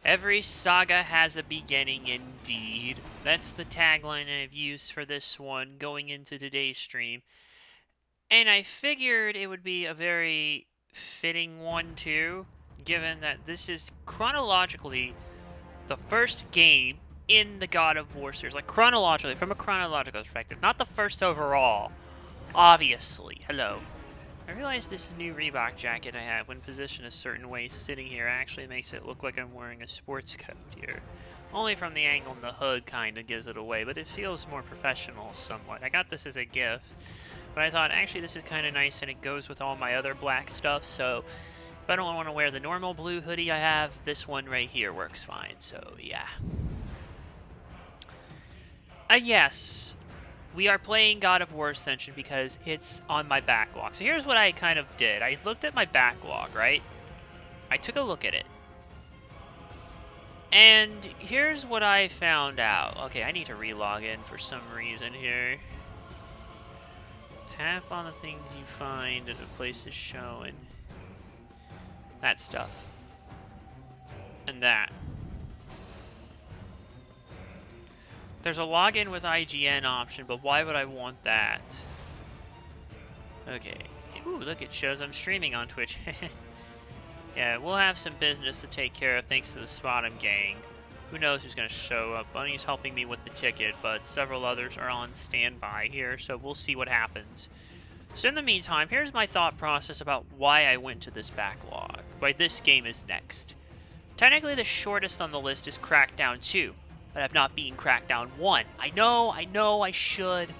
Every saga has a beginning indeed. That's the tagline I've used for this one going into today's stream. And I figured it would be a very fitting one too, given that this is chronologically the first game in the God of War series. Like chronologically, from a chronological perspective. Not the first overall, obviously. Hello. I realize this new Reebok jacket I have, when positioned a certain way sitting here, actually makes it look like I'm wearing a sports coat here. Only from the angle in the hood kind of gives it away, but it feels more professional somewhat. I got this as a gift, but I thought actually this is kind of nice and it goes with all my other black stuff, so if I don't want to wear the normal blue hoodie I have, this one right here works fine, so yeah. Yes. We are playing God of War Ascension because it's on my backlog. So here's what I kind of did. I looked at my backlog, right? I took a look at it. And here's what I found out. Okay, I need to re-log in for some reason here. Tap on the things you find and the place is showing. That stuff. And that. There's a login with IGN option, but why would I want that? Okay. Ooh, look, it shows I'm streaming on Twitch. Yeah, we'll have some business to take care of thanks to the Spot'em gang. Who knows who's going to show up. Bunny's helping me with the ticket, but several others are on standby here, so we'll see what happens. So in the meantime, here's my thought process about why I went to this backlog. Why this game is next. Technically, the shortest on the list is Crackdown 2. But I've not beaten Crackdown 1. I know, I should.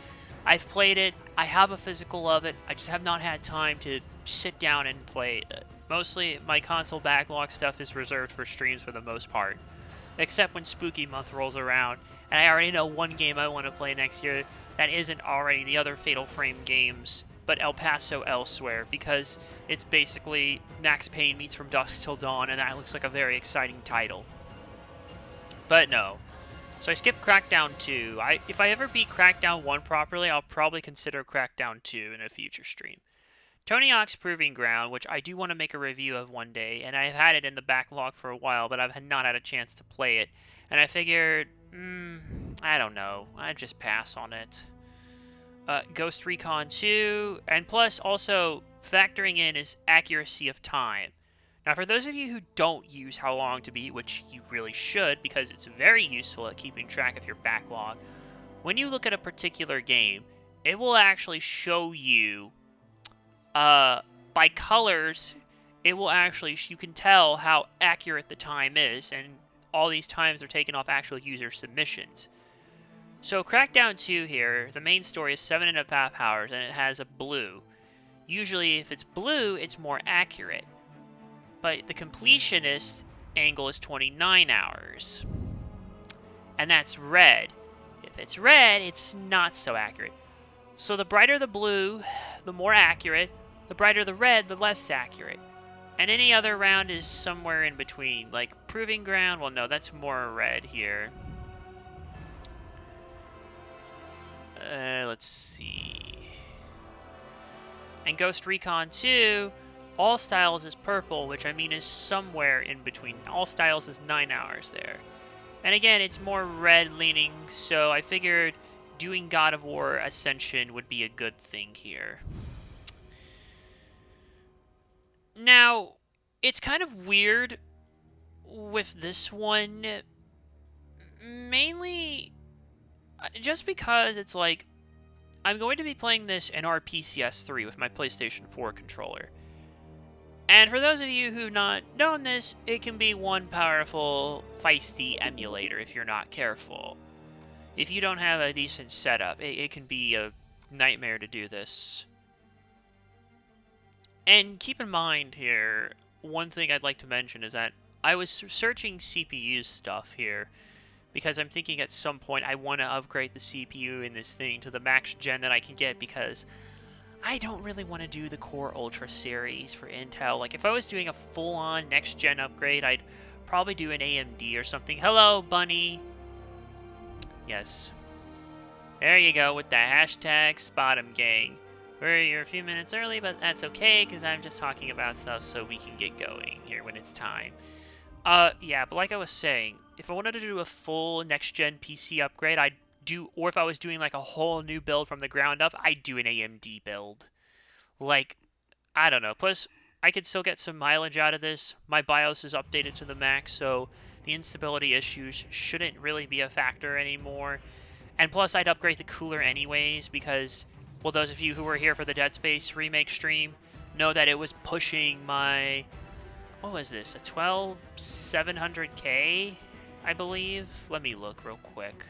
I've played it. I have a physical of it. I just have not had time to sit down and play it. Mostly, my console backlog stuff is reserved for streams for the most part. Except when Spooky Month rolls around, and I already know one game I want to play next year that isn't already the other Fatal Frame games, but El Paso Elsewhere, because it's basically Max Payne meets From Dusk Till Dawn, and that looks like a very exciting title. But no. So I skipped Crackdown 2. If I ever beat Crackdown 1 properly, I'll probably consider Crackdown 2 in a future stream. Tony Hawk's Proving Ground, which I do want to make a review of one day, and I've had it in the backlog for a while, but I've not had a chance to play it. And I figured, I don't know, I'd just pass on it. Ghost Recon 2, and plus also factoring in is accuracy of time. Now, for those of you who don't use how long to beat, which you really should, because it's very useful at keeping track of your backlog, when you look at a particular game, it will actually show you, by colors, it will actually, you can tell how accurate the time is, and all these times are taken off actual user submissions. So, Crackdown 2 here, the main story is 7.5 hours, and it has a blue. Usually, if it's blue, it's more accurate. But the completionist angle is 29 hours. And that's red. If it's red, it's not so accurate. So the brighter the blue, the more accurate. The brighter the red, the less accurate. And any other round is somewhere in between. Like Proving Ground, well no, that's more red here. Let's see. And Ghost Recon 2... All Styles is purple, which I mean is somewhere in between. All Styles is 9 hours there. And again, it's more red leaning, so I figured doing God of War Ascension would be a good thing here. Now, it's kind of weird with this one, mainly just because it's like, I'm going to be playing this in our PCS3 with my PlayStation 4 controller. And for those of you who've not known this, it can be one powerful, feisty emulator if you're not careful. If you don't have a decent setup, it can be a nightmare to do this. And keep in mind here, one thing I'd like to mention is that I was searching CPU stuff here, because I'm thinking at some point I want to upgrade the CPU in this thing to the max gen that I can get, because I don't really want to do the Core Ultra series for Intel. Like, if I was doing a full-on next-gen upgrade, I'd probably do an AMD or something. Hello, Bunny! Yes. There you go, with the hashtag Spot'em gang. We're a few minutes early, but that's okay, because I'm just talking about stuff so we can get going here when it's time. Yeah, but like I was saying, if I wanted to do a full next-gen PC upgrade, I'd do, or if I was doing like a whole new build from the ground up, I'd do an AMD build. Like, I don't know. Plus, I could still get some mileage out of this. My BIOS is updated to the max, so the instability issues shouldn't really be a factor anymore. And plus, I'd upgrade the cooler anyways, because, well, those of you who were here for the Dead Space remake stream know that it was pushing my, what was this, a 12700K, I believe? Let me look real quick.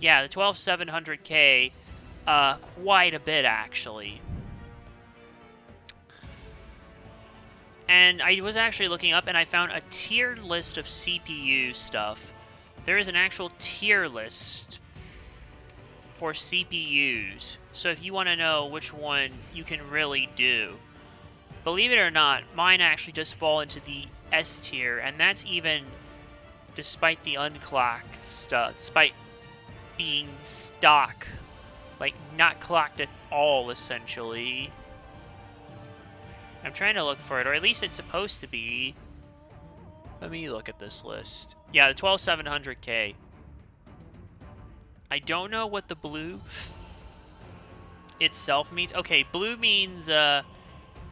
Yeah, the 12700K, quite a bit, actually. And I was actually looking up, and I found a tier list of CPU stuff. There is an actual tier list for CPUs. So if you want to know which one you can really do, believe it or not, mine actually just fall into the S tier, and that's even despite the unclocked stuff, despite being stock, like not clocked at all, essentially. I'm trying to look for it, or at least it's supposed to be. Let me look at this list. Yeah, the 12700K. I don't know what the blue itself means. Okay, blue means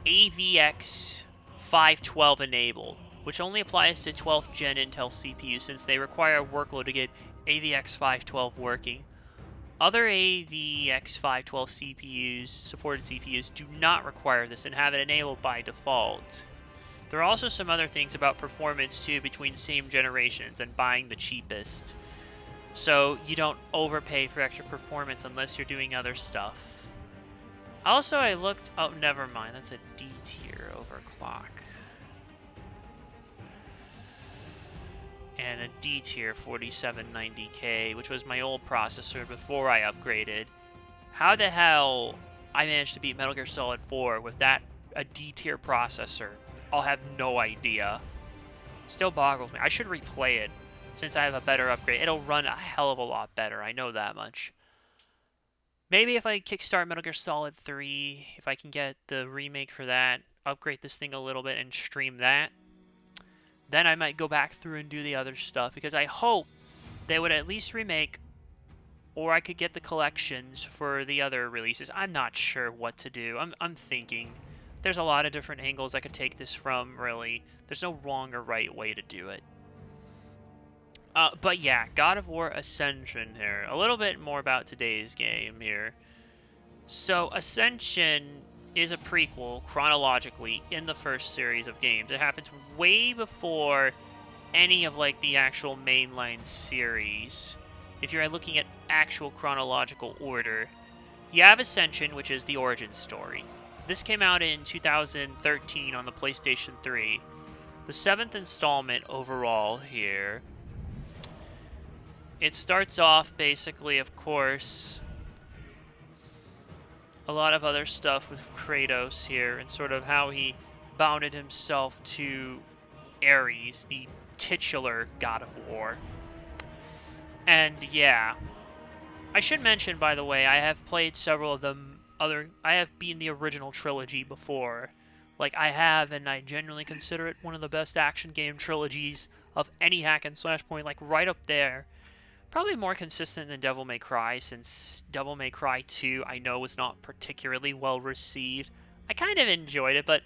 AVX 512 enabled, which only applies to 12th gen Intel CPUs since they require a workload to get AVX 512 working. Other AVX 512 CPUs, supported CPUs, do not require this and have it enabled by default. There are also some other things about performance too between same generations and buying the cheapest. So you don't overpay for extra performance unless you're doing other stuff. Also, I looked... Oh, never mind. That's a D tier overclock. And a D tier 4790K, which was my old processor before I upgraded. How the hell I managed to beat Metal Gear Solid 4 with that, a D tier processor? I'll have no idea. It still boggles me. I should replay it since I have a better upgrade. It'll run a hell of a lot better. I know that much. Maybe if I kickstart Metal Gear Solid 3, if I can get the remake for that, upgrade this thing a little bit and stream that, then I might go back through and do the other stuff, because I hope they would at least remake, or I could get the collections for the other releases. I'm not sure what to do. I'm thinking. There's a lot of different angles I could take this from, really. There's no wrong or right way to do it. But yeah, God of War Ascension here. A little bit more about today's game here. So, Ascension is a prequel, chronologically, in the first series of games. It happens way before any of, like, the actual mainline series. If you're looking at actual chronological order. You have Ascension, which is the origin story. This came out in 2013 on the PlayStation 3. The 7th installment overall here. It starts off basically, of course, a lot of other stuff with Kratos here and sort of how he bounded himself to Ares, the titular God of War. And yeah, I should mention, by the way, I have played several of them I have beaten the original trilogy before. Like, I have, and I genuinely consider it one of the best action game trilogies of any hack and slash point, like right up there. Probably more consistent than Devil May Cry, since Devil May Cry 2 I know was not particularly well received. I kind of enjoyed it, but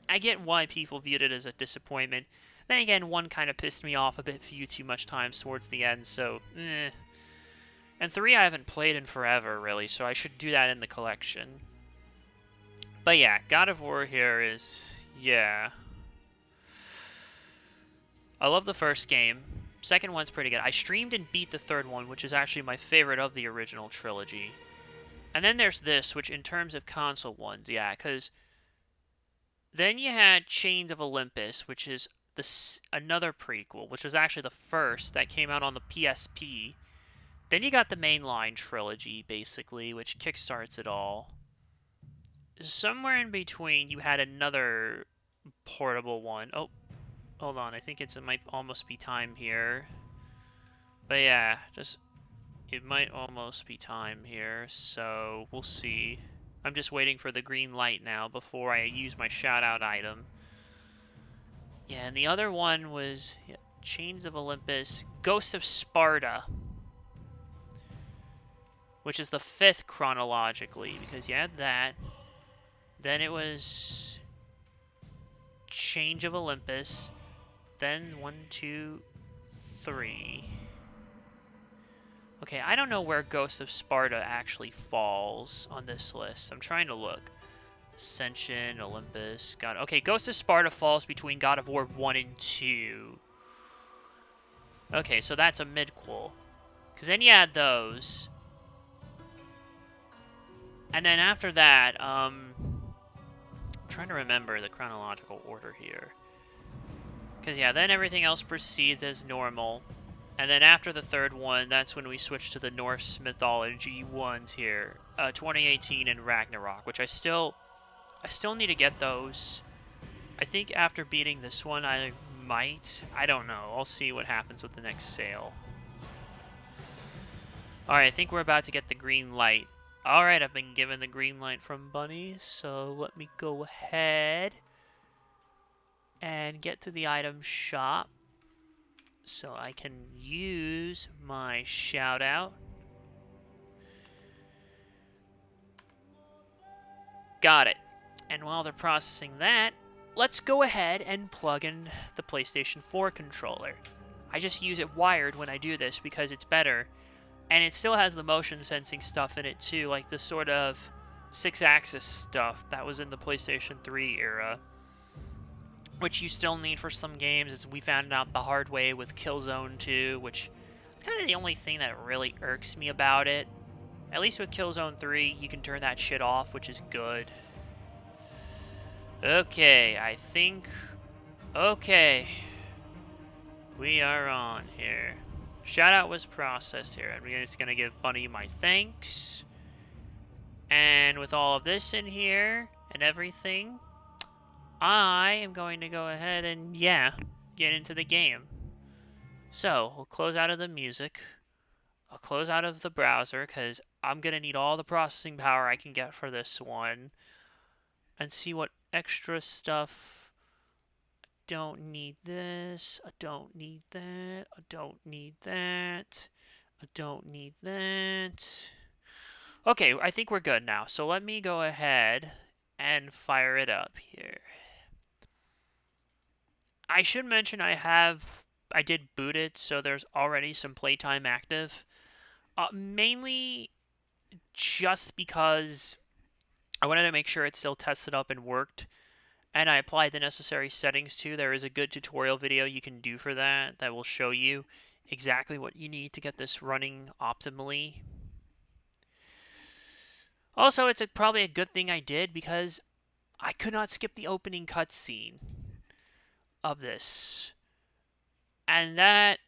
I get why people viewed it as a disappointment. Then again, 1 kind of pissed me off a bit few too much times towards the end, so eh. And 3 I haven't played in forever, really, so I should do that in the collection. But yeah, God of War here is... yeah. I love the first game. Second one's pretty good. I streamed and beat the third one, which is actually my favorite of the original trilogy. And then there's this, which in terms of console ones, yeah, because then you had Chains of Olympus, which is another prequel, which was actually the first that came out on the PSP. Then you got the mainline trilogy, basically, which kickstarts it all. Somewhere in between, you had another portable one. Oh, hold on. I think it might almost be time here. But yeah, it might almost be time here, so we'll see. I'm just waiting for the green light now before I use my shout-out item. Yeah, and the other one was Chains of Olympus, Ghost of Sparta, which is the 5th chronologically, because you had that. Then it was Change of Olympus. Then 1, 2, 3. Okay, I don't know where Ghost of Sparta actually falls on this list. I'm trying to look. Ascension, Olympus, God. Okay, Ghost of Sparta falls between God of War 1 and 2. Okay, so that's a midquel. Because then you had those. And then after that, I'm trying to remember the chronological order here. Because, yeah, then everything else proceeds as normal. And then after the 3rd one, that's when we switch to the Norse mythology ones here. 2018 and Ragnarok, which I still need to get those. I think after beating this one, I might. I don't know. I'll see what happens with the next sale. Alright, I think we're about to get the green light. Alright, I've been given the green light from Bunny, so let me go ahead and get to the item shop so I can use my shout out. Got it. And while they're processing that, let's go ahead and plug in the PlayStation 4 controller. I just use it wired when I do this because it's better. And it still has the motion sensing stuff in it too, like the sort of 6-axis stuff that was in the PlayStation 3 era, which you still need for some games, as we found out the hard way with Killzone 2, which is kind of the only thing that really irks me about it. At least with Killzone 3, you can turn that shit off, which is good. Okay, I think... Okay. We are on here. Shoutout was processed here. I'm just going to give Bunny my thanks. And with all of this in here and everything, I am going to go ahead and, yeah, get into the game. So, we'll close out of the music. I'll close out of the browser because I'm going to need all the processing power I can get for this one. And see what extra stuff... I don't need this. I don't need that. I don't need that. I don't need that. Okay, I think we're good now. So let me go ahead and fire it up here. I should mention I did boot it, so there's already some playtime active. Mainly just because I wanted to make sure it still tested up and worked. And I applied the necessary settings too. There is a good tutorial video you can do for that will show you exactly what you need to get this running optimally. Also, it's probably a good thing I did because I could not skip the opening cutscene of this. And that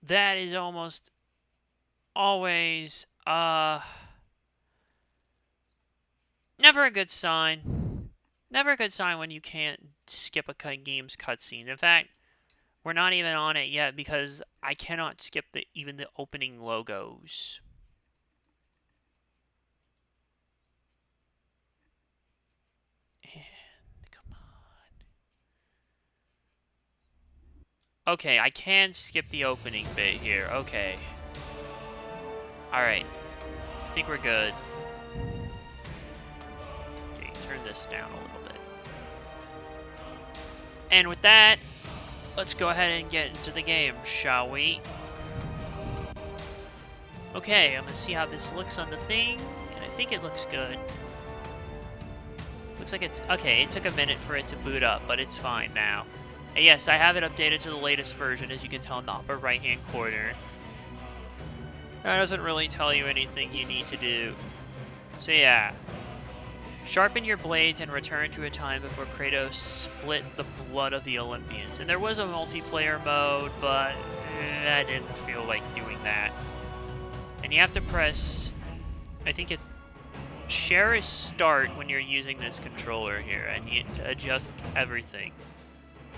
is almost always never a good sign. Never a good sign when you can't skip a game's cutscene. In fact, we're not even on it yet because I cannot skip even the opening logos. And come on. Okay, I can skip the opening bit here. Okay. Alright. I think we're good. Okay, turn this down a little bit. And with that, let's go ahead and get into the game, shall we? Okay, I'm gonna see how this looks on the thing, and I think it looks good. Looks like it's... Okay, it took a minute for it to boot up, but it's fine now. And yes, I have it updated to the latest version, as you can tell in the upper right-hand corner. That doesn't really tell you anything you need to do. So yeah. Sharpen your blades and return to a time before Kratos split the blood of the Olympians. And there was a multiplayer mode, but I didn't feel like doing that. And you have to press, I think it, share is start when you're using this controller here, and you need to adjust everything.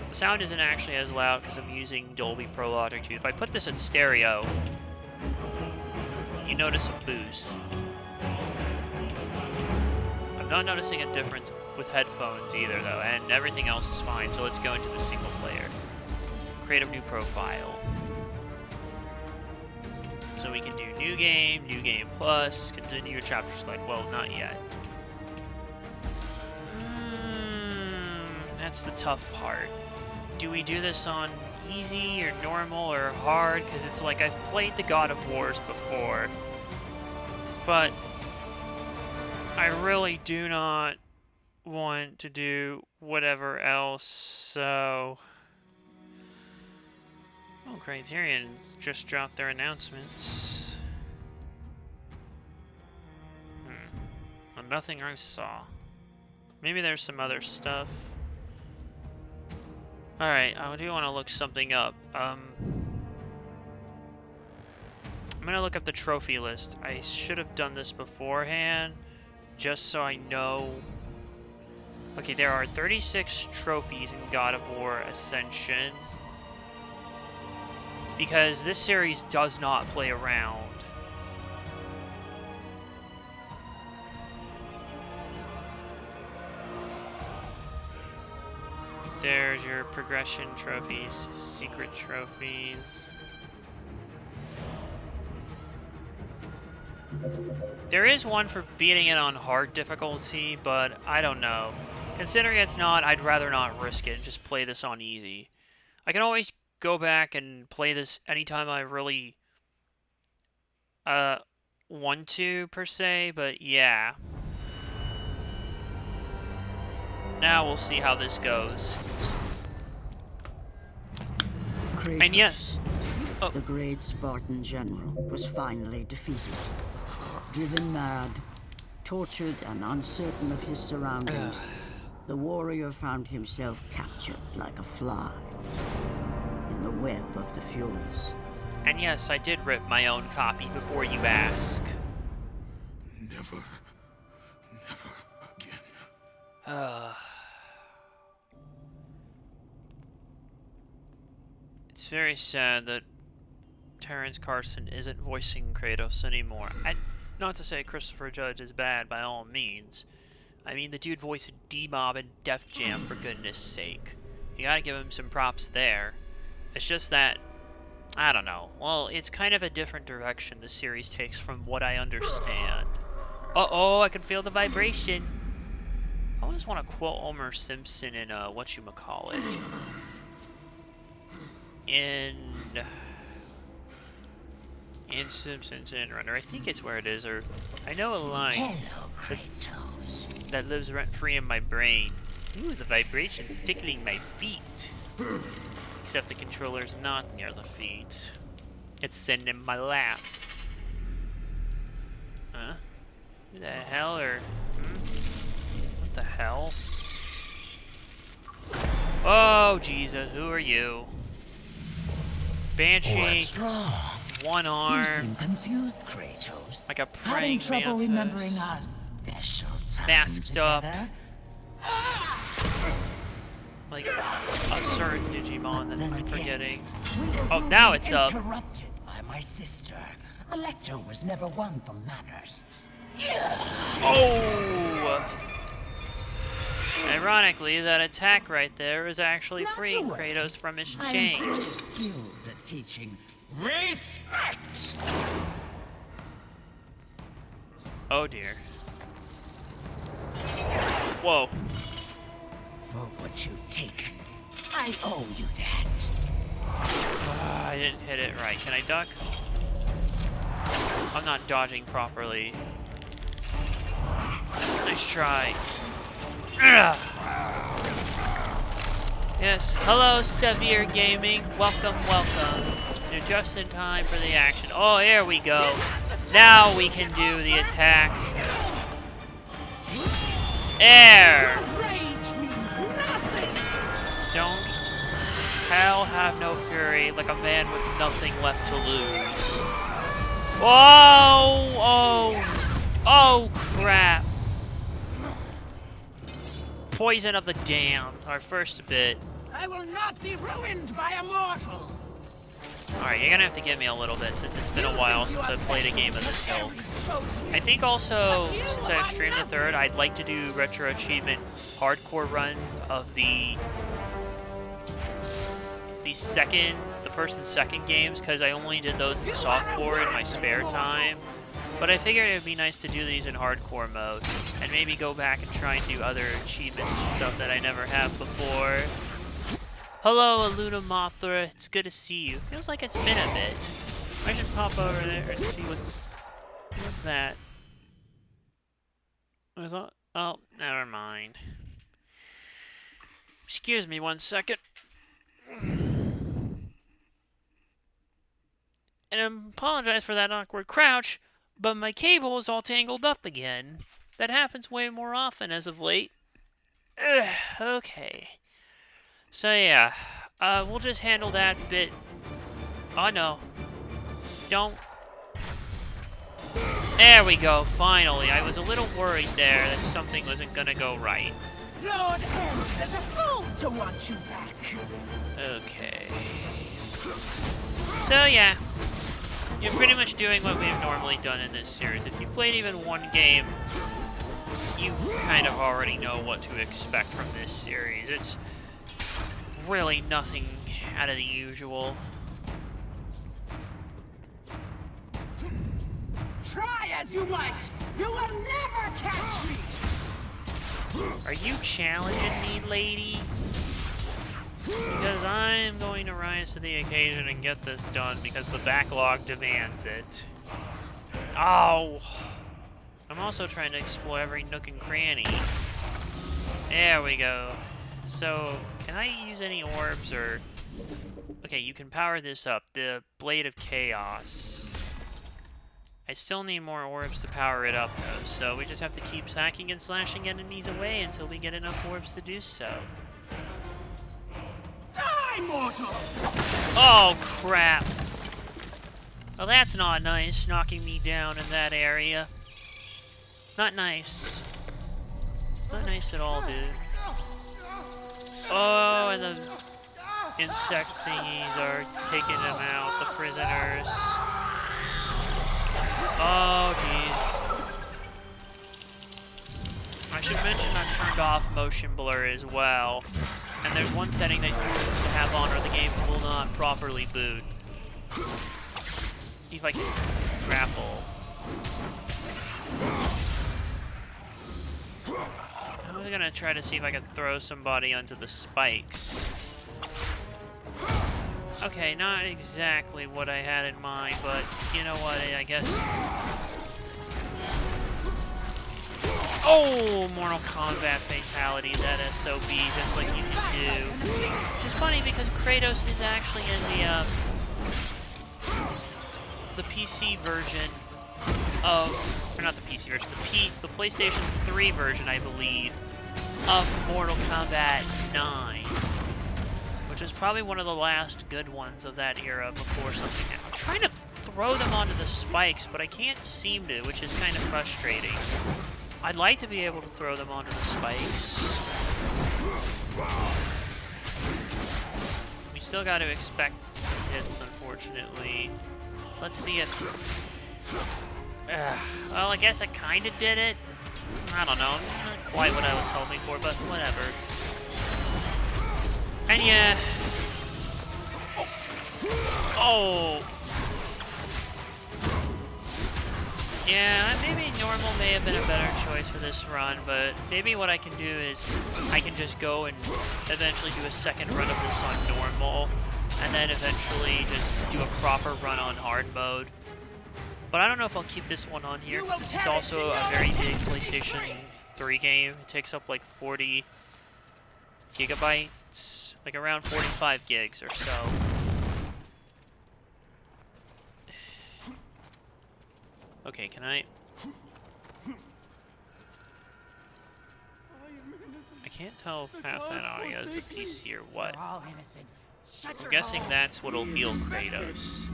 The sound isn't actually as loud because I'm using Dolby Pro Logic 2. If I put this in stereo, you notice a boost. I'm not noticing a difference with headphones either, though, and everything else is fine. So let's go into the single player. Create a new profile. So we can do new game plus, continue your chapter select. Well, not yet. That's the tough part. Do we do this on easy or normal or hard? Because it's like I've played the God of Wars before, but I really do not want to do whatever else, so... Oh, Criterion just dropped their announcements. Well, nothing I saw. Maybe there's some other stuff. Alright, I do want to look something up. I'm gonna look up the trophy list. I should have done this beforehand, just so I know. Okay, there are 36 trophies in God of War Ascension, because this series does not play around. There's your progression trophies, secret trophies. There is one for beating it on hard difficulty, but I don't know. Considering it's not, I'd rather not risk it and just play this on easy. I can always go back and play this anytime I really want to, per se, but yeah. Now we'll see how this goes. Kratos, and yes, the great Spartan general was finally defeated. Driven mad, tortured and uncertain of his surroundings, the warrior found himself captured like a fly in the web of the Furies. And yes, I did rip my own copy before you ask. Never again. It's very sad that Terrence Carson isn't voicing Kratos anymore. Not to say Christopher Judge is bad by all means. I mean, the dude voiced D-Mob and Def Jam, for goodness sake. You gotta give him some props there. It's just that, I don't know. Well, it's kind of a different direction the series takes from what I understand. Uh-oh, I can feel the vibration. I always want to quote Homer Simpson in, whatchamacallit. In Simpsons and Runner. I think it's where it is, or I know a line. Hello, Kratos. That lives rent-free in my brain. Ooh, the vibration's tickling my feet. Except the controller's not near the feet. It's sitting in my lap. Huh? Who the hell are... What the hell? Oh, Jesus, who are you? Banshee. What's wrong? One arm. You seem confused, Kratos. Like a Having praying trouble mantis. remembering our special time Masked up. together? Like a certain Digimon that Then I'm again, forgetting. we were Oh, now rudely it's up. Interrupted by my sister. Alecto was never one for manners. Oh! Ironically, that attack right there is actually Not freeing to worry. Kratos from his I am chain. pretty skilled at teaching respect. Oh dear. Whoa. For what you've taken, I owe you that. I didn't hit it right. Can I duck? I'm not dodging properly. Nice try. Ugh. Yes, hello Severe Gaming. Welcome, welcome. You're just in time for the action. Oh, here we go. Now we can do the attacks. Air! Rage means nothing. Don't hell have no fury like a man with nothing left to lose. Whoa! Oh! Oh, crap. Poison of the damned, our first bit. I will not be ruined by a mortal. Alright, you're gonna have to give me a little bit since it's been a while since I've played a game of this ilk. I think also, since I've streamed the third, I'd like to do retro achievement hardcore runs of the first and second games, because I only did those in softcore in my spare time. But I figured it would be nice to do these in hardcore mode, and maybe go back and try and do other achievements and stuff that I never have before. Hello, Aluna Mothra. It's good to see you. Feels like it's been a bit. I should pop over there and see what's that. I thought. Oh, never mind. Excuse me 1 second. And I apologize for that awkward crouch, but my cable is all tangled up again. That happens way more often as of late. Ugh, okay. So yeah, we'll just handle that bit. Oh no. Don't. There we go, finally. I was a little worried there that something wasn't gonna go right. Lord Ares is a fool to want you back. Okay. So yeah, you're pretty much doing what we've normally done in this series. If you played even one game, you kind of already know what to expect from this series. It's really nothing out of the usual. Try as you might, you will never catch me. Are you challenging me, lady? Because I'm going to rise to the occasion and get this done because the backlog demands it. Oh! I'm also trying to explore every nook and cranny. There we go. So, can I use any orbs or... Okay, you can power this up. The Blade of Chaos. I still need more orbs to power it up, though, so we just have to keep hacking and slashing enemies away until we get enough orbs to do so. Die, mortal! Oh, crap. Well, that's not nice, knocking me down in that area. Not nice. Not nice at all, dude. Oh, and the insect thingies are taking them out, the prisoners. Oh, jeez. I should mention I've turned off motion blur as well. And there's one setting that you need to have on or the game will not properly boot. See if I can grapple. I was gonna try to see if I could throw somebody onto the spikes. Okay, not exactly what I had in mind, but you know what, I guess... Oh! Mortal Kombat fatality, that SOB, just like you can do. Which is funny because Kratos is actually in the PC version of... Or not the PC version, the PlayStation 3 version, I believe, of Mortal Kombat 9. Which is probably one of the last good ones of that era before something happened. I'm trying to throw them onto the spikes, but I can't seem to, which is kind of frustrating. I'd like to be able to throw them onto the spikes. We still got to expect some hits, unfortunately. Let's see if... well, I guess I kind of did it. I don't know. Not quite what I was hoping for, but whatever. And yeah. Oh. Yeah, maybe normal may have been a better choice for this run, but maybe what I can do is I can just go and eventually do a second run of this on normal, and then eventually just do a proper run on hard mode. But I don't know if I'll keep this one on here, because this is also a very big PlayStation 3 game. It takes up like 40 gigabytes, like around 45 gigs or so. Okay, can I... I can't tell if half that audio is the PC or what. I'm guessing that's what'll heal Kratos.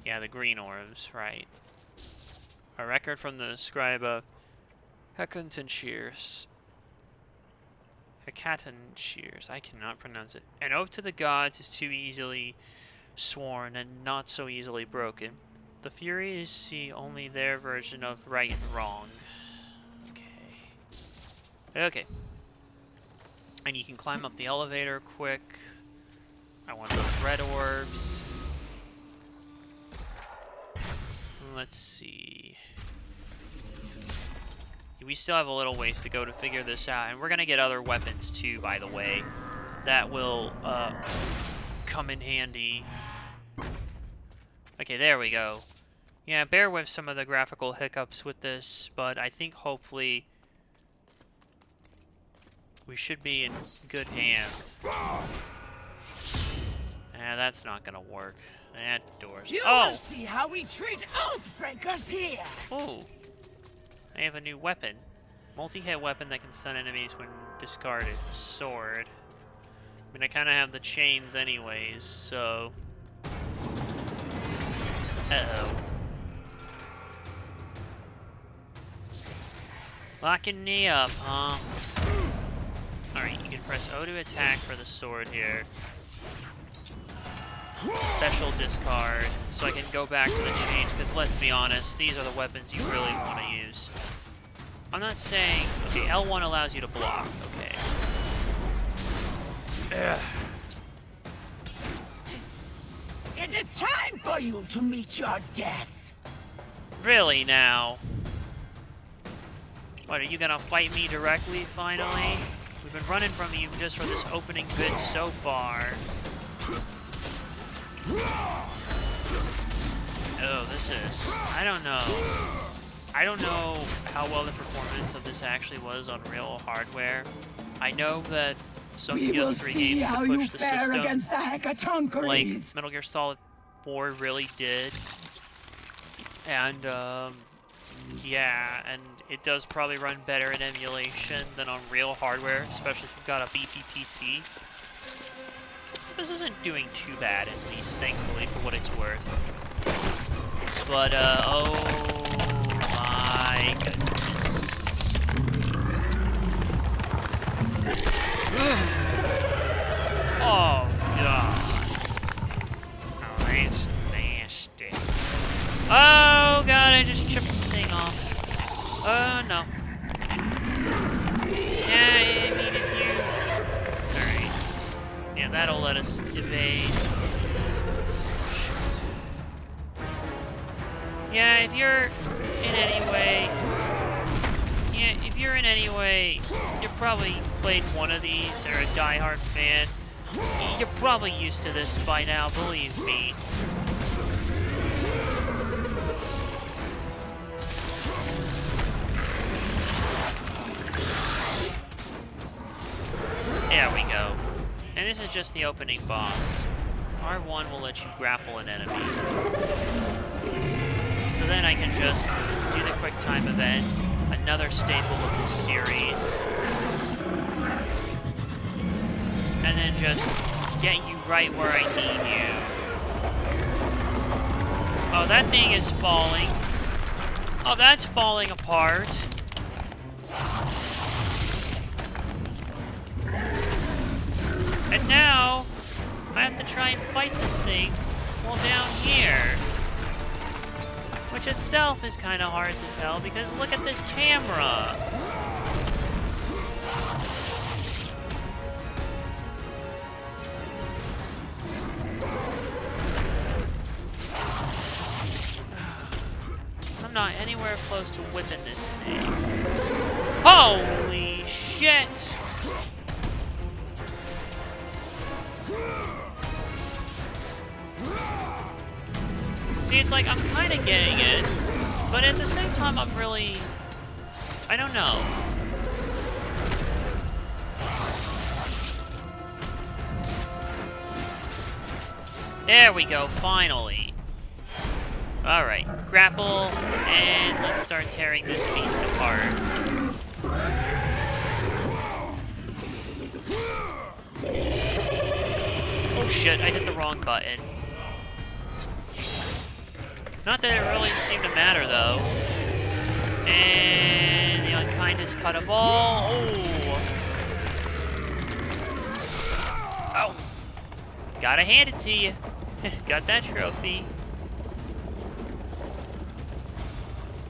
Yeah, the green orbs, right. A record from the scribe of Hecatan Shears. Hecatan Shears, I cannot pronounce it. An oath to the gods is too easily sworn and not so easily broken. The Furies see only their version of right and wrong. Okay. Okay. And you can climb up the elevator quick. I want those red orbs. Let's see. We still have a little ways to go to figure this out. And we're going to get other weapons too, by the way. That will come in handy. Okay, there we go. Yeah, bear with some of the graphical hiccups with this, but I think hopefully we should be in good hands. That's not gonna work. That door's... You oh! will see how we treat Oathbreakers here! Oh! I have a new weapon. Multi-hit weapon that can stun enemies when discarded. Sword. I mean, I kind of have the chains anyways, so... Uh-oh. Locking me up, huh? Alright, you can press O to attack for the sword here. Special discard, so I can go back to the chains, because let's be honest, these are the weapons you really want to use. I'm not saying... okay, L1 allows you to block, okay. Ugh. It is time for you to meet your death! Really now? What, are you gonna fight me directly, finally? We've been running from you just for this opening bit so far. Oh, this is... I don't know. I don't know how well the performance of this actually was on real hardware. I know that some PS3 games could push the system, against the Hekatonkeries. like Metal Gear Solid 4 really did. And, yeah, and it does probably run better in emulation than on real hardware, especially if you've got a beefy PC. This isn't doing too bad, at least, thankfully, for what it's worth. But, oh my goodness. Oh, God. Oh, that's nasty. Oh, God, I just chipped the thing off. Oh, no. Yeah, I mean, if you... Alright. Yeah, that'll let us evade. Shit. Yeah, if you're in any way... Yeah, if you're in any way... You've probably played one of these, or a diehard fan. You're probably used to this by now, believe me. There we go. And this is just the opening boss. R1 will let you grapple an enemy. So then I can just do the quick time event, another staple of this series. And then just get you right where I need you. Oh, that thing is falling. Oh, that's falling apart. And now, I have to try and fight this thing while down here. Which itself is kind of hard to tell, because look at this camera! I'm not anywhere close to whipping this thing. Holy shit! See, it's like I'm kind of getting it, but at the same time I'm really... I don't know. There we go, finally. Alright, grapple, and let's start tearing this beast apart. Oh shit, I hit the wrong button. Not that it really seemed to matter, though. And the unkindness cut a ball. Oh! Oh! Gotta hand it to you. Got that trophy.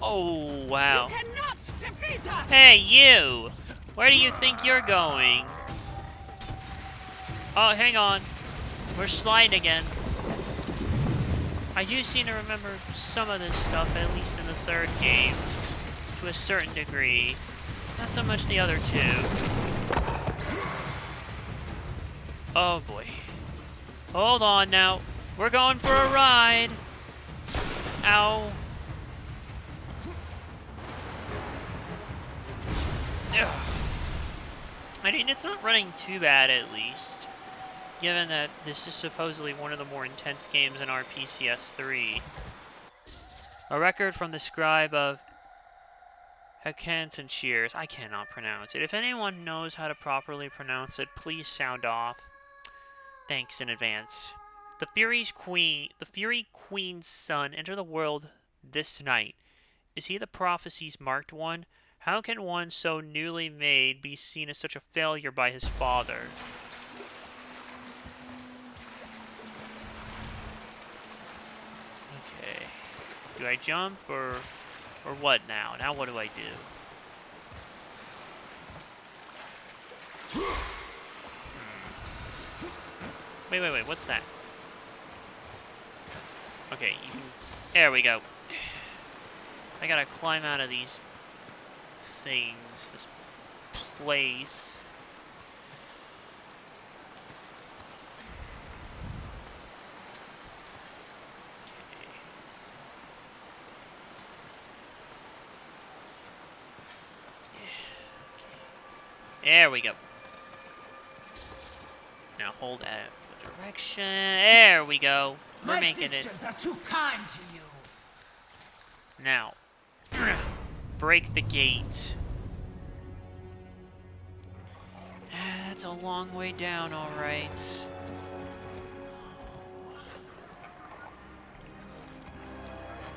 Oh, wow. You cannot defeat us! Hey, you! Where do you think you're going? Oh, hang on. We're sliding again. I do seem to remember some of this stuff, at least in the third game, to a certain degree. Not so much the other two. Oh boy. Hold on now. We're going for a ride. Ow. Ugh. I mean, it's not running too bad, at least. Given that this is supposedly one of the more intense games in our PCS3. A record from the scribe of Shears. I cannot pronounce it. If anyone knows how to properly pronounce it, please sound off. Thanks in advance. The Fury Queen's son enter the world this night. Is he the prophecy's marked one? How can one so newly made be seen as such a failure by his father? Okay. Do I jump or what now? Now what do I do? Wait, what's that? Okay, you can... There we go. I gotta climb out of these things, this place. There we go. Now hold at the direction. There we go. We're making it. My sisters are too kind to you. Now, break the gate. That's a long way down, all right.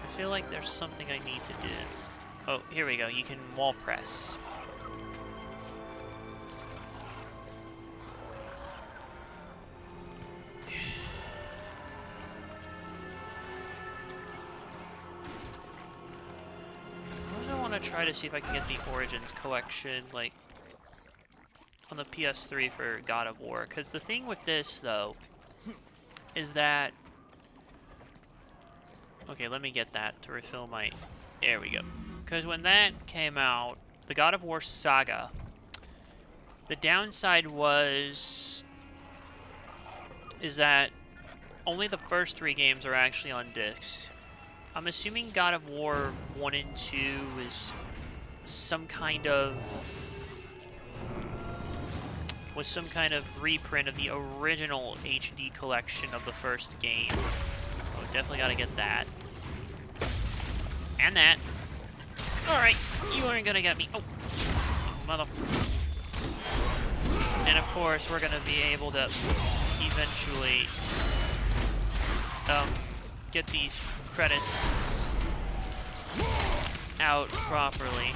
I feel like there's something I need to do. Oh, here we go. You can wall press. Try to see if I can get the Origins collection, like, on the PS3 for God of War. Because the thing with this, though, is that... Okay, let me get that to refill my... There we go. Because when that came out, the God of War Saga, the downside is that only the first 3 games are actually on discs. I'm assuming God of War 1 and 2 is some kind of reprint of the original HD collection of the first game. Oh, definitely gotta get that. And that. Alright, you aren't gonna get me. Oh, mother... And of course, we're gonna be able to eventually get these credits out properly.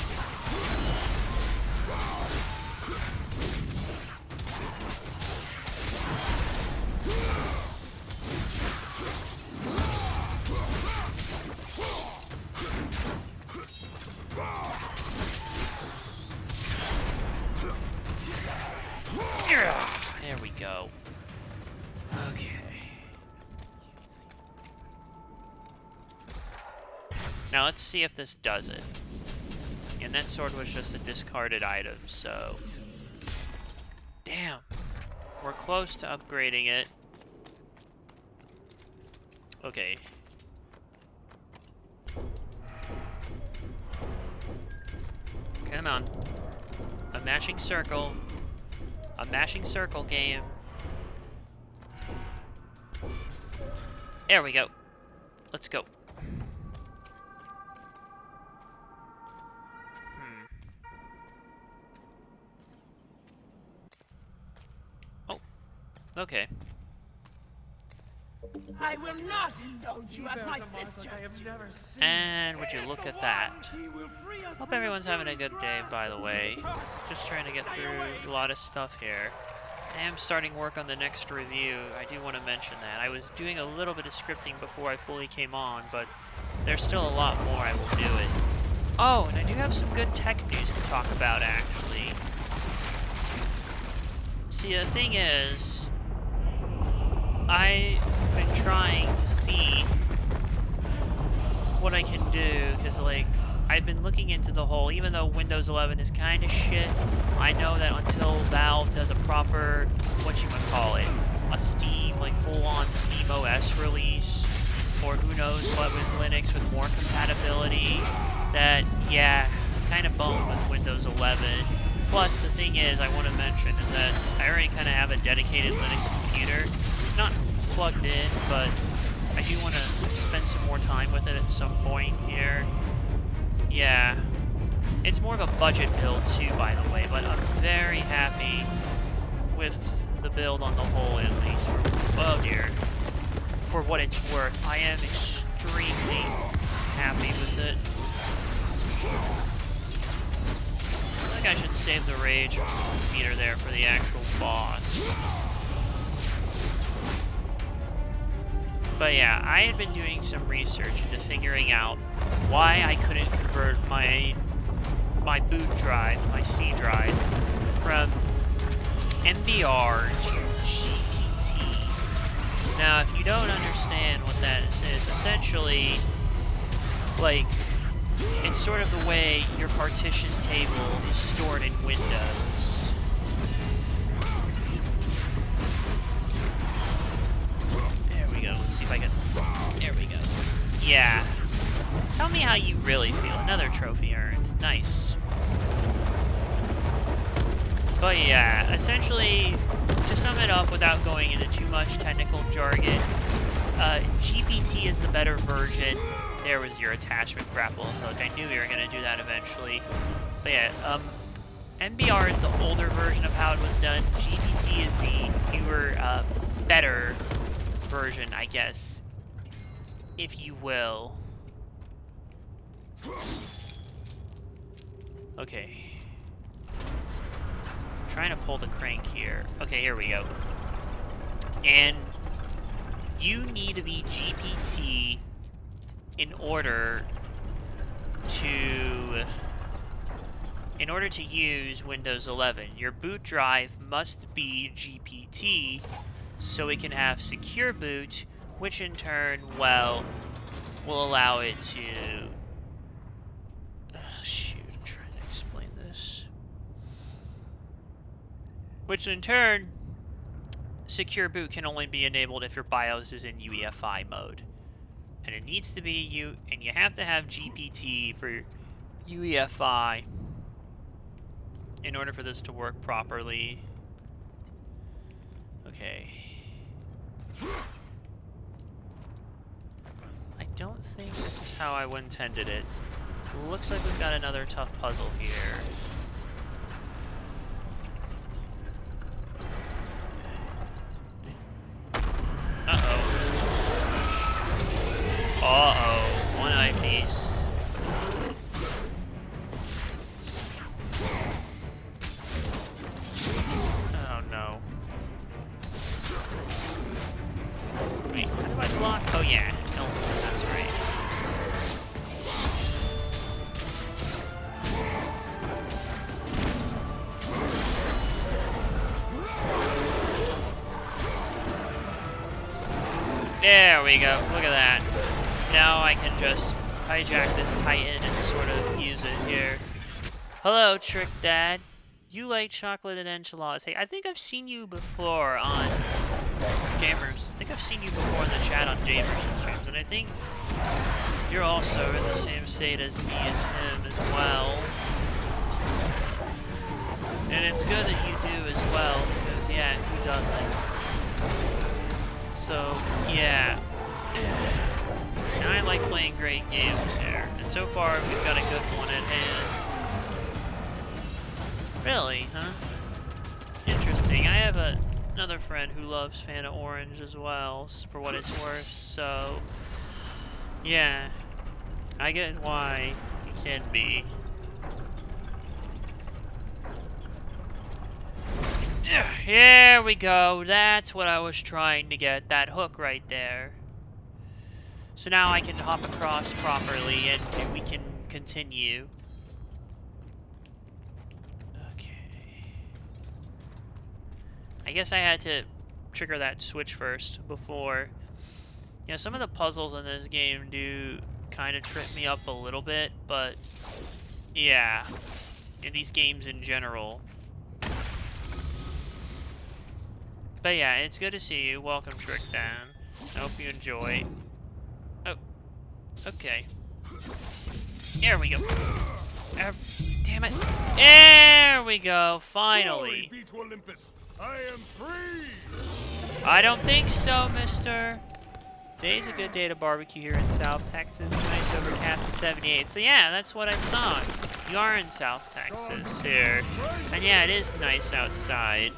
There we go. Okay. Now let's see if this does it. And that sword was just a discarded item, so... Damn. We're close to upgrading it. Okay. Come on. A mashing circle. A mashing circle game. There we go. Let's go. Oh. Okay. I will not indulge you as my sisters. And would you look at that? Hope everyone's having a good day, by the way. Just trying to get through a lot of stuff here. I am starting work on the next review. I do want to mention that. I was doing a little bit of scripting before I fully came on, but there's still a lot more. I will do it. Oh, and I do have some good tech news to talk about, actually. See, the thing is, I've been trying to see what I can do, because, like, I've been looking into the whole, even though Windows 11 is kind of shit, I know that until Valve does a proper, whatchamacallit, a Steam, like, full-on Steam OS release, or who knows what with Linux with more compatibility, that, yeah, kind of bummed with Windows 11. Plus, the thing is, I want to mention, is that I already kind of have a dedicated Linux computer. Not plugged in, but I do want to spend some more time with it at some point here. Yeah. It's more of a budget build, too, by the way, but I'm very happy with the build on the whole, at least. Oh, dear. For what it's worth, I am extremely happy with it. I think I should save the rage meter there for the actual boss. But yeah, I had been doing some research into figuring out why I couldn't convert my boot drive, my C drive, from MBR to GPT. Now, if you don't understand what that is, essentially, like, it's sort of the way your partition table is stored in Windows. There we go. Let's see if I can... There we go. Yeah. Tell me how you really feel. Another trophy earned. Nice. But yeah, essentially, to sum it up without going into too much technical jargon, GPT is the better version. There was your attachment grapple hook. I knew we were going to do that eventually. But yeah, MBR is the older version of how it was done. GPT is the newer, better version, I guess, if you will. Okay. I'm trying to pull the crank here. Okay, here we go. And you need to be GPT in order to use Windows 11. Your boot drive must be GPT so it can have secure boot, which in turn, well, will allow it to... shoot, I'm trying to explain this. Which in turn, secure boot can only be enabled if your BIOS is in UEFI mode. And it needs to be and you have to have GPT for UEFI in order for this to work properly. Okay. I don't think this is how I intended it. Looks like we've got another tough puzzle here. Uh-oh. Uh-oh. One eyepiece. Oh, no. Wait, how do I block? Oh, yeah. No, that's right. There we go. Look at that. Now I can just hijack this Titan and sort of use it here. Hello, Trick Dad. You like chocolate and enchiladas. Hey, I think I've seen you before on Gamers. I think I've seen you before in the chat on Gamers streams, and I think you're also in the same state as me as him as well. And it's good that you do as well, because yeah, who doesn't? So, yeah. And I like playing great games here. And so far, we've got a good one at hand. Really, huh? Interesting. I have another friend who loves Fanta Orange as well, for what it's worth, so... yeah. I get why it can be. Here we go. That's what I was trying to get. That hook right there. So now I can hop across properly and we can continue. Okay. I guess I had to trigger that switch first before. You know, some of the puzzles in this game do kind of trip me up a little bit, but yeah, in these games in general. But yeah, it's good to see you. Welcome, Trick Dan. I hope you enjoy. Oh, okay. There we go. Damn it. There we go, finally. Glory be to Olympus. I am free. I don't think so, mister. Today's a good day to barbecue here in South Texas. Nice overcast at 78. So yeah, that's what I thought. You are in South Texas here. And yeah, it is nice outside.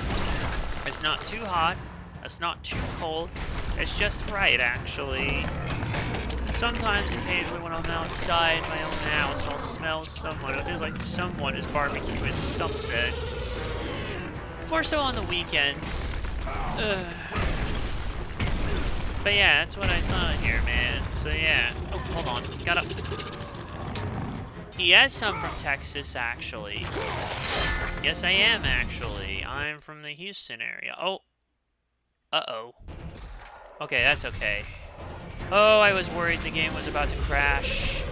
It's not too hot. It's not too cold. It's just right, actually. Sometimes, occasionally, when I'm outside my own house, I'll smell someone. It feels like someone is barbecuing something. More so on the weekends. But yeah, that's what I thought here, man. So yeah. Oh, hold on. Got up. Yes, I'm from Texas, actually. Yes, I am, actually. I'm from the Houston area. Oh. Uh-oh. Okay, that's okay. Oh, I was worried the game was about to crash.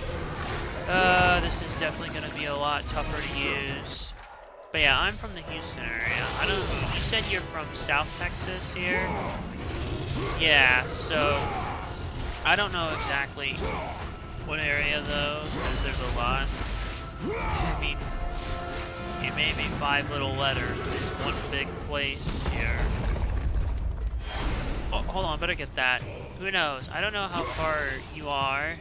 This is definitely going to be a lot tougher to use. But yeah, I'm from the Houston area. I don't know. You said you're from South Texas here? Yeah, so I don't know exactly what area though, because there's a lot. I mean, it may be 5 little letters, but it's one big place here. Oh, hold on, better get that. Who knows? I don't know how far you are.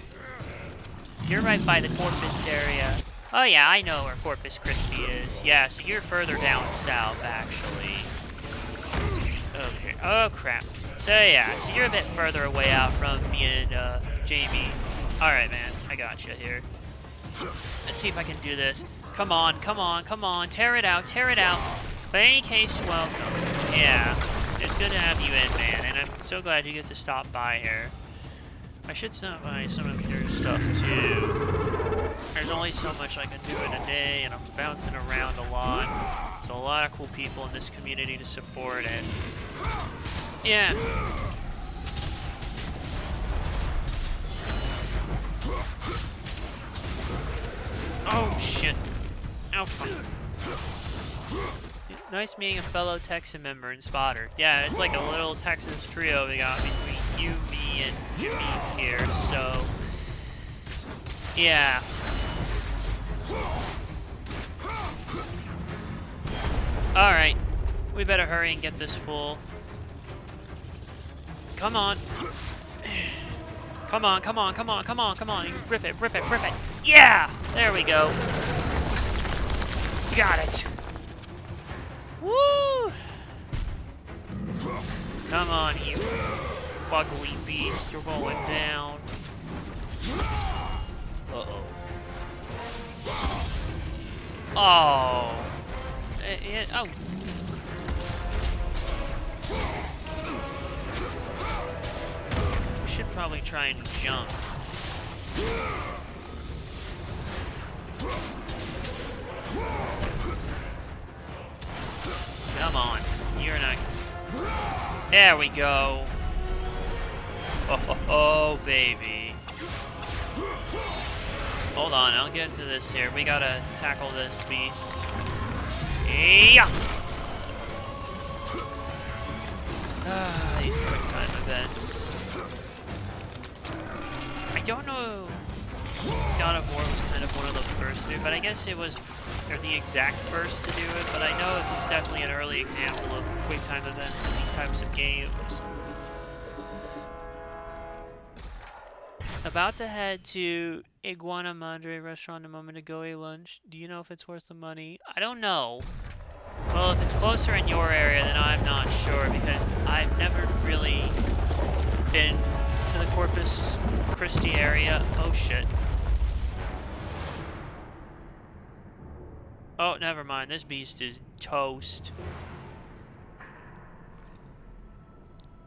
You're right by the Corpus area. Oh yeah, I know where Corpus Christi is. Yeah, so you're further down south, actually. Okay. Oh, crap. So yeah, so you're a bit further away out from me and Jamie. Alright, man. I got you here. Let's see if I can do this. Come on, come on, come on. Tear it out, tear it out. But in any case, welcome. Yeah. It's good to have you in, man. And I'm so glad you get to stop by here. I should stop by some of your stuff, too. There's only so much I can do in a day, and I'm bouncing around a lot. There's a lot of cool people in this community to support, and yeah. Oh, shit. Ow, fuck. Nice meeting a fellow Texan member and spotter. Yeah, it's like a little Texas trio we got between you, me, and Jimmy here, so yeah. Alright. We better hurry and get this full. Come on. Come on, come on, come on, come on, come on. Rip it, rip it, rip it. Yeah! There we go. Got it. Woo! Come on, you ugly beast. You're going down. Uh-oh. Oh. Oh. We should probably try and jump. Come on. You're not... There we go. Oh, baby. Hold on, I'll get to this here. We gotta tackle this beast. Yeah! These quick time events. I don't know. God of War was kind of one of the first to do, but I guess it was, or the exact first to do it, but I know it was definitely an early example of quick time events in these types of games. About to head to Iguana Madre restaurant a moment ago, a lunch. Do you know if it's worth the money? I don't know. Well, if it's closer in your area, then I'm not sure, because I've never really been to the Corpus Christi area. Oh, shit. Oh, never mind. This beast is toast.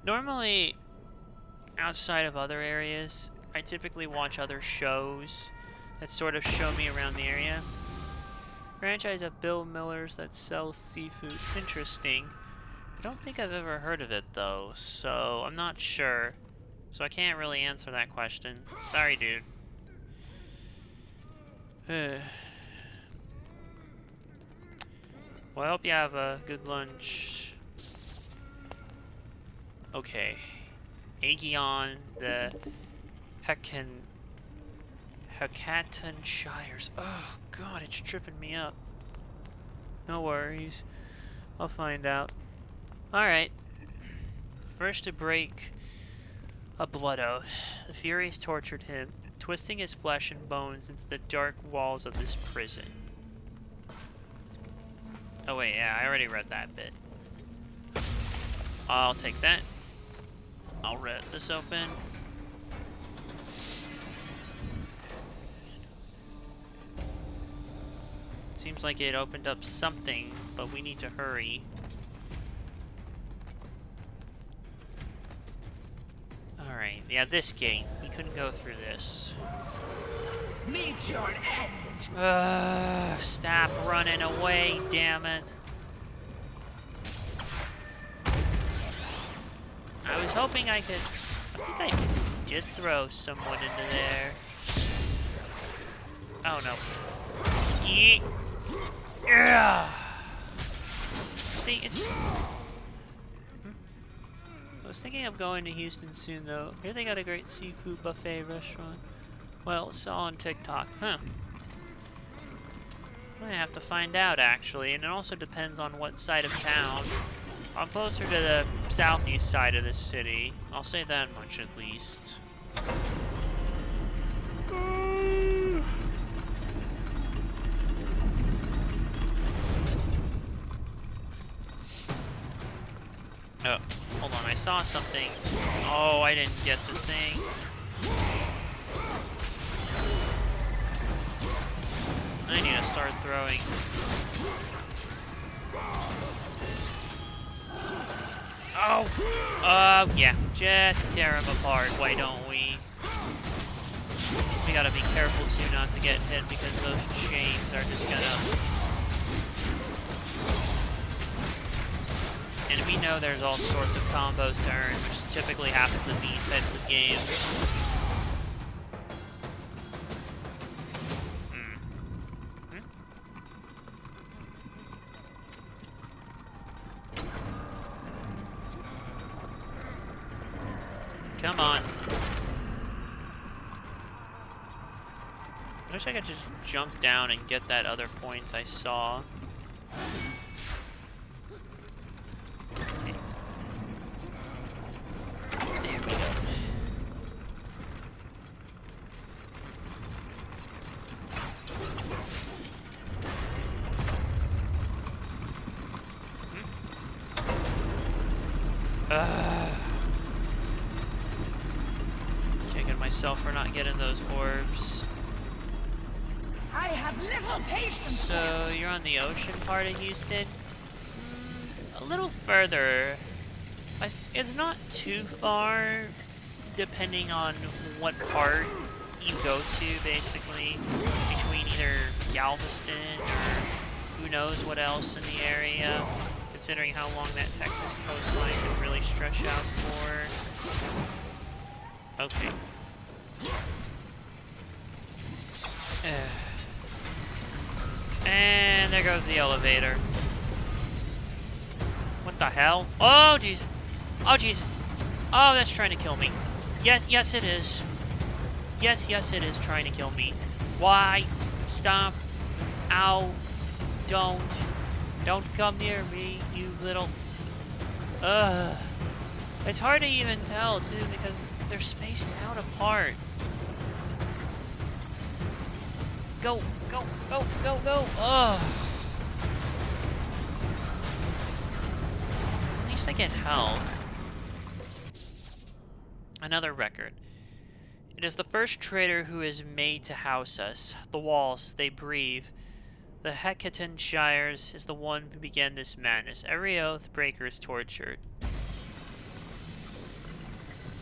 Normally, outside of other areas, I typically watch other shows that sort of show me around the area. Franchise of Bill Miller's that sells seafood. Interesting. I don't think I've ever heard of it though, so I'm not sure. So I can't really answer that question. Sorry, dude. Well, I hope you have a good lunch. Okay. Aegeon, the Hecatan Shires. Oh, God, it's tripping me up. No worries. I'll find out. Alright. First to break a blood oath. The Furies tortured him, twisting his flesh and bones into the dark walls of this prison. Oh wait, yeah, I already read that bit. I'll take that. I'll rip this open. Seems like it opened up something, but we need to hurry. Alright, yeah, this gate. We couldn't go through this. Meet your end. Stop running away, damn it. I was hoping I could... I think I did throw someone into there. Oh, no. Yeet. Yeah. See, it's... I was thinking of going to Houston soon, though. Here they got a great seafood buffet restaurant. Well, it's all on TikTok. Huh. I have to find out, actually, and it also depends on what side of town. I'm closer to the southeast side of the city. I'll say that much, at least. Oh, hold on, I saw something. Oh, I didn't get the thing. I need to start throwing. Oh! Yeah. Just tear him apart, why don't we? We gotta be careful, too, not to get hit, because those chains are just gonna... And we know there's all sorts of combos to earn, which typically happens in these types of games. Come on. I wish I could just jump down and get that other points I saw. Okay. There we go. Kicking myself for not getting those orbs. I have little patience. So you're on the ocean part of Houston? A little further. It's not too far, depending on what part you go to, basically, between either Galveston or who knows what else in the area, considering how long that Texas coastline can really stretch out for. Okay. And there goes the elevator. What the hell? Oh, jeez. Oh, jeez. Oh, that's trying to kill me. Yes, yes, it is. Yes, yes, it is trying to kill me. Why? Stop. Ow. Don't. Don't come near me, you little... Ugh. It's hard to even tell, too, because they're spaced out apart. Go, go, go, go, go. Ugh. At least I get health. Another record. It is the first traitor who is made to house us. The walls, they breathe. The Hecatan Shires is the one who began this madness. Every oath breaker is tortured.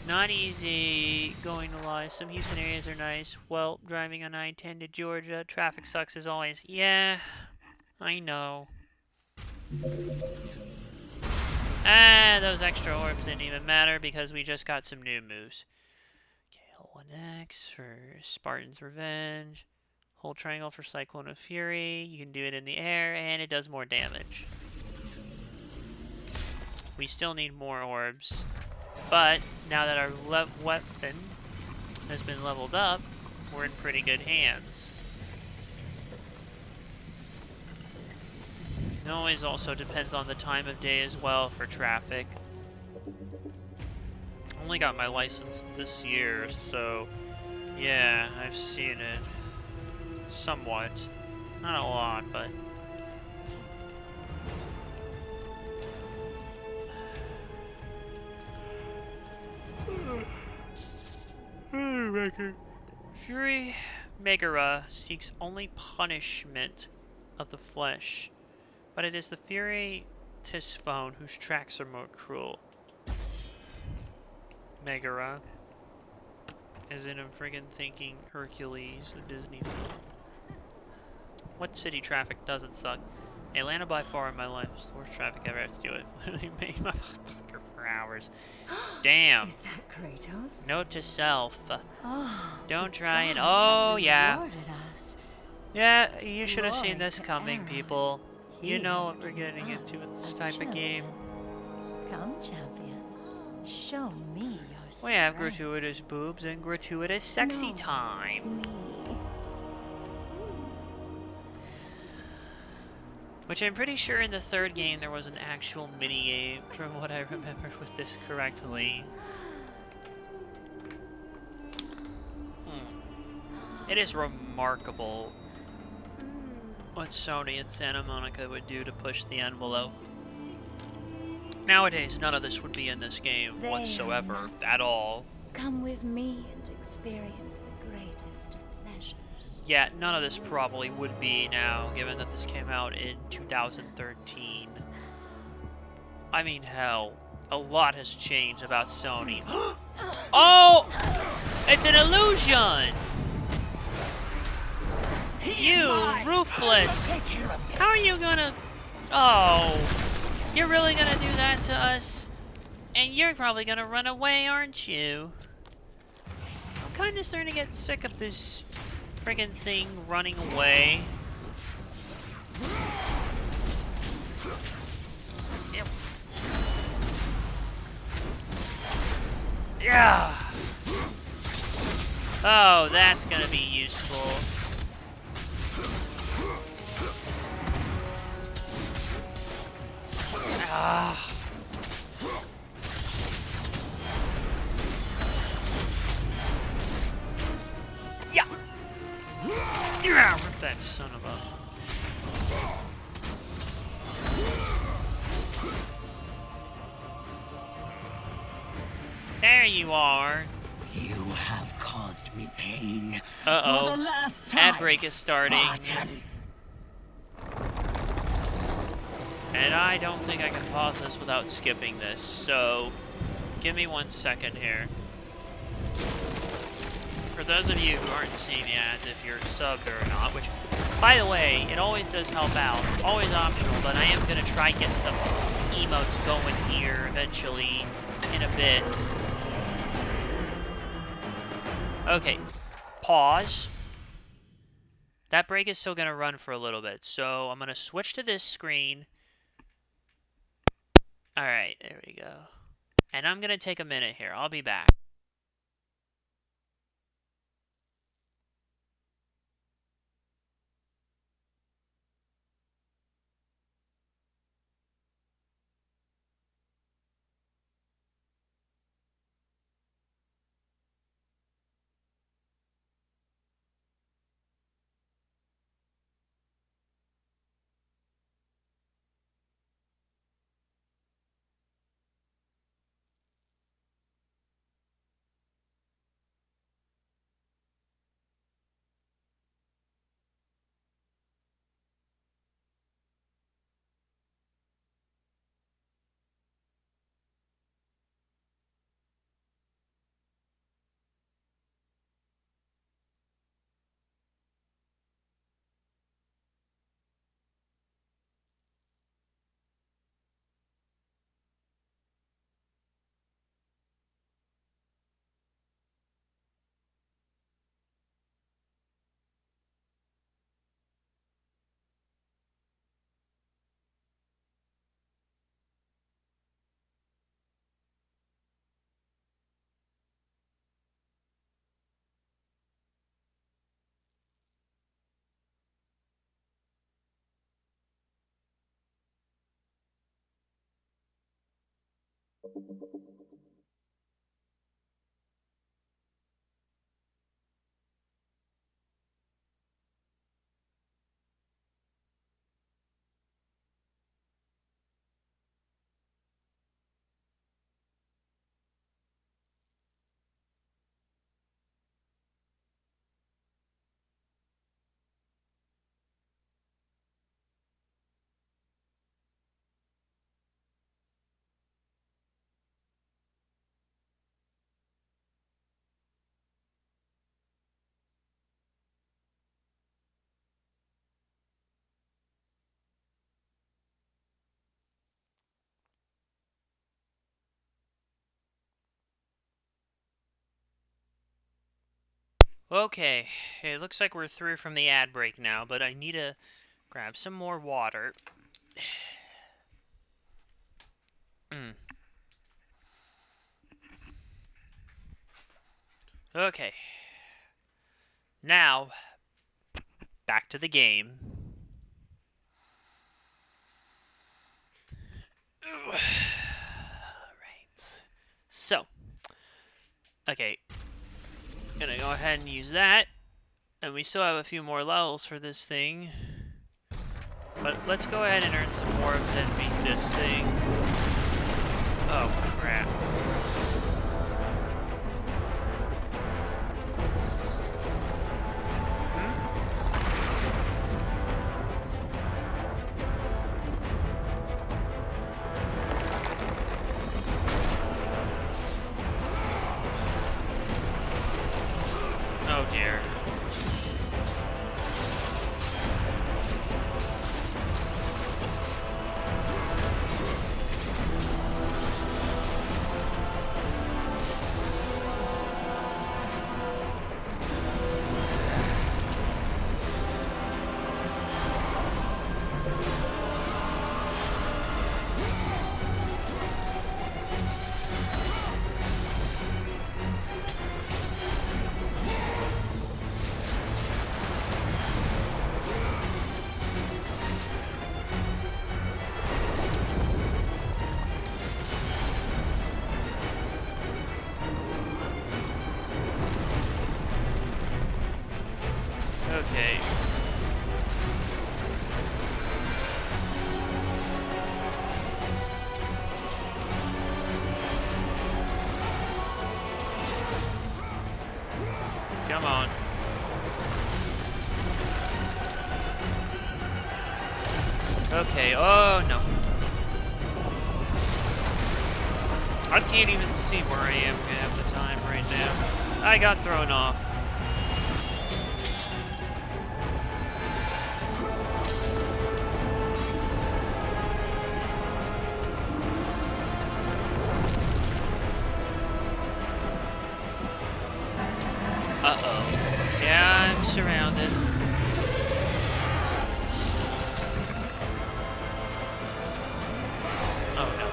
Not easy, going to lie. Some Houston areas are nice. Well, driving on I-10 to Georgia, traffic sucks as always. Yeah, I know. Ah, those extra orbs didn't even matter because we just got some new moves. L1X for Spartan's Revenge. Hold triangle for Cyclone of Fury. You can do it in the air, and it does more damage. We still need more orbs. But, now that our weapon has been leveled up, we're in pretty good hands. It always also depends on the time of day as well for traffic. I only got my license this year, so yeah, I've seen it. Somewhat. Not a lot, but... Fury Megara seeks only punishment of the flesh, but it is the Fury Tisphone whose tracks are more cruel. Megara. As in I'm friggin' thinking Hercules, the Disney film. What city traffic doesn't suck? Atlanta by far in my life is the worst traffic I've ever had to deal with. Literally made my fucker for hours. Damn. Is that Kratos? Note to self. Oh, Don't the try it. gods Oh, have yeah. rewarded us. Yeah, you should have seen Glory this to coming, Eros. people. You He know has what we're given getting into us with this a type of game. Come, champion. Show me your strength. We have gratuitous boobs and gratuitous sexy No, time. Me. Which I'm pretty sure in the third game there was an actual mini-game, from what I remember with this correctly. It is remarkable what Sony and Santa Monica would do to push the envelope. Nowadays, none of this would be in this game They whatsoever, are at all. Come with me and experience the greatest of pleasures. Yeah, none of this probably would be now, given that this came out in 2013. I mean, hell, a lot has changed about Sony. Oh! It's an illusion! You, ruthless! How are you gonna... Oh, you're really gonna do that to us? And you're probably gonna run away, aren't you? I'm kinda starting to get sick of this friggin' thing running away. Yep. Yeah! Oh, that's gonna be useful. Ah. Yeah. Yeah. Rip that son of a. There you are. You have caused me pain. Uh-oh. For the last time, Ad break is starting. Spartan. And I don't think I can pause this without skipping this, so give me 1 second here. For those of you who aren't seeing the ads, if you're subbed or not, which, by the way, it always does help out, always optional, but I am going to try and get some emotes going here eventually in a bit. Okay, pause. That break is still going to run for a little bit, so I'm going to switch to this screen. Alright, there we go. And I'm gonna take a minute here. I'll be back. Okay, it looks like we're through from the ad break now, but I need to grab some more water. Okay. Now, back to the game. Alright. So, okay. Gonna go ahead and use that. And we still have a few more levels for this thing. But let's go ahead and earn some more and then beat this thing. Oh, crap. Oh, dear. Okay. Come on. Okay, oh no. I can't even see where I am half the time right now. I got thrown off. Uh-oh. Yeah, I'm surrounded. Oh no.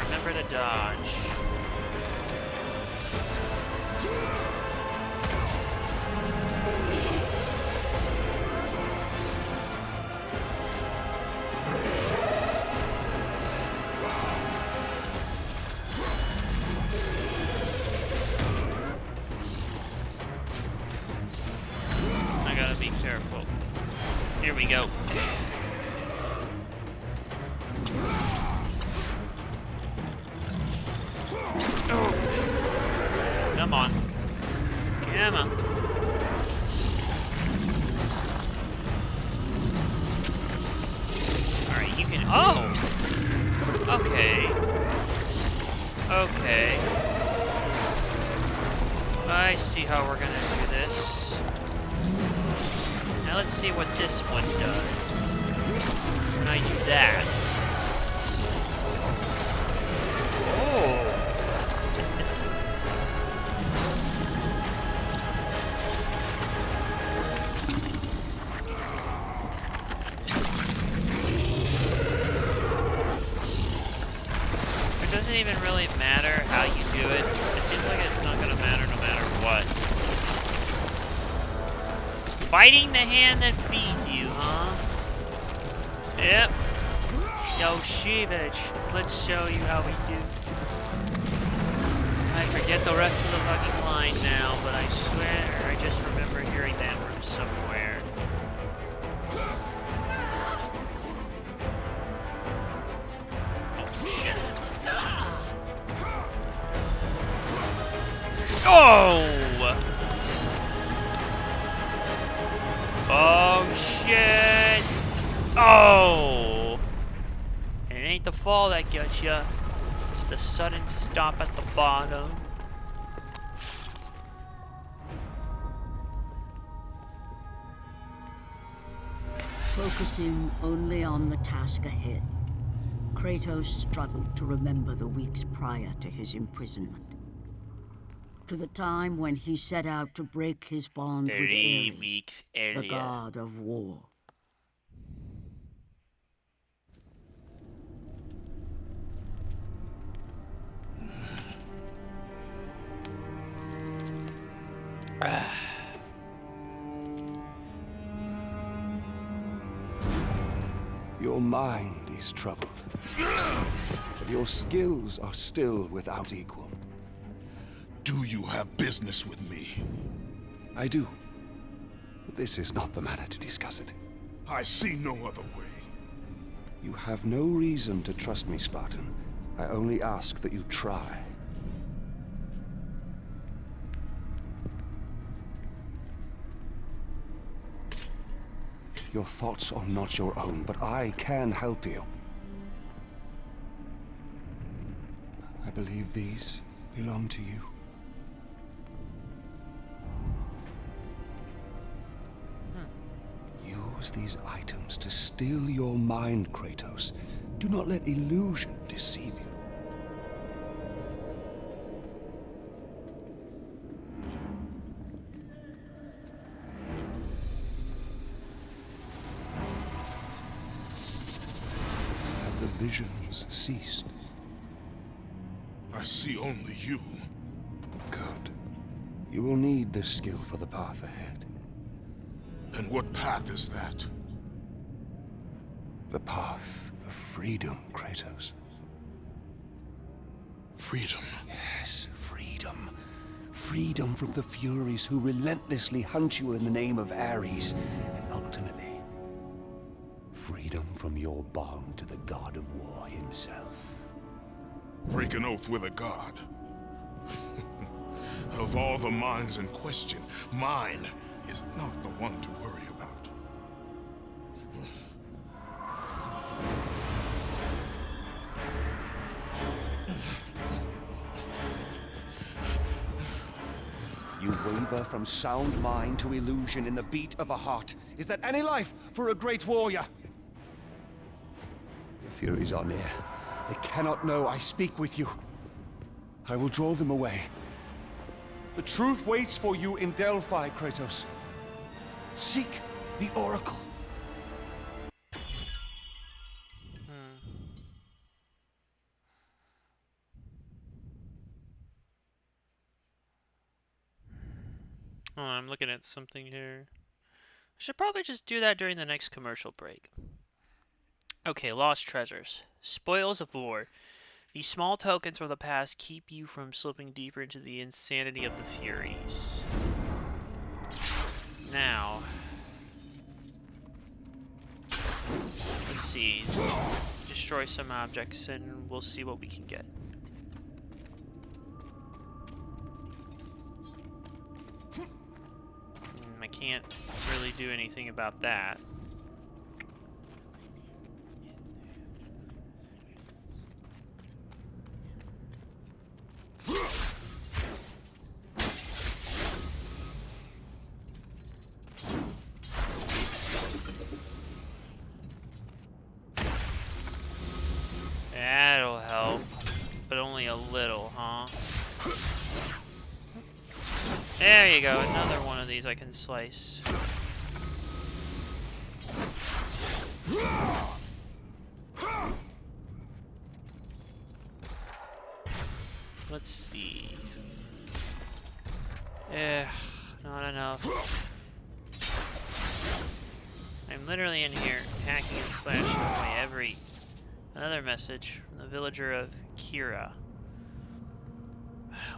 Remember to dodge. I gotta be careful. Here we go. Come on. Come on. Alright, you can... Oh! Okay. Okay. I see how we're gonna do this. Now let's see what this one does. When I do that... Oh! It doesn't even really matter how you do it. It seems like it's not gonna matter no matter what. Fighting the hand that feeds you, huh? Yep. Yo, Shevich, let's show you how we do. I forget the rest of the fucking line now, but I swear I just remember hearing that from somewhere. Oh, shit. Oh! Oh, shit! Oh! And it ain't the fall that gets ya. It's the sudden stop at the bottom. Focusing only on the task ahead, Kratos struggled to remember the weeks prior to his imprisonment. To the time when he set out to break his bond with 3 Ares, weeks the earlier. god of war. Your mind is troubled, but your skills are still without equal. Do you have business with me? I do, but this is not the manner to discuss it. I see no other way. You have no reason to trust me, Spartan. I only ask that you try. Your thoughts are not your own, but I can help you. I believe these belong to you. Use these items to still your mind, Kratos. Do not let illusion deceive you. Have the visions ceased? I see only you. Good. You will need this skill for the path ahead. And what path is that? The path of freedom, Kratos. Freedom. Yes, freedom. Freedom from the Furies who relentlessly hunt you in the name of Ares. And ultimately, freedom from your bond to the God of War himself. Break an oath with a god. Of all the minds in question, mine is not the one to worry about. You waver from sound mind to illusion in the beat of a heart. Is that any life for a great warrior? The Furies are near. They cannot know I speak with you. I will draw them away. The truth waits for you in Delphi, Kratos. Seek the Oracle. Oh, I'm looking at something here. I should probably just do that during the next commercial break. Okay, lost treasures. Spoils of war. These small tokens from the past keep you from slipping deeper into the insanity of the Furies. Now, let's see. Destroy some objects and we'll see what we can get. I can't really do anything about that. That'll help, but only a little, huh? There you go, another one of these I can slice. Let's see. Not enough. I'm literally in here hacking and slashing away every Another message from the villager of Kira.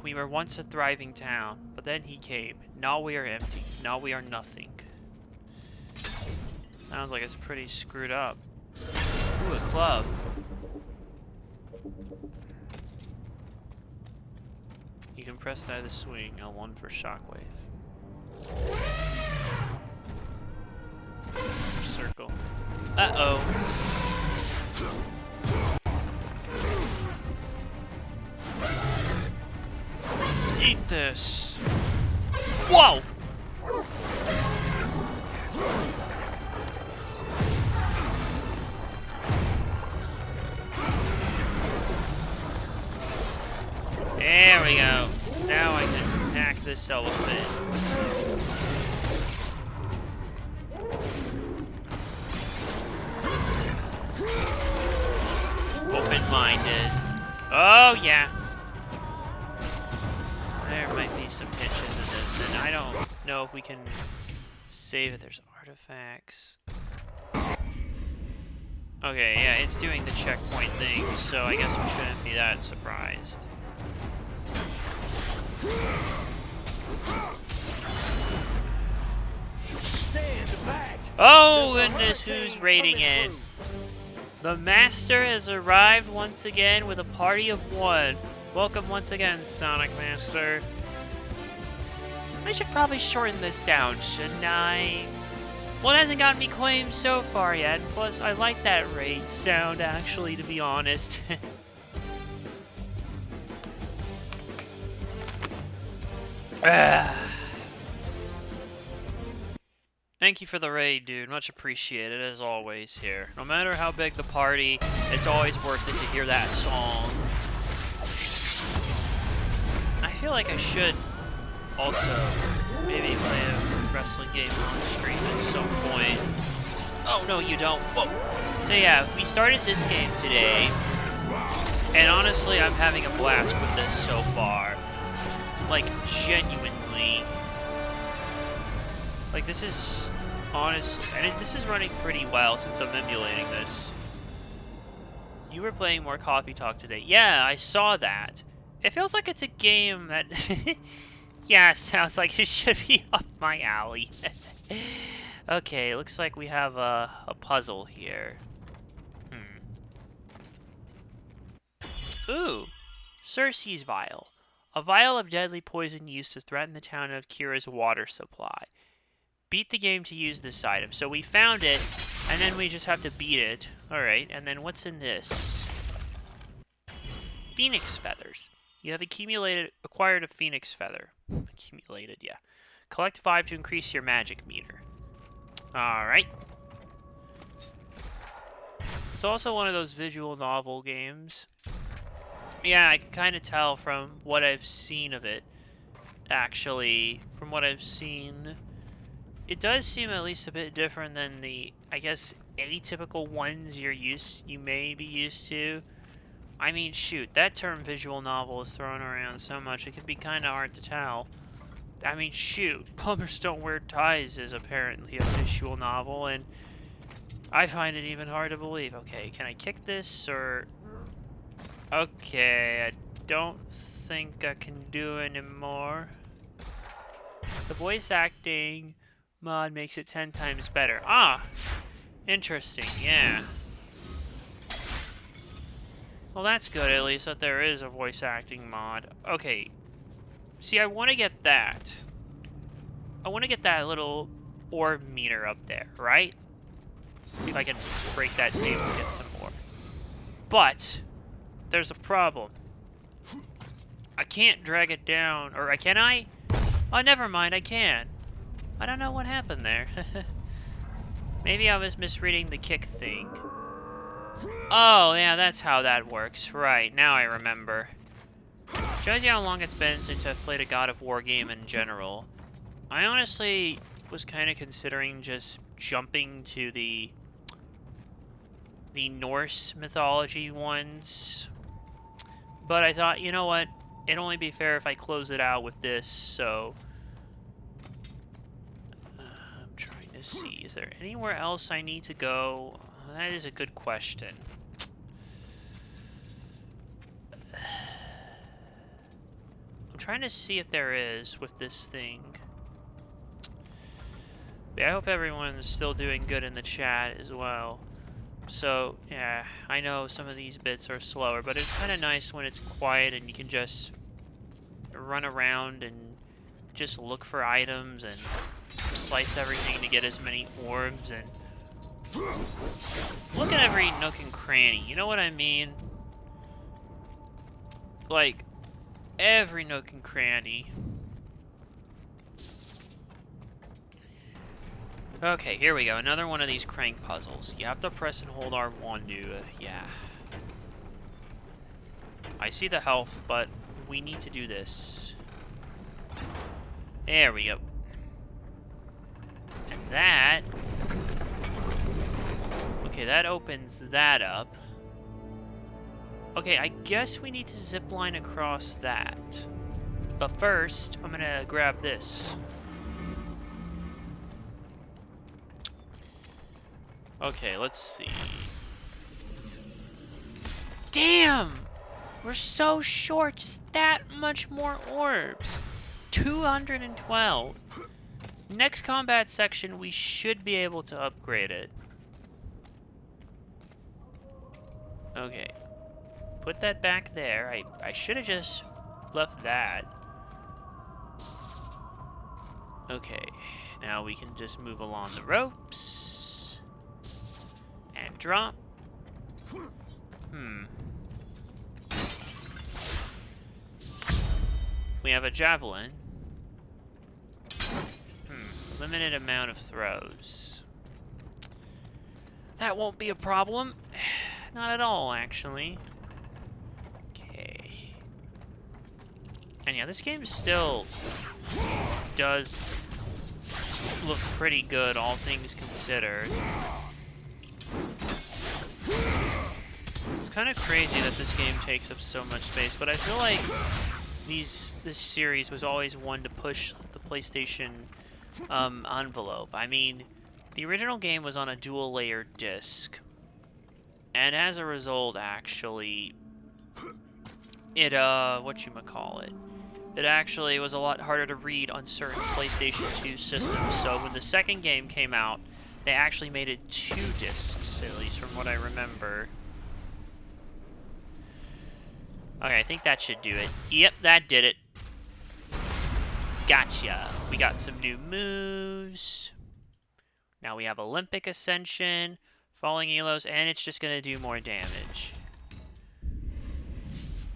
We were once a thriving town, but then he came. Now we are empty. Now we are nothing. Sounds like it's pretty screwed up. Ooh, a club. You can press that to swing, L1 for shockwave. Circle. Uh-oh. Eat this. Whoa! There we go. Now I can hack this elephant. Open-minded. Oh, yeah. There might be some pitches in this, and I don't know if we can save it. There's artifacts. Okay, yeah, it's doing the checkpoint thing, so I guess we shouldn't be that surprised. Oh goodness, who's raiding it? The Master has arrived once again with a party of one. Welcome once again, Sonic Master. I should probably shorten this down, shouldn't I? Well, it hasn't gotten me claims so far yet, plus I like that raid sound actually, to be honest. Thank you for the raid, dude. Much appreciated, as always, here. No matter how big the party, it's always worth it to hear that song. I feel like I should also maybe play a wrestling game on stream at some point. Oh, no, you don't. Whoa. So yeah, we started this game today, and honestly, I'm having a blast with this so far. Like, genuinely. Like, this is honestly, and this is running pretty well since I'm emulating this. You were playing more Coffee Talk today. Yeah, I saw that. It feels like it's a game that, yeah, sounds like it should be up my alley. Okay, looks like we have a puzzle here. Ooh, Circe's Vial. A vial of deadly poison used to threaten the town of Kira's water supply. Beat the game to use this item. So we found it, and then we just have to beat it. Alright, and then what's in this? Phoenix Feathers. You have acquired a Phoenix Feather. Accumulated, yeah. Collect 5 to increase your magic meter. Alright. It's also one of those visual novel games. Yeah, I can kind of tell from what I've seen of it. Actually, from what I've seen, it does seem at least a bit different than the, I guess, atypical ones you may be used to. I mean, shoot, that term visual novel is thrown around so much it can be kind of hard to tell. I mean, shoot, Plumbers Don't Wear Ties is apparently a visual novel, and I find it even hard to believe. Okay, can I kick this, or... Okay, I don't think I can do anymore. The voice acting mod makes it 10 times better. Ah! Interesting, yeah. Well, that's good, at least, that there is a voice acting mod. Okay. See, I want to get that. I want to get that little orb meter up there, right? See if I can break that table and get some more. But there's a problem. I can't drag it down, or can I? Oh, never mind, I can. I don't know what happened there. Maybe I was misreading the kick thing. Oh, yeah, that's how that works. Right, now I remember. Shows you how long it's been since I've played a God of War game in general. I honestly was kind of considering just jumping to the Norse mythology ones. But I thought, you know what? It'd only be fair if I close it out with this, so... I'm trying to see. Is there anywhere else I need to go? That is a good question. trying to see if there is with this thing. But I hope everyone's still doing good in the chat as well. So, yeah, I know some of these bits are slower, but it's kind of nice when it's quiet and you can just run around and just look for items and slice everything to get as many orbs and look at every nook and cranny. You know what I mean? Like, every nook and cranny. Okay, here we go. Another one of these crank puzzles. You have to press and hold R1 to, yeah. I see the health, but we need to do this. There we go. And that... Okay, that opens that up. Okay, I guess we need to zip line across that. But first, I'm gonna grab this. Okay, let's see. Damn! We're so short, just that much more orbs. 212. Next combat section, we should be able to upgrade it. Okay. Put that back there. I should have just left that. Okay. Now we can just move along the ropes. And drop. We have a javelin. Limited amount of throws. That won't be a problem. Not at all, actually. Okay. And yeah, this game still does look pretty good, all things considered. It's kind of crazy that this game takes up so much space, but I feel like this series was always one to push the PlayStation envelope. I mean, the original game was on a dual-layer disc, and as a result, actually, it whatchamacallit, it actually was a lot harder to read on certain PlayStation 2 systems. So when the second game came out, they actually made it 2 discs, at least from what I remember. Okay, I think that should do it. Yep, that did it. Gotcha. We got some new moves. Now we have Olympic Ascension, Falling Elos, and it's just going to do more damage.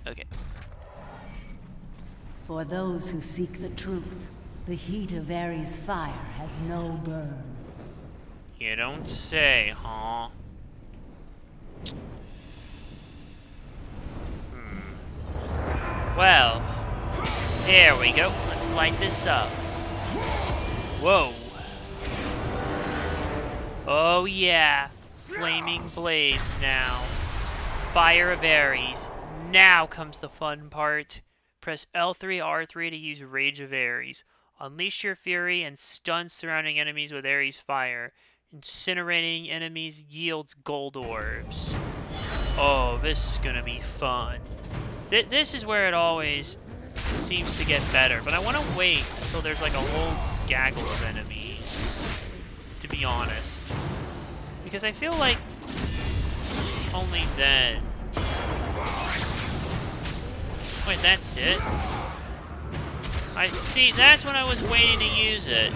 Okay. For those who seek the truth, the heat of Ares' fire has no burn. You don't say, huh? Well, there we go. Let's light this up. Whoa. Oh yeah. Flaming blades now. Fire of Ares. Now comes the fun part. Press L3, R3 to use Rage of Ares. Unleash your fury and stun surrounding enemies with Ares fire. Incinerating enemies yields gold orbs. Oh, this is gonna be fun. This is where it always seems to get better, but I want to wait until there's like a whole gaggle of enemies, to be honest. Because I feel like only then... Wait, that's it? See, that's when I was waiting to use it.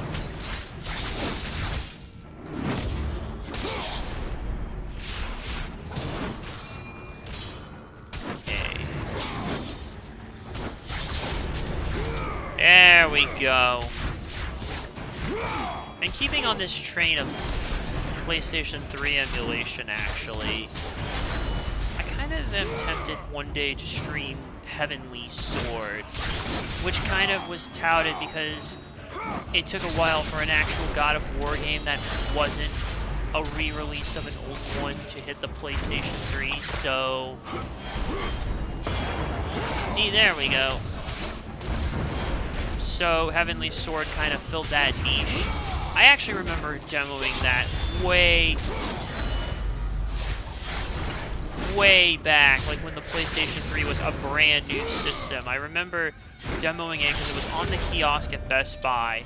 There we go. And keeping on this train of PlayStation 3 emulation, actually, I kind of am tempted one day to stream Heavenly Sword, which kind of was touted because it took a while for an actual God of War game that wasn't a re-release of an old one to hit the PlayStation 3, so... There we go. So Heavenly Sword kind of filled that niche. I actually remember demoing that way back, like when the PlayStation 3 was a brand new system. I remember demoing it because it was on the kiosk at Best Buy.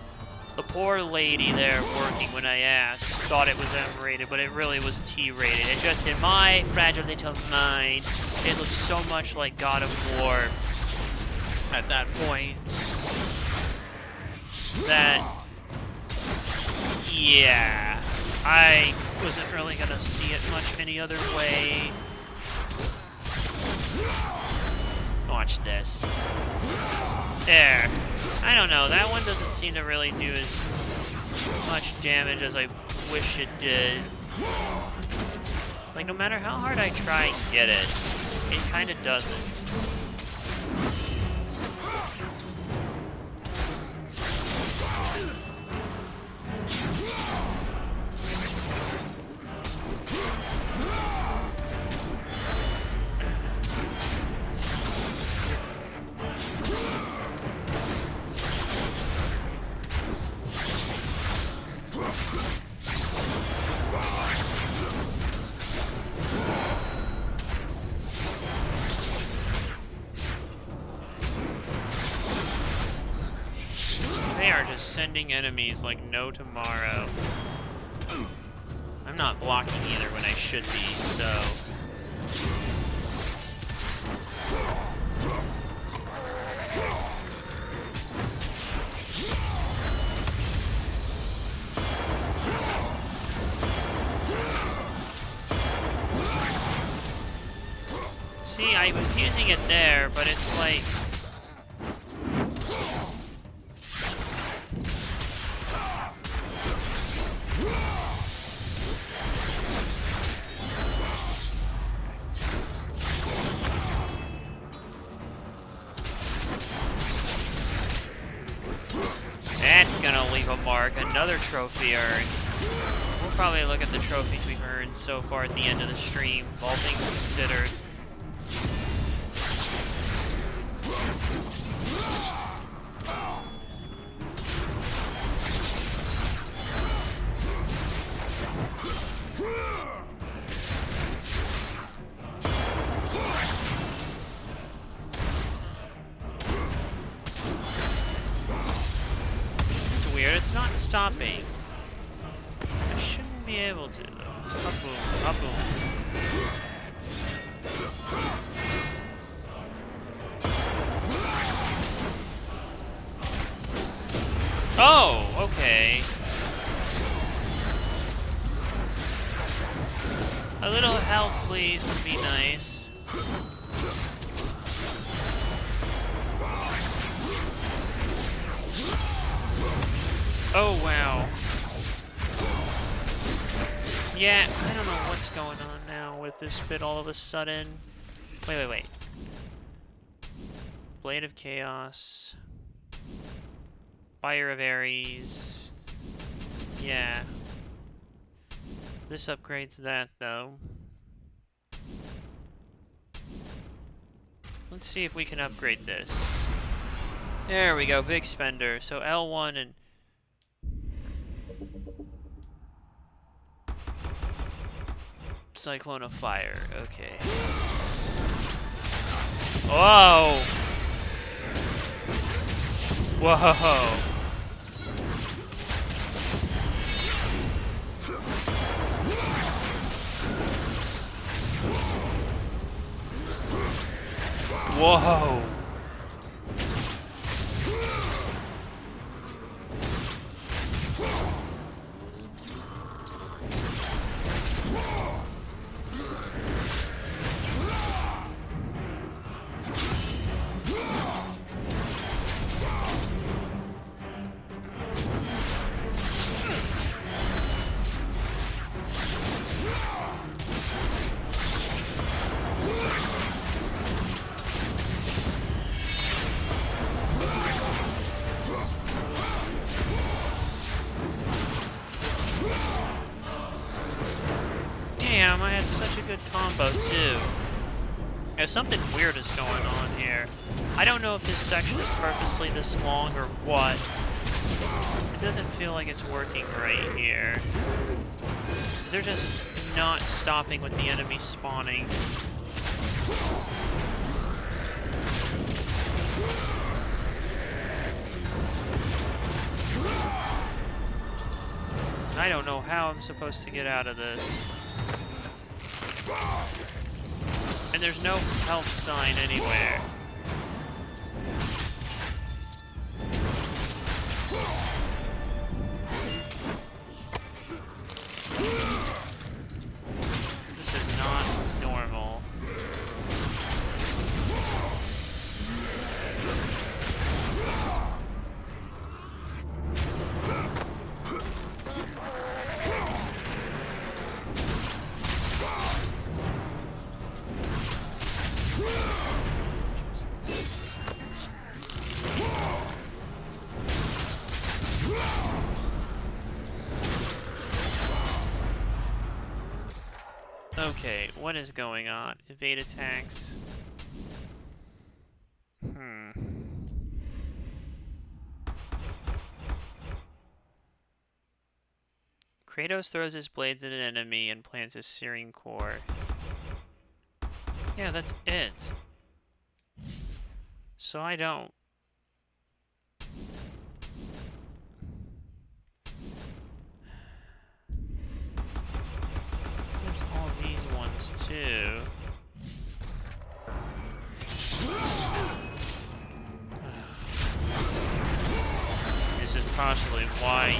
The poor lady there working when I asked thought it was M-rated, but it really was T-rated. And just in my fragile little mind, it looked so much like God of War at that point that, yeah, I wasn't really gonna see it much any other way. Watch this. There. I don't know, that one doesn't seem to really do as much damage as I wish it did. Like, no matter how hard I try and get it, it kinda doesn't. They are just sending enemies like no tomorrow. I'm not blocking either when I should be, so... See, I was using it there, but it's like... That's gonna leave a mark. Another trophy earned. We'll probably look at the trophies we've earned so far at the end of the stream, all things considered. It's not stopping. I shouldn't be able to, though. Up boom, up boom. Oh, okay. A little help, please, would be nice. Oh, wow. Yeah, I don't know what's going on now with this bit all of a sudden. Wait. Blade of Chaos. Fire of Ares. Yeah. This upgrades that, though. Let's see if we can upgrade this. There we go, big spender. So L1 and... Cyclone of Fire, okay. Whoa! Whoa! Whoa! Damn, I had such a good combo, too. Yeah, something weird is going on here. I don't know if this section is purposely this long or what. It doesn't feel like it's working right here. 'Cause they're just not stopping with the enemy spawning. I don't know how I'm supposed to get out of this. And there's no health sign anywhere. This is not normal. Okay, what is going on? Evade attacks. Kratos throws his blades at an enemy and plants a searing core. Yeah, that's it. So I don't. There's all these ones too. This is possibly why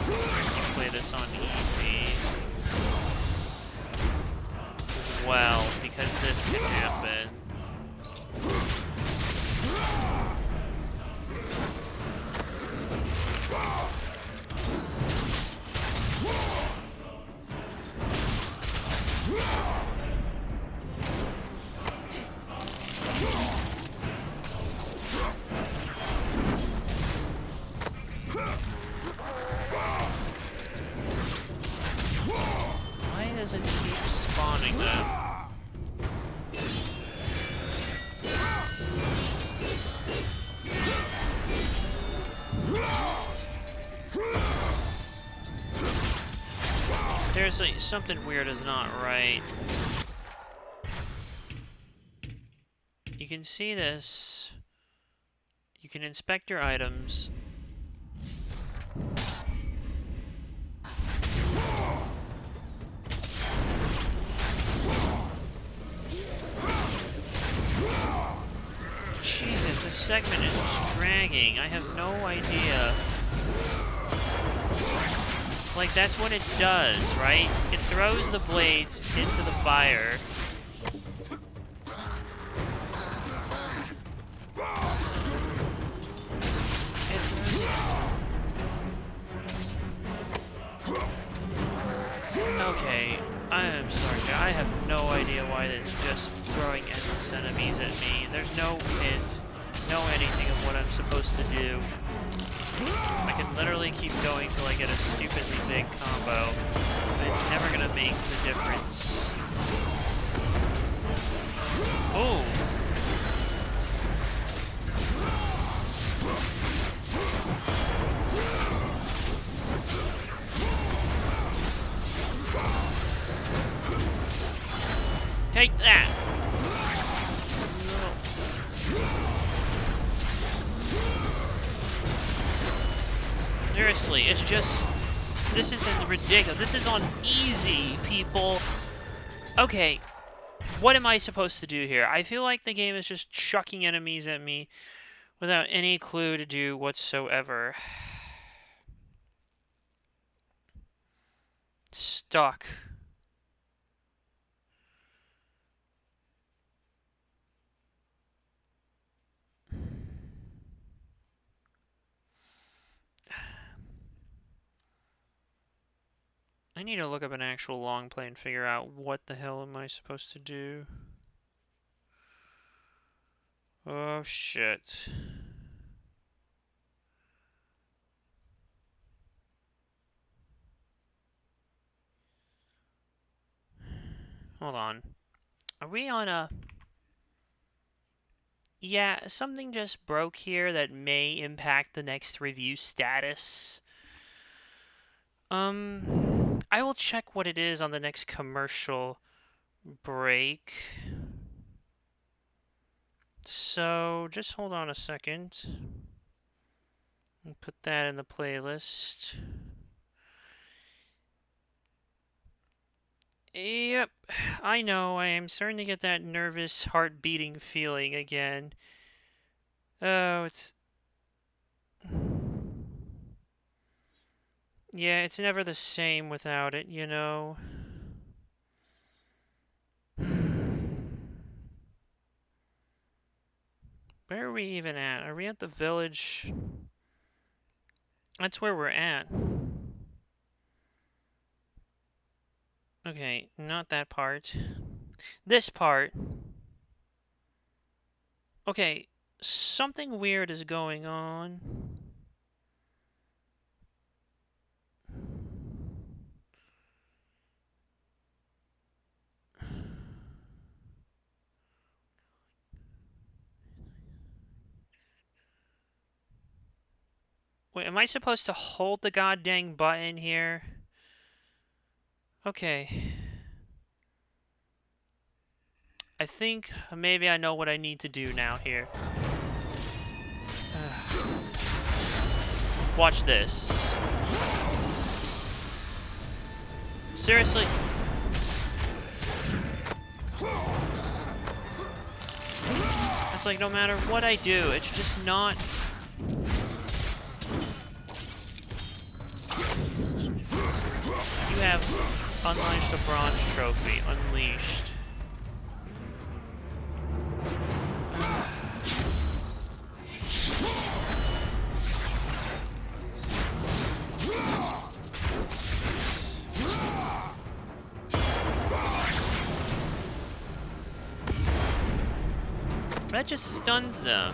you play this on easy. As well, because this can happen. Why does it keep spawning them? Seriously, something weird is not right. You can see this. You can inspect your items. Jesus, this segment is just dragging. I have no idea. Like, that's what it does, right? It throws the blades into the fire. Okay, I am sorry, I have no idea why it's just throwing endless enemies at me. There's no hint, no anything of what I'm supposed to do. I can literally keep going till I get a stupidly big combo, but it's never gonna make the difference. Oh! Take that! Seriously, it's just... This isn't ridiculous. This is on easy, people. Okay, what am I supposed to do here? I feel like the game is just chucking enemies at me without any clue to do whatsoever. Stuck. I need to look up an actual long play and figure out what the hell am I supposed to do. Oh, shit. Hold on. Are we on a... Yeah, something just broke here that may impact the next review status. I will check what it is on the next commercial break. So, just hold on a second. And put that in the playlist. Yep, I know. I am starting to get that nervous, heart-beating feeling again. Oh, it's... Yeah, it's never the same without it, you know? Where are we even at? Are we at the village? That's where we're at. Okay, not that part. This part. Okay, something weird is going on. Wait, am I supposed to hold the goddamn button here? Okay. I think maybe I know what I need to do now here. Watch this. Seriously? It's like no matter what I do, it's just not... You have unleashed a bronze trophy. Unleashed. That just stuns them.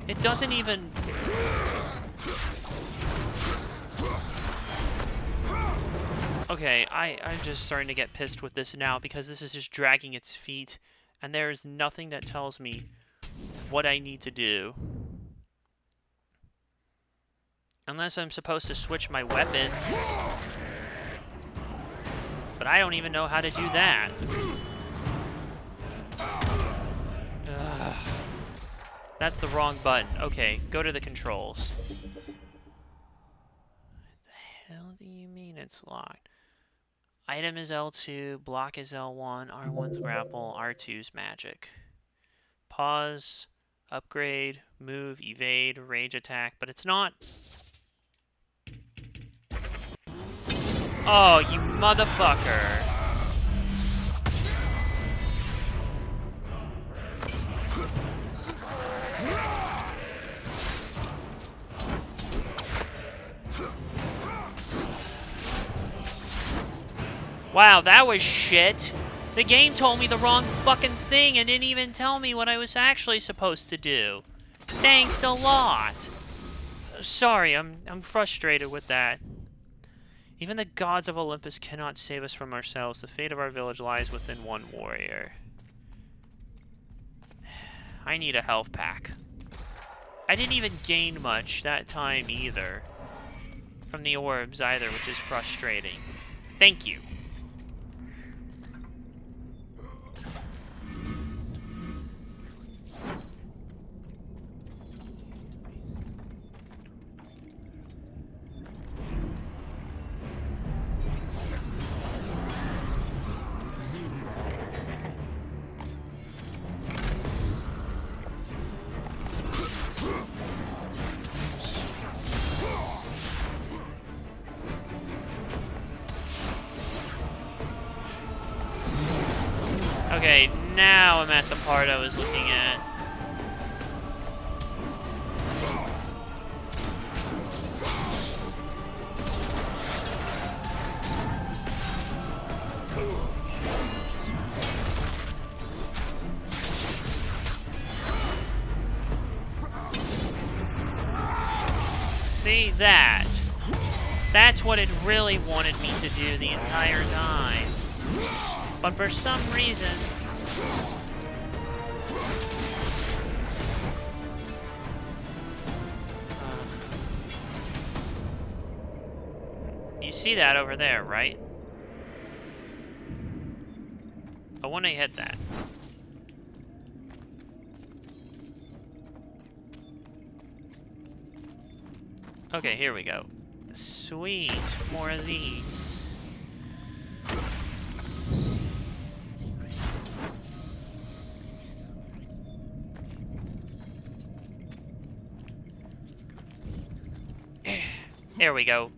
It doesn't even... Okay, I'm just starting to get pissed with this now because this is just dragging its feet and there is nothing that tells me what I need to do. Unless I'm supposed to switch my weapons. But I don't even know how to do that. Ugh. That's the wrong button. Okay, go to the controls. What the hell do you mean it's locked? Item is L2, block is L1, R1's grapple, R2's magic. Pause, upgrade, move, evade, rage attack, but it's not. Oh, you motherfucker. Wow, that was shit. The game told me the wrong fucking thing and didn't even tell me what I was actually supposed to do. Thanks a lot. Sorry, I'm frustrated with that. Even the gods of Olympus cannot save us from ourselves. The fate of our village lies within one warrior. I need a health pack. I didn't even gain much that time either. From the orbs either, which is frustrating. Thank you. Okay, now I'm at the part I was looking at. See that? That's what it really wanted me to do the entire time. But for some reason... you see that over there, right? I want to hit that. Okay, here we go. Sweet, more of these. There we go.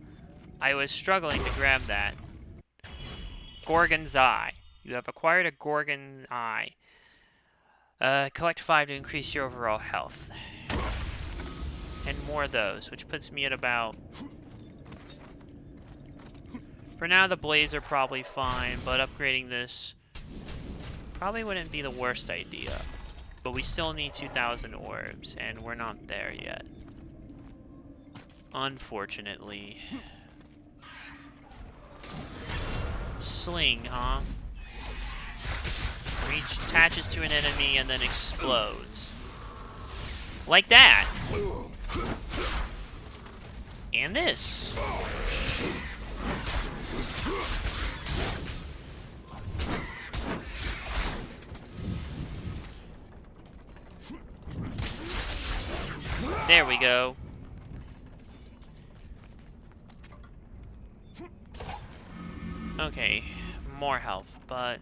I was struggling to grab that. Gorgon's Eye. You have acquired a Gorgon Eye. Collect 5 to increase your overall health. And more of those, which puts me at about... For now, the blades are probably fine, but upgrading this probably wouldn't be the worst idea. But we still need 2,000 orbs, and we're not there yet. Unfortunately. Sling, huh? Reach attaches to an enemy and then explodes. Like that. And this. There we go. Okay, more health, but...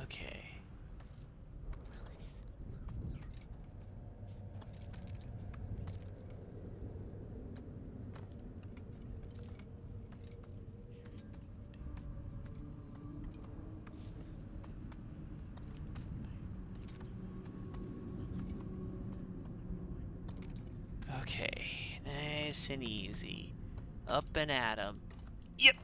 Okay. Okay, nice and easy. Up and at 'em. Yep.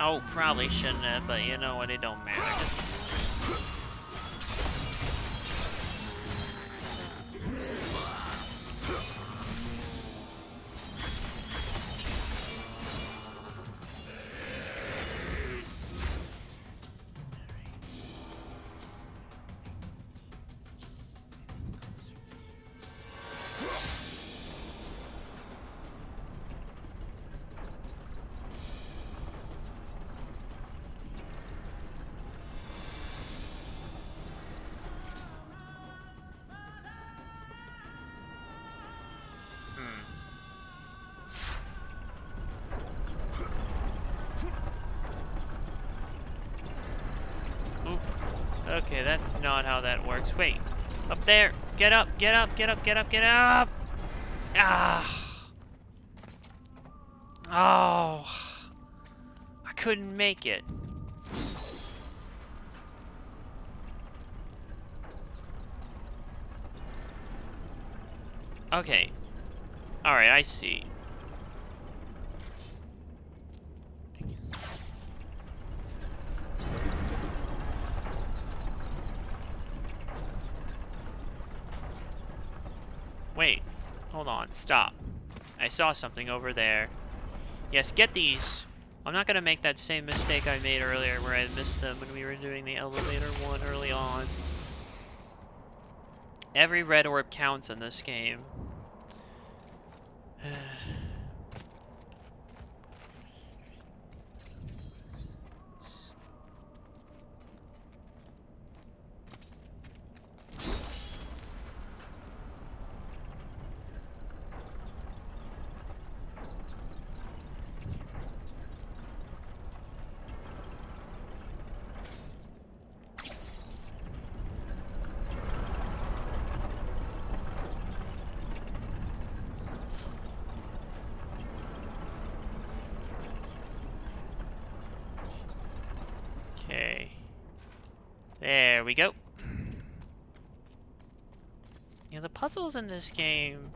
Oh, probably shouldn't have, but you know what, it don't matter. Just... Okay, that's not how that works. Wait. Up there. Get up, get up, get up, get up, get up! Ah! Oh. I couldn't make it. Okay. Alright, I see. Wait, hold on, stop. I saw something over there. Yes, get these. I'm not gonna make that same mistake I made earlier where I missed them when we were doing the elevator one early on. Every red orb counts in this game. Okay. There we go. Yeah, the puzzles in this game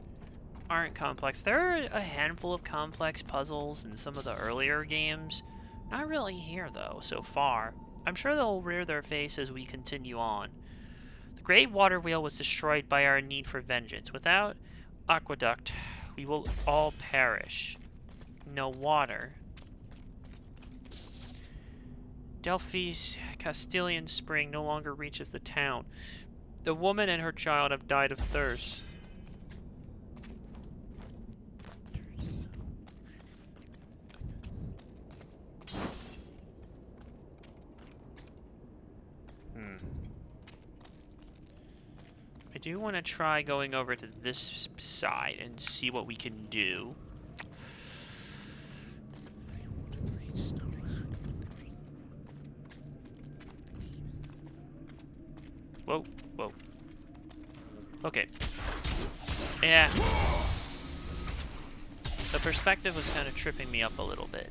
aren't complex. There are a handful of complex puzzles in some of the earlier games. Not really here, though, so far. I'm sure they'll rear their face as we continue on. The Great Water Wheel was destroyed by our need for vengeance. Without aqueduct, we will all perish. No water. Delphi's Castilian spring no longer reaches the town. The woman and her child have died of thirst. I do want to try going over to this side and see what we can do. Whoa, whoa. Okay. Yeah. The perspective was kind of tripping me up a little bit.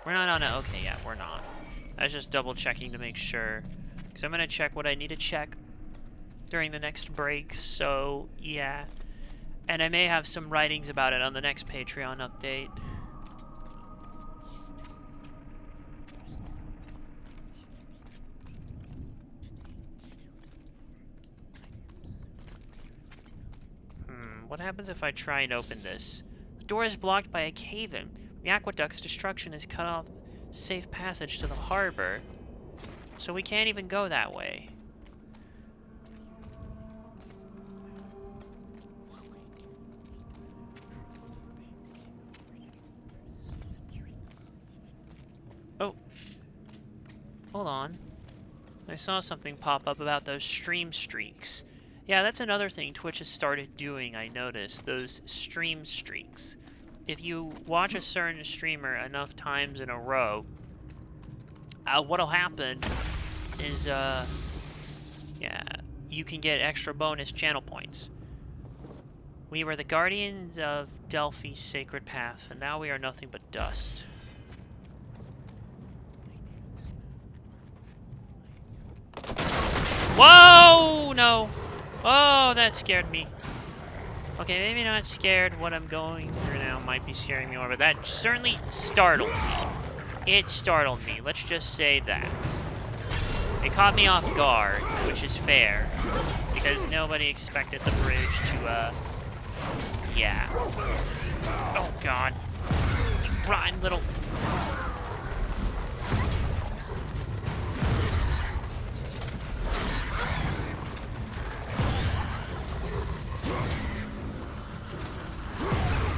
We're not on it. Okay, yeah, we're not. I was just double checking to make sure. Because I'm going to check what I need to check during the next break. So, yeah. And I may have some writings about it on the next Patreon update. What happens if I try and open this? The door is blocked by a cave-in. The aqueduct's destruction has cut off safe passage to the harbor. So we can't even go that way. Oh. Hold on. I saw something pop up about those stream streaks. Yeah, that's another thing Twitch has started doing, I noticed. Those stream streaks. If you watch a certain streamer enough times in a row, what'll happen is, yeah, you can get extra bonus channel points. We were the guardians of Delphi's sacred path, and now we are nothing but dust. Whoa! No! Oh, that scared me. Okay, maybe not scared. What I'm going through now might be scaring me more, but that certainly startled me. It startled me. Let's just say that. It caught me off guard, which is fair, because nobody expected the bridge to, yeah. Oh, God. You rotten little...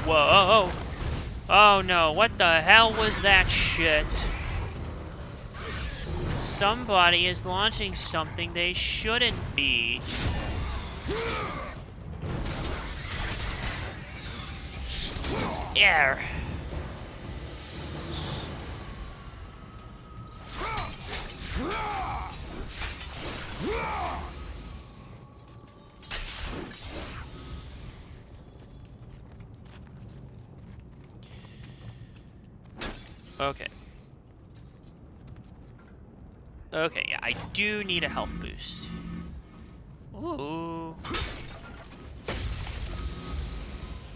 Whoa. Oh no, what the hell was that shit? Somebody is launching something they shouldn't be. Air. Okay. Okay, yeah, I do need a health boost. Ooh.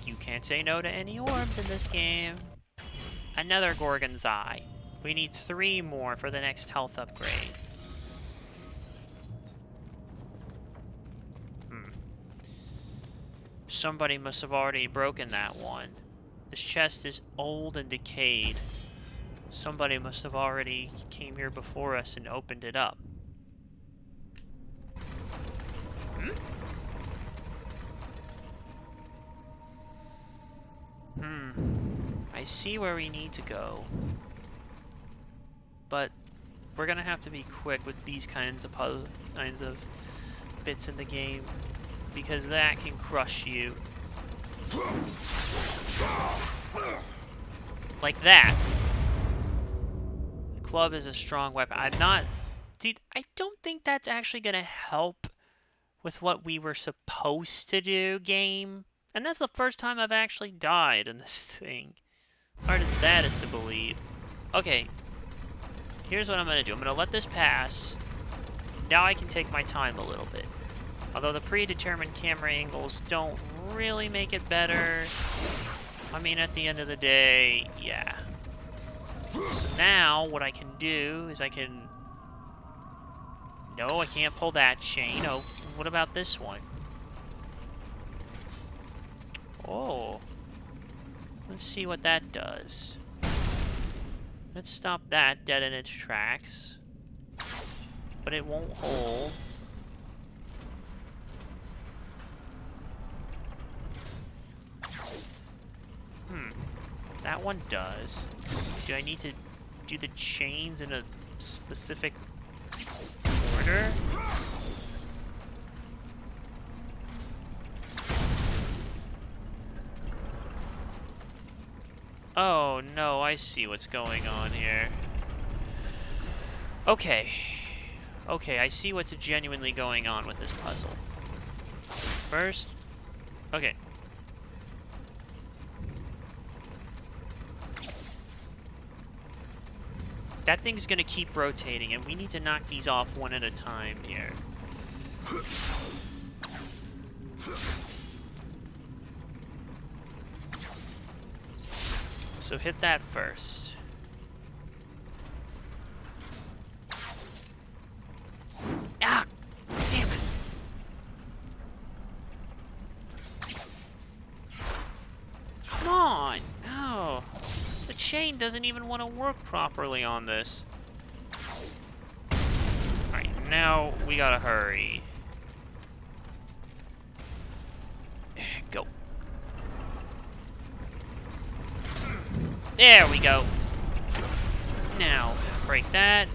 You can't say no to any orbs in this game. Another Gorgon's Eye. We need 3 more for the next health upgrade. Somebody must have already broken that one. This chest is old and decayed. Somebody must have already came here before us and opened it up. I see where we need to go. But we're gonna have to be quick with these kinds of bits in the game, because that can crush you. Like that. The club is a strong weapon. See, I don't think that's actually gonna help with what we were supposed to do, game. And that's the first time I've actually died in this thing. Hard as that is to believe. Okay. Here's what I'm gonna do. I'm gonna let this pass. Now I can take my time a little bit. Although the predetermined camera angles don't really make it better. I mean, at the end of the day, yeah. So now, what I can do is I can... No, I can't pull that chain. Oh, what about this one? Oh. Let's see what that does. Let's stop that dead in its tracks. But it won't hold. That one does. Do I need to do the chains in a specific order? Oh, no, I see what's going on here. Okay. Okay, I see what's genuinely going on with this puzzle. First... Okay. That thing's gonna keep rotating, and we need to knock these off one at a time here. So hit that first. Ah! Damn it! Come on! No! The chain doesn't even want to work properly on this. Alright, now we gotta hurry. Go. There we go. Now, break that.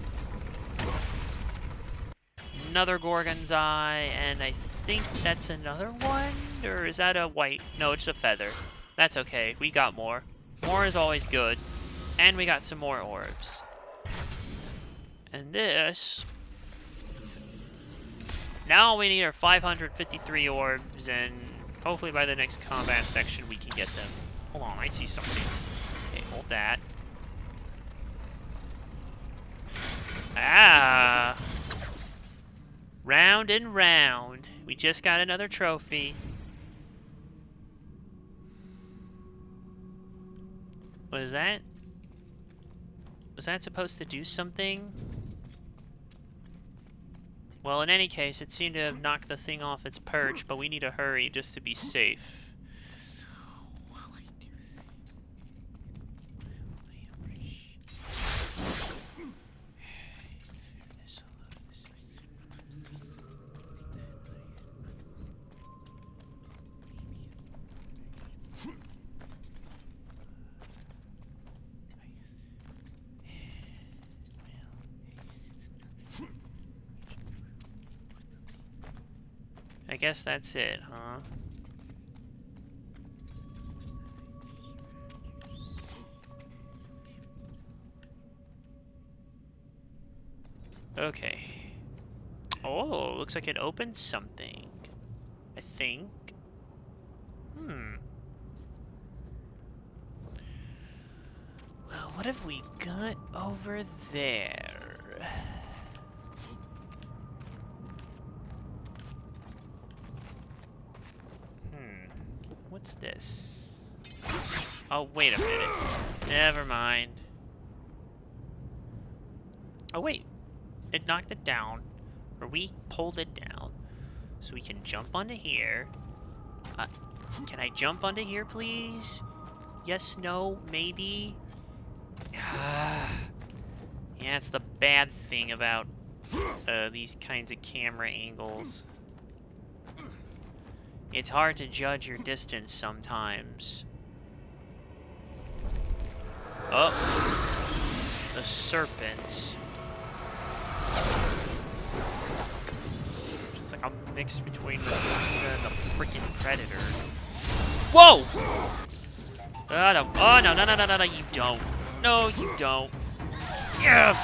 Another Gorgon's Eye, and I think that's another one? Or is that a white? No, it's a feather. That's okay, we got more. More is always good. And we got some more orbs. And this... Now we need our 553 orbs, and hopefully by the next combat section we can get them. Hold on, I see something. Okay, hold that. Ah! Round and round. We just got another trophy. What is that? Was that supposed to do something? Well, in any case, it seemed to have knocked the thing off its perch, but we need to hurry just to be safe. I guess that's it, huh? Okay. Oh, looks like it opened something. I think. Well, what have we got over there? What's this? Oh, wait a minute. Never mind. Oh, wait. It knocked it down. Or we pulled it down. So we can jump onto here. Can I jump onto here, please? Yes, no, maybe? Yeah, it's the bad thing about these kinds of camera angles. It's hard to judge your distance sometimes. Oh. The serpent. It's like a mix between the freaking predator. Whoa! Oh, no, you don't. No, you don't. Yeah!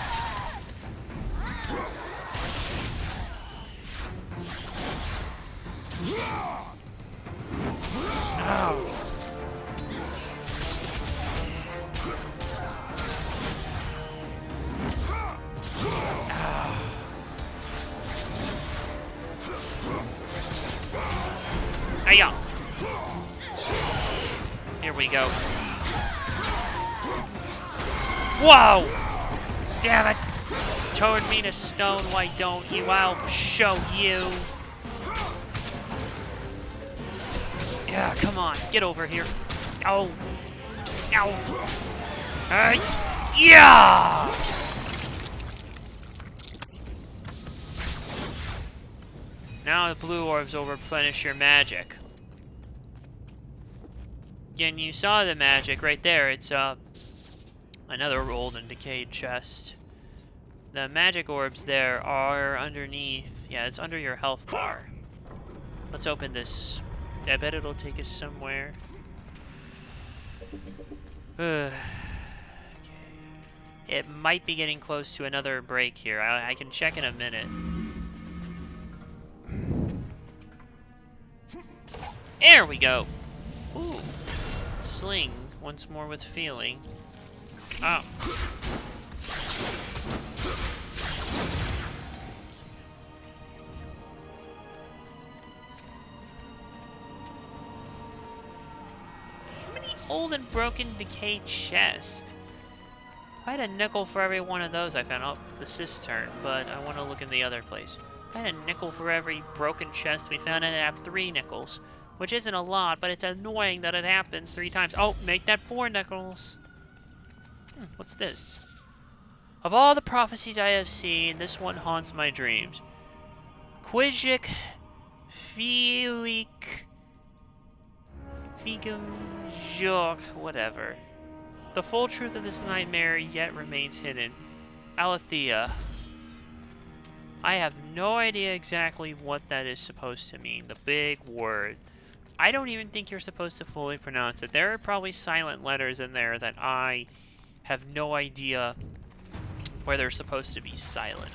Oh. Hiya! Here we go. Whoa! Damn it! Turn me to stone, why don't you? I'll show you. Yeah, come on, get over here. Ow. Ow. Yeah! Now the blue orbs will replenish your magic. Again, you saw the magic right there. It's another old and decayed chest. The magic orbs there are underneath. Yeah, it's under your health bar. Let's open this. I bet it'll take us somewhere. Okay. It might be getting close to another break here. I can check in a minute. There we go. Ooh. Sling once more with feeling. Oh. How many old and broken decayed chests? I had a nickel for every one of those I found. Oh, the cistern, but I want to look in the other place. I had a nickel for every broken chest we found, and I have 3 nickels. Which isn't a lot, but it's annoying that it happens 3 times. Oh, make that 4 nickels. What's this? Of all the prophecies I have seen, this one haunts my dreams. Quijik, Fiuik, Figum, Jok, whatever. The full truth of this nightmare yet remains hidden. Alethea. I have no idea exactly what that is supposed to mean. The big word. I don't even think you're supposed to fully pronounce it. There are probably silent letters in there that I have no idea where they're supposed to be silent.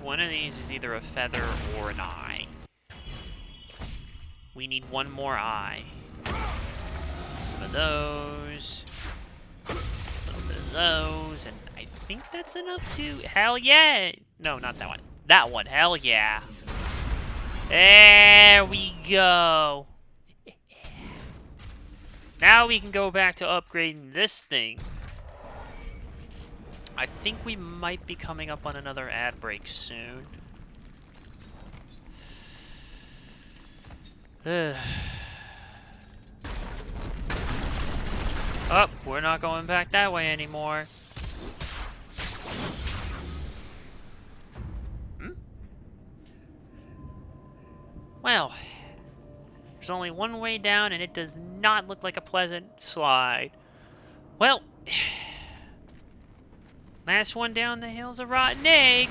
One of these is either a feather or an eye. We need one more eye. Some of those. A little bit of those. And I think that's enough to... Hell yeah! No, not that one. That one. Hell yeah. There we go. Now we can go back to upgrading this thing. I think we might be coming up on another ad break soon. Oh, we're not going back that way anymore. Well, there's only one way down, and it does not look like a pleasant slide. Well... Last one down the hill's a rotten egg.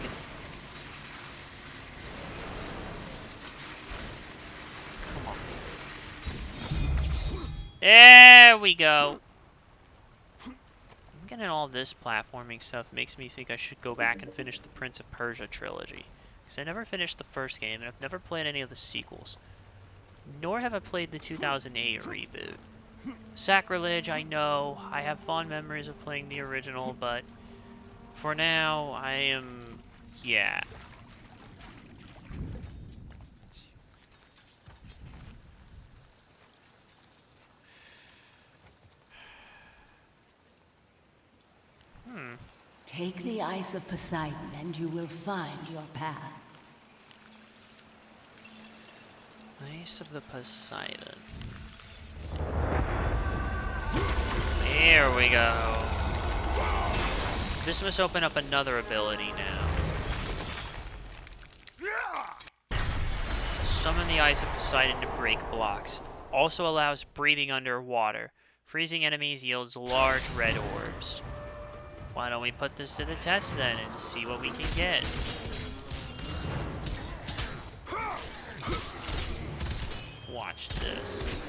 Come on. There we go. I'm getting all this platforming stuff makes me think I should go back and finish the Prince of Persia trilogy. Because I never finished the first game, and I've never played any of the sequels. Nor have I played the 2008 reboot. Sacrilege, I know. I have fond memories of playing the original, but... For now, I am... yeah. Take the Ice of Poseidon and you will find your path. Ice of the Poseidon. There we go. This must open up another ability now. Summon the Ice of Poseidon to break blocks. Also allows breathing underwater. Freezing enemies yields large red orbs. Why don't we put this to the test then and see what we can get? Watch this.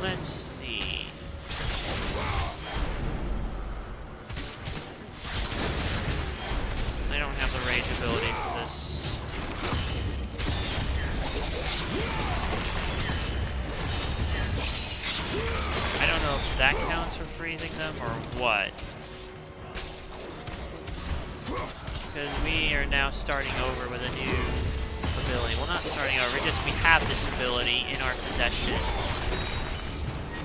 Let's see. I don't have the rage ability for this. I don't know if that counts for freezing them or what. Because we are now starting over with a new ability. Well, not starting over, just we have this ability in our possession.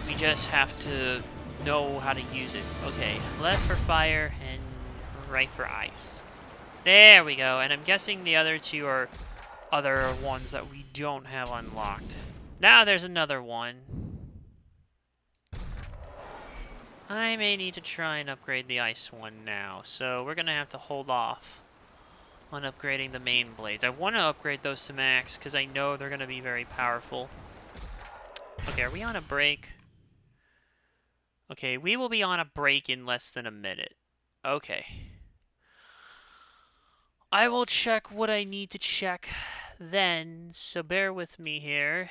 We just have to know how to use it. Okay, left for fire and right for ice. There we go. And I'm guessing the other two are other ones that we don't have unlocked. Now there's another one. I may need to try and upgrade the ice one now, so we're gonna have to hold off on upgrading the main blades. I want to upgrade those to max because I know they're gonna be very powerful. Okay, are we on a break? Okay, we will be on a break in less than a minute. Okay. I will check what I need to check then, so bear with me here.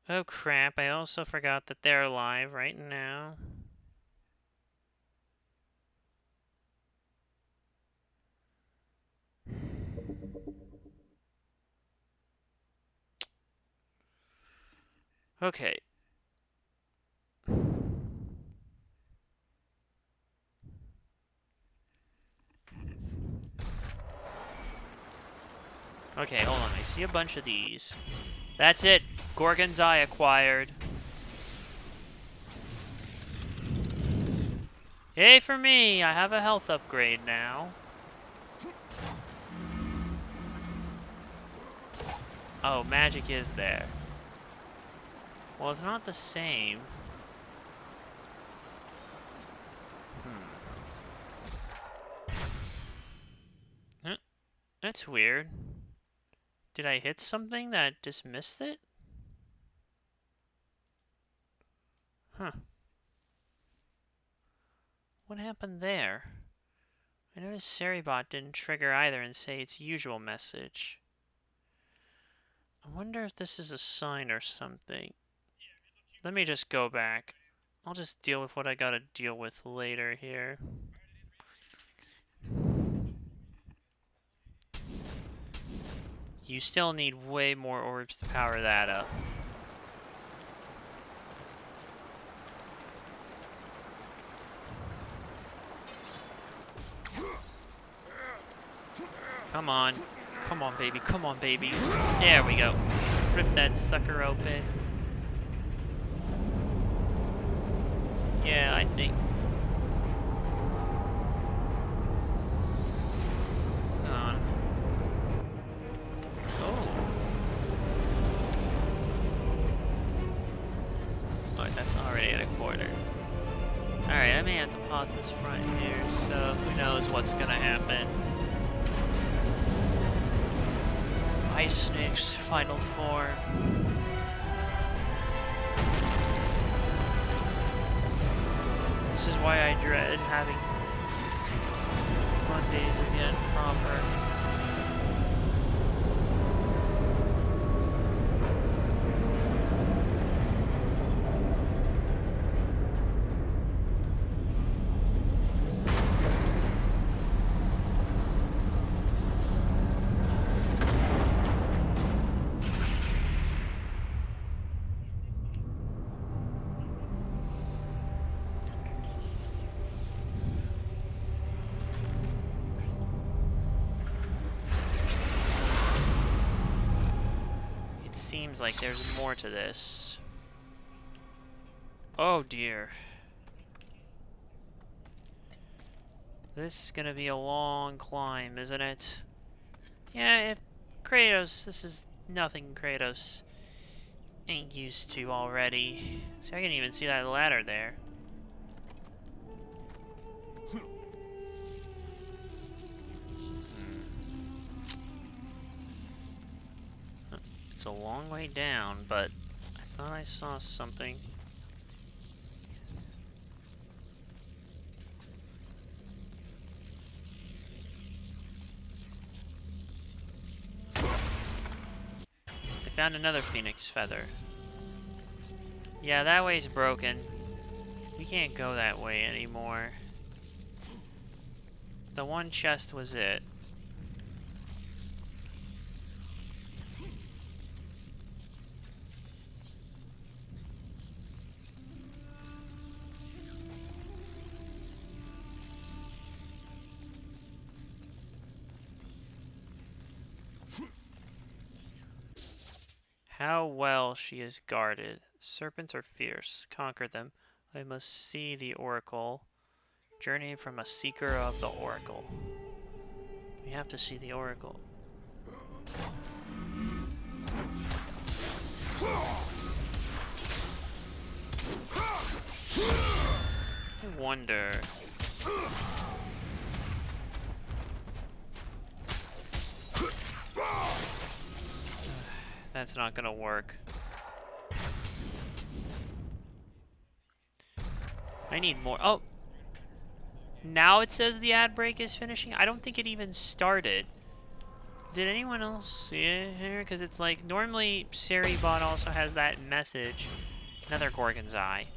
Oh crap, I also forgot that they're alive right now. Okay. Okay, hold on. I see a bunch of these. That's it. Gorgon's Eye acquired. Yay for me! I have a health upgrade now. Oh, magic is there. Well, it's not the same. Huh, that's weird. Did I hit something that dismissed it? Huh. What happened there? I noticed Seribot didn't trigger either and say its usual message. I wonder if this is a sign or something. Let me just go back. I'll just deal with what I gotta deal with later here. You still need way more orbs to power that up. Come on. Come on, baby. Come on, baby. There we go. Rip that sucker open. Yeah, I think. Hang on. Oh. Oh, that's already at a quarter. Alright, I may have to pause this front here, so who knows what's gonna happen. Ice Snake's final form. This is why I dread having Mondays again proper. Seems like there's more to this. Oh dear. This is gonna be a long climb, isn't it? Yeah, if Kratos, this is nothing Kratos ain't used to already. See, I can even see that ladder there. It's a long way down, but I thought I saw something. I found another phoenix feather. Yeah, that way's broken. We can't go that way anymore. The one chest was it. How well she is guarded. Serpents are fierce. Conquer them. I must see the oracle. Journey from a seeker of the Oracle. We have to see the Oracle. I wonder. That's not gonna work. I need more. Oh! Now it says the ad break is finishing? I don't think it even started. Did anyone else see it here? Because it's like, normally Seribot also has that message. Another Gorgon's Eye.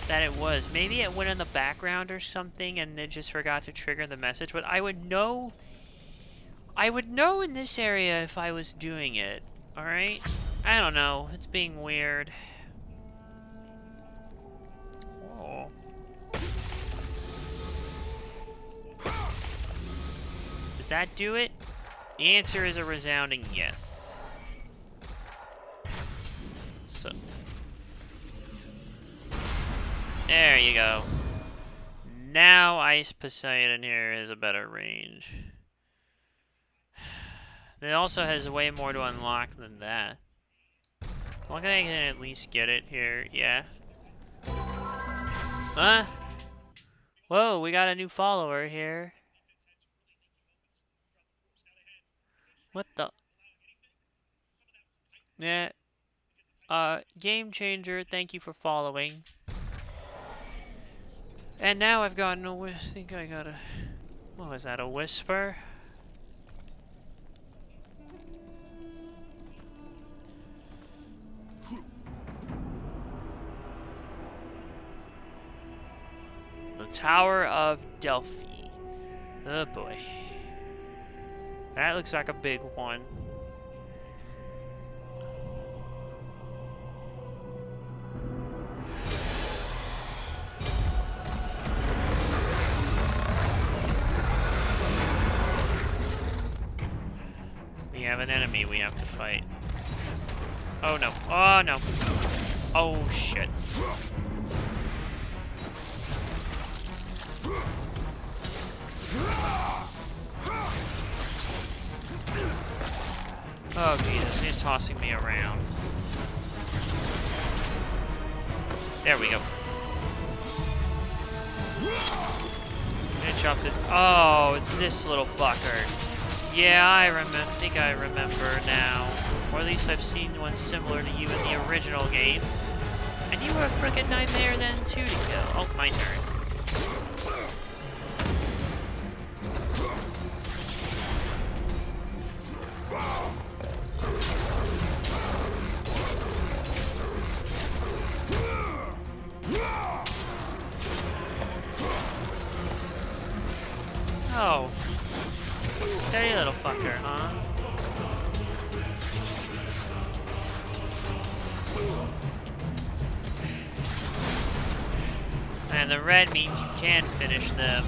That it was. Maybe it went in the background or something and it just forgot to trigger the message. But I would know in this area if I was doing it. Alright? I don't know. It's being weird. Oh. Does that do it? The answer is a resounding yes. So. There you go. Now Ice Poseidon here is a better range. It also has way more to unlock than that. Well, I can at least get it here, yeah. Huh? Whoa, we got a new follower here. What the? Yeah. Game Changer, thank you for following. And now I've gotten a I think I got a... What was that, a whisper? The Tower of Delphi. Oh boy. That looks like a big one. We have an enemy we have to fight. Oh no. Oh no. Oh shit. Oh Jesus, he's tossing me around. There we go. Jump it. Oh, it's this little fucker. Yeah, I think I remember now. Or at least I've seen one similar to you in the original game. And you were a frickin' nightmare then too to kill. Oh, my turn. Oh. Steady little fucker, huh? And the red means you can finish them.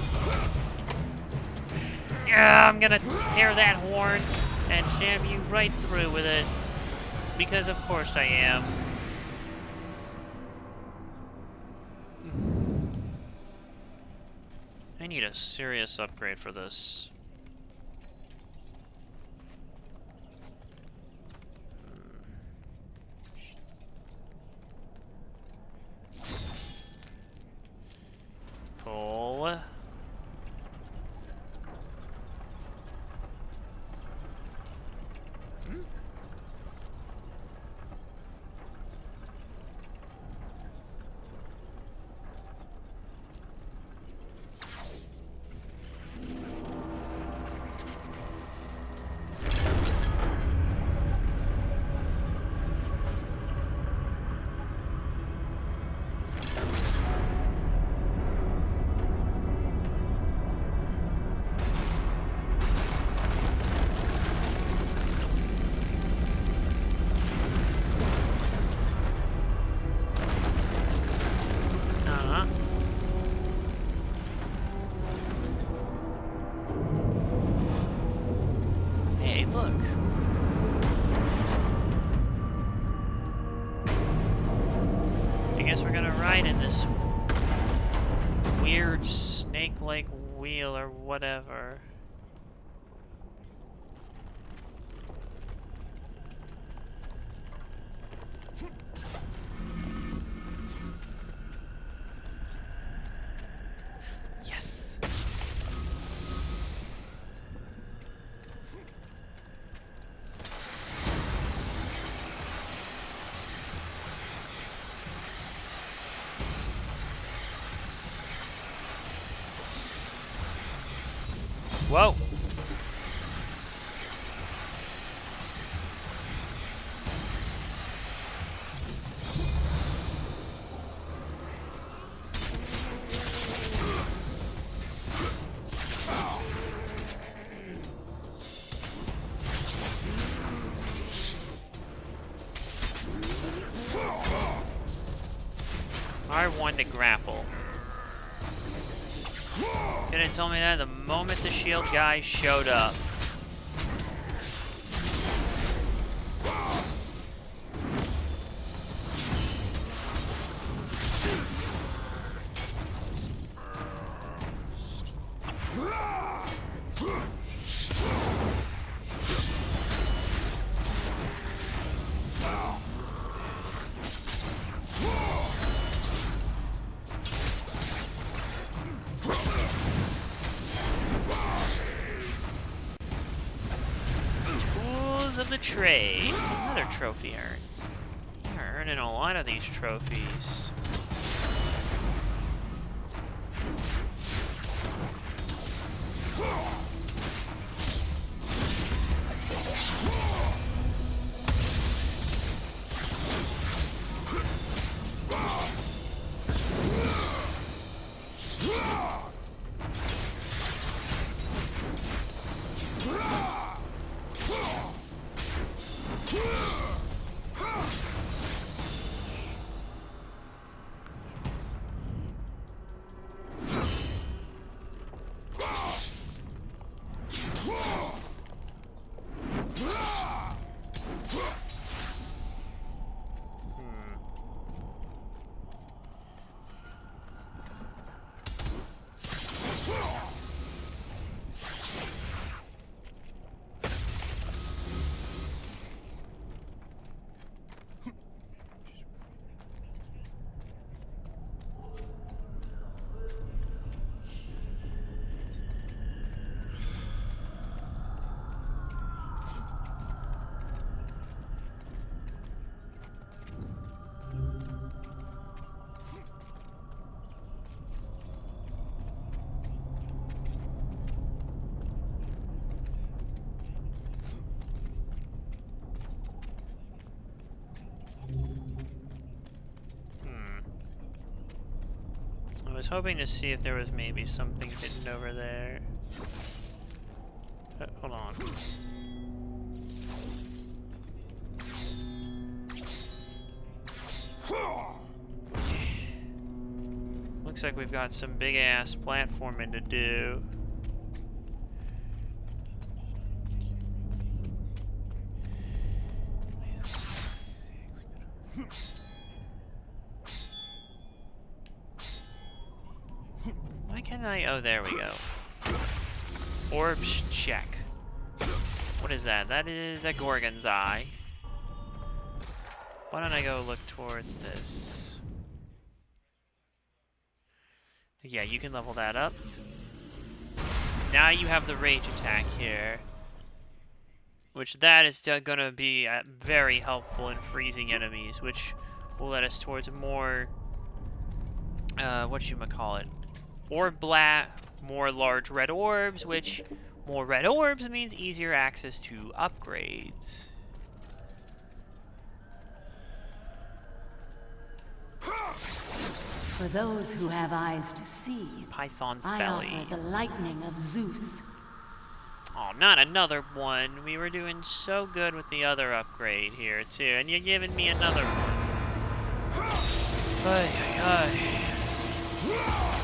Yeah, I'm gonna tear that horn and jam you right through with it. Because of course I am. I need a serious upgrade for this. Pull. Hey, look. I guess we're gonna ride in this weird snake-like wheel or whatever. Yes. Whoa. R1 to grapple. Could have told me that the moment the shield guy showed up. Of the trade. Another trophy earned. You're earning a lot of these trophies. I was hoping to see if there was maybe something hidden over there. Hold on. Looks like we've got some big ass platforming to do. Why can't I? Oh, there we go. Orbs check. What is that? That is a Gorgon's eye. Why don't I go look towards this? Yeah, you can level that up. Now you have the rage attack here. Which that is gonna be very helpful in freezing enemies, which will let us towards more, whatchamacallit, orb blat, more large red orbs, which more red orbs means easier access to upgrades. For those who have eyes to see, Python's I belly. offer the lightning of Zeus. Oh, not another one. We were doing so good with the other upgrade here, too. And you're giving me another one. Ay, ay, ay.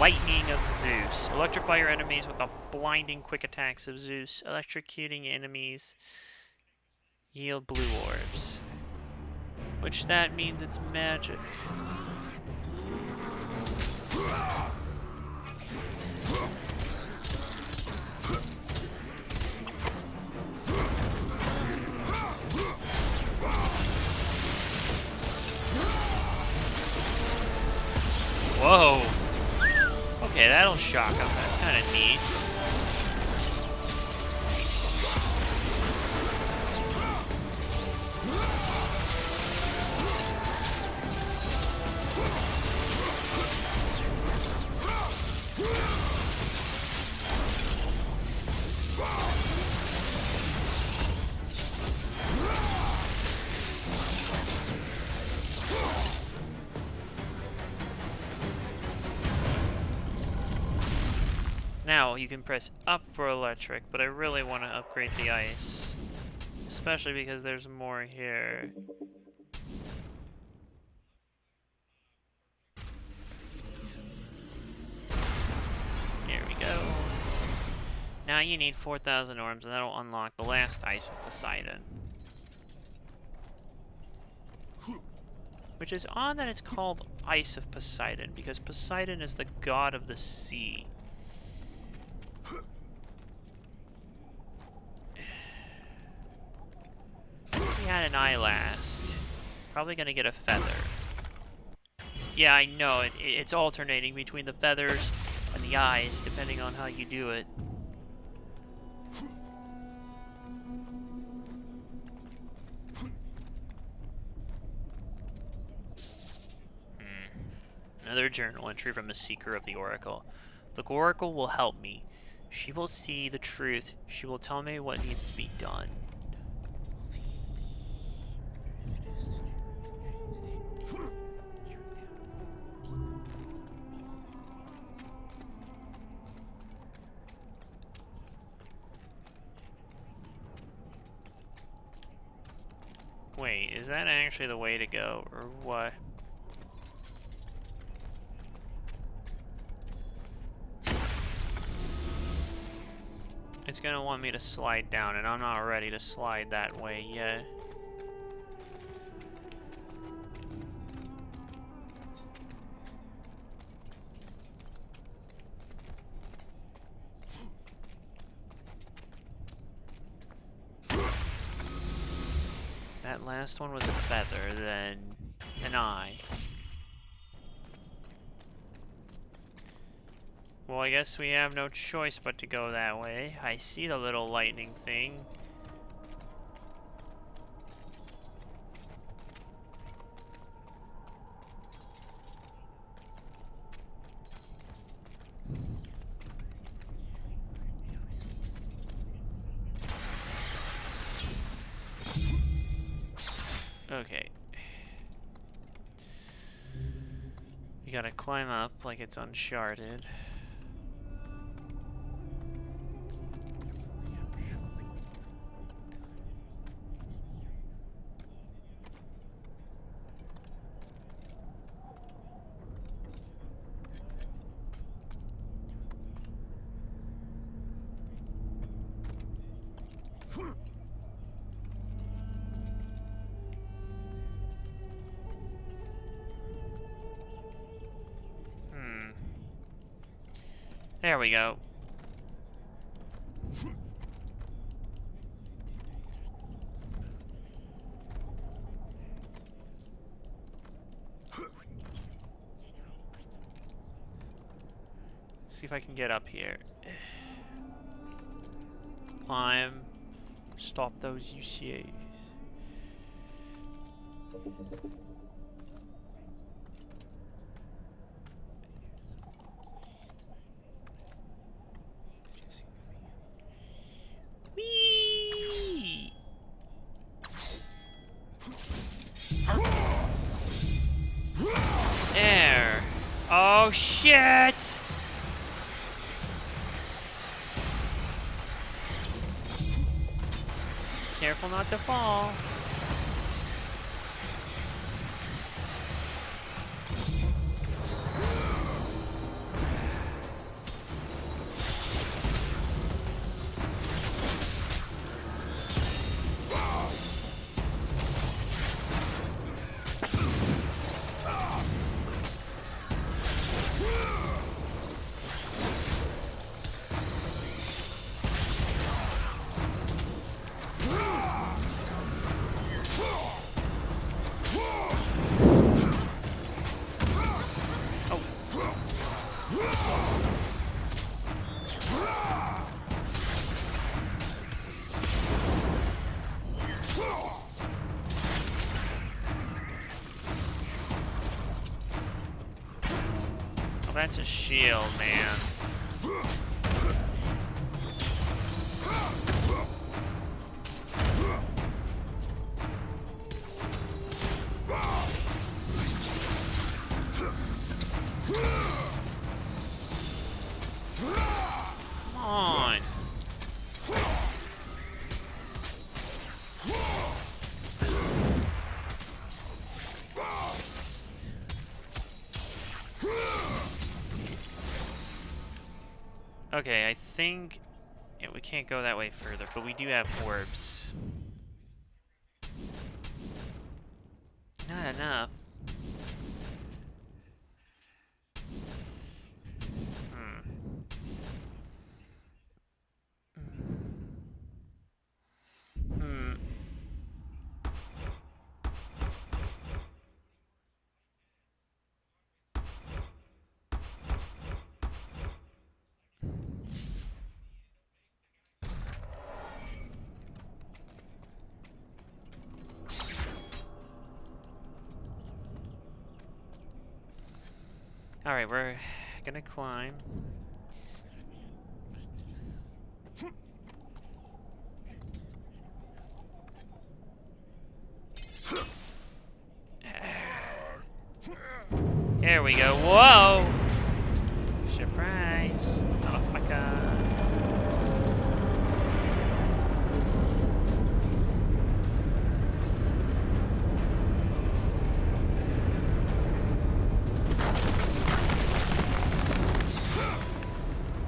Lightning of Zeus. Electrify your enemies with the blinding quick attacks of Zeus. Electrocuting enemies. Yield blue orbs. Which that means it's magic. Whoa! Okay, that'll shock him. That's kind of neat. Now, you can press up for electric, but I really want to upgrade the ice. Especially because there's more here. There we go. Now you need 4,000 orbs, and that'll unlock the last ice of Poseidon. Which is odd that it's called Ice of Poseidon, because Poseidon is the god of the sea. He had an eye last. Probably gonna get a feather. Yeah, I know, it's alternating between the feathers and the eyes, depending on how you do it. Another journal entry from a seeker of the Oracle. The Oracle will help me. She will see the truth. She will tell me what needs to be done. Wait, is that actually the way to go, or what? It's gonna want me to slide down, and I'm not ready to slide that way yet. That last one was a feather, then an eye. Well, I guess we have no choice but to go that way. I see the little lightning thing. Okay. You gotta climb up like it's Uncharted. There we go. Let's see if I can get up here. Climb. Stop those UCAs. Whee! There. Oh shit! Careful not to fall. that's a shield, man. Come on. Okay, I think... Yeah, we can't go that way further, but we do have orbs. Not enough. Hmm. Alright, we're gonna climb. There we go. Whoa! Surprise! Motherfucker.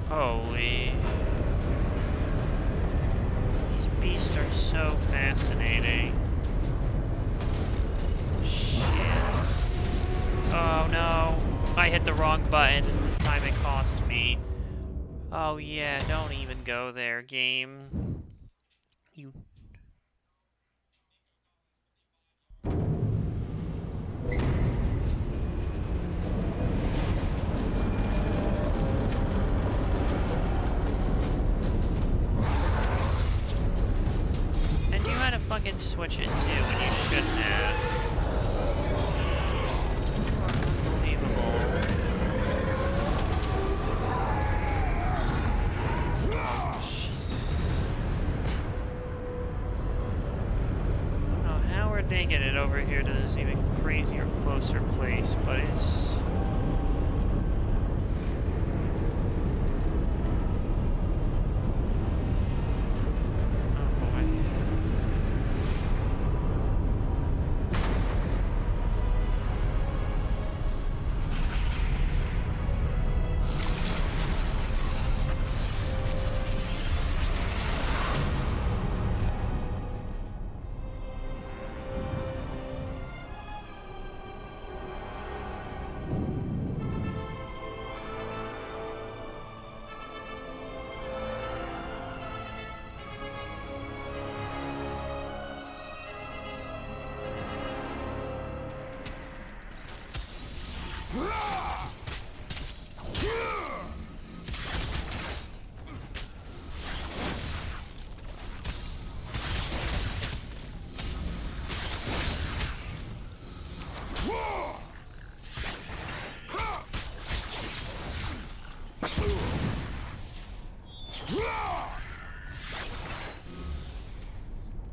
Holy. These beasts are so fascinating. Shit. Oh no. I hit the wrong button and this time it cost me. Oh yeah, don't even go there, game. You... And you had to fucking switch it too when you shouldn't have. Unbelievable. Oh, Jesus. I don't know how we're making it over here to this even crazier, closer place, but it's...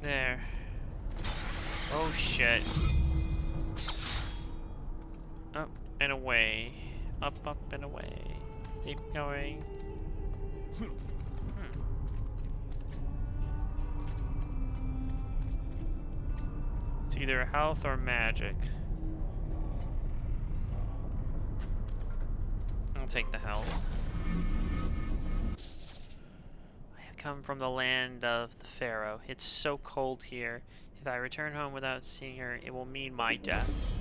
There. Oh shit. Up and away. Up, up and away. Keep going. It's either health or magic. I'll take the health. I have come from the land of the Pharaoh. It's so cold here. If I return home without seeing her, it will mean my death.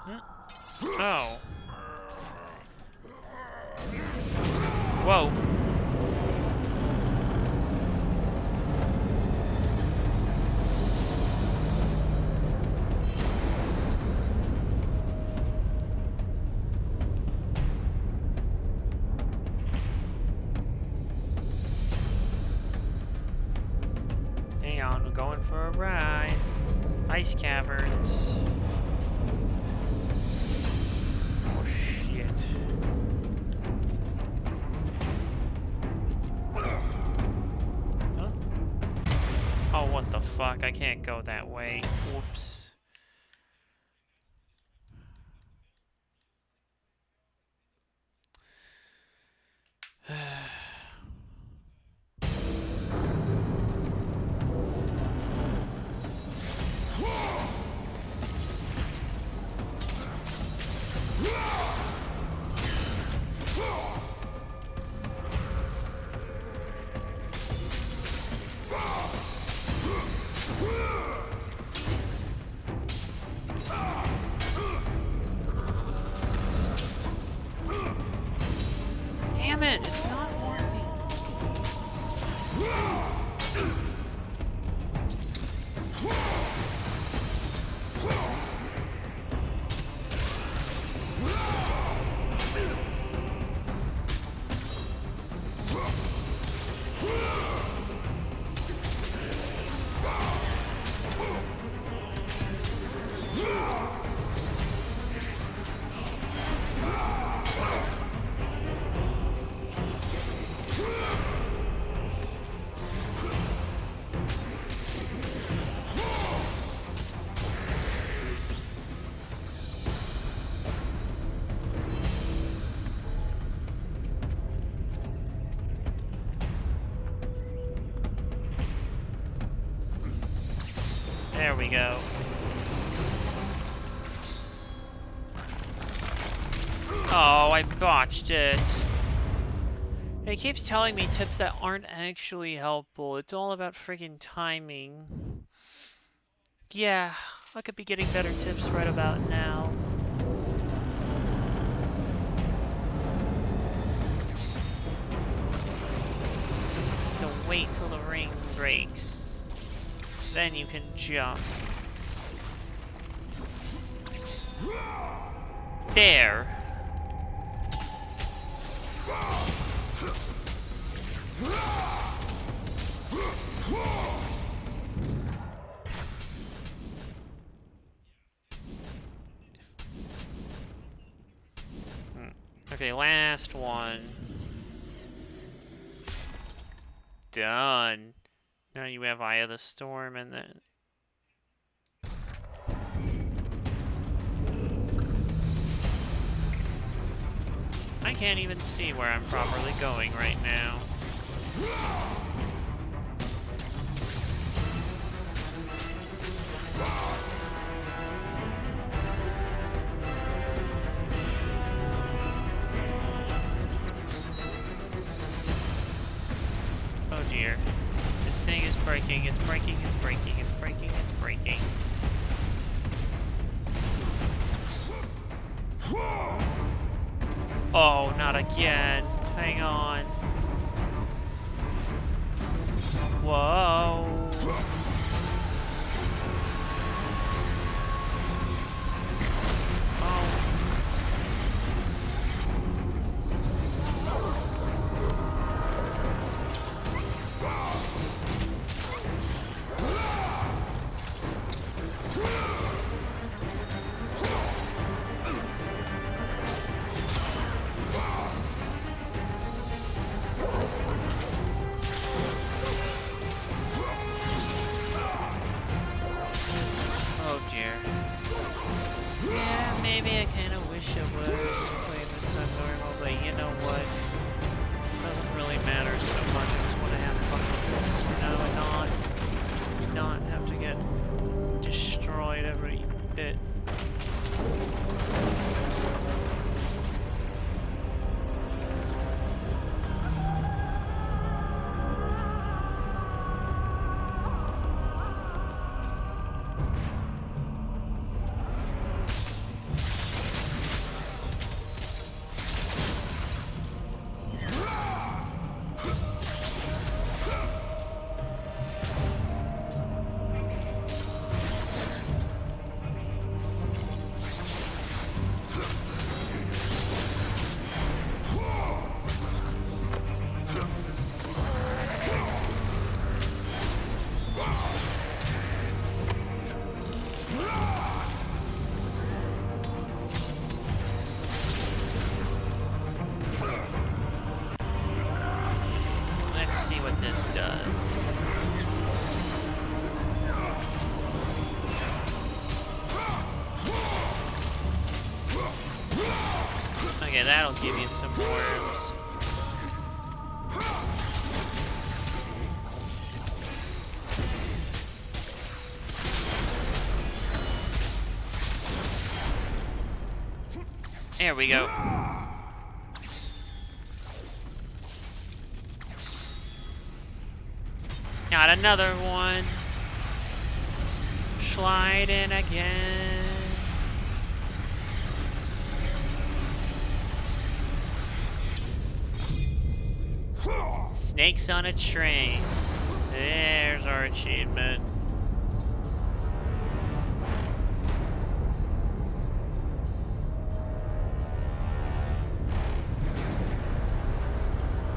Huh? Oh. Whoa. Hang on, we're going for a ride. Ice caverns. Oh shit. Huh? Oh, what the fuck? I can't go that way. Whoops. Damn it, it's not working. There we go. Oh, I botched it. It keeps telling me tips that aren't actually helpful. It's all about freaking timing. Yeah, I could be getting better tips right about now. So wait till the ring breaks. Then you can jump. There. Okay, last one. Done. Now you have Eye of the Storm and then... I can't even see where I'm properly going right now. Oh dear. This thing is breaking, it's breaking, it's breaking, it's breaking, it's breaking. Oh, not again. Hang on. Whoa. Maybe I kind of wish I was playing this on normal, but you know what? It doesn't really matter so much. I just want to have fun with this, you know, and not have to get destroyed every bit. Okay, that'll give you some worms. There we go. Got another one. Slide in again. Snakes on a train. There's our achievement.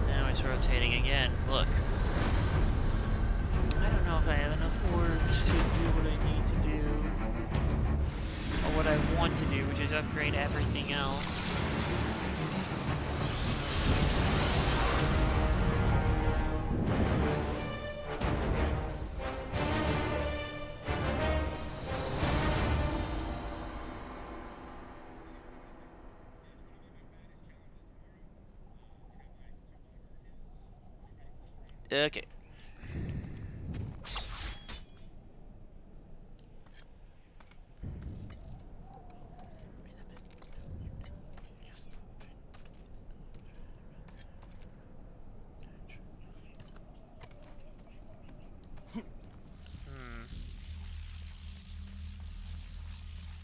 Now it's rotating again. Look. I don't know if I have enough words to do what I need to do. Or what I want to do, which is upgrade everything else. Okay.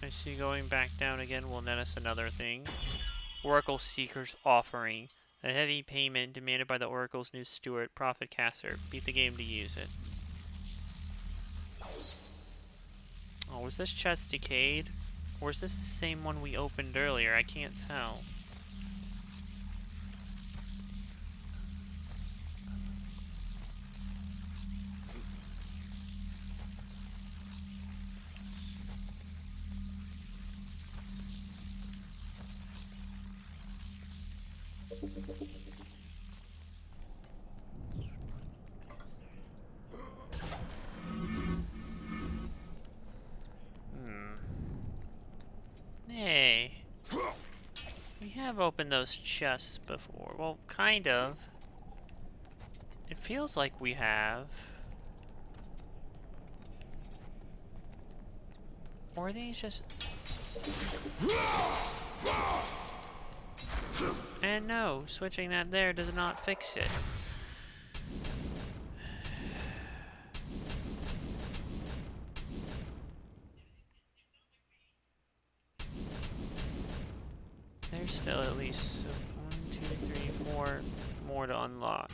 I see going back down again will net us another thing. Oracle Seeker's offering. A heavy payment demanded by the Oracle's new steward, Prophet Caster. Beat the game to use it. Oh, was this chest decayed? Or is this the same one we opened earlier? I can't tell. Hey. We have opened those chests before. Well, kind of. It feels like we have. Or are these just... And no, switching that there does not fix it. There's still at least 1, 2, 3, 4 more to unlock.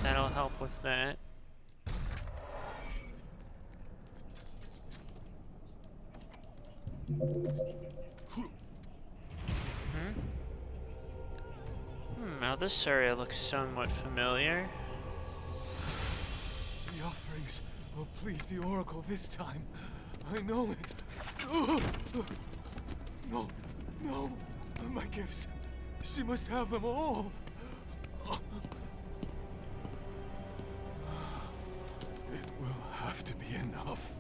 That'll help with that. Now this area looks somewhat familiar. The offerings will please the Oracle this time. I know it. No, no, my gifts. She must have them all. It will have to be enough.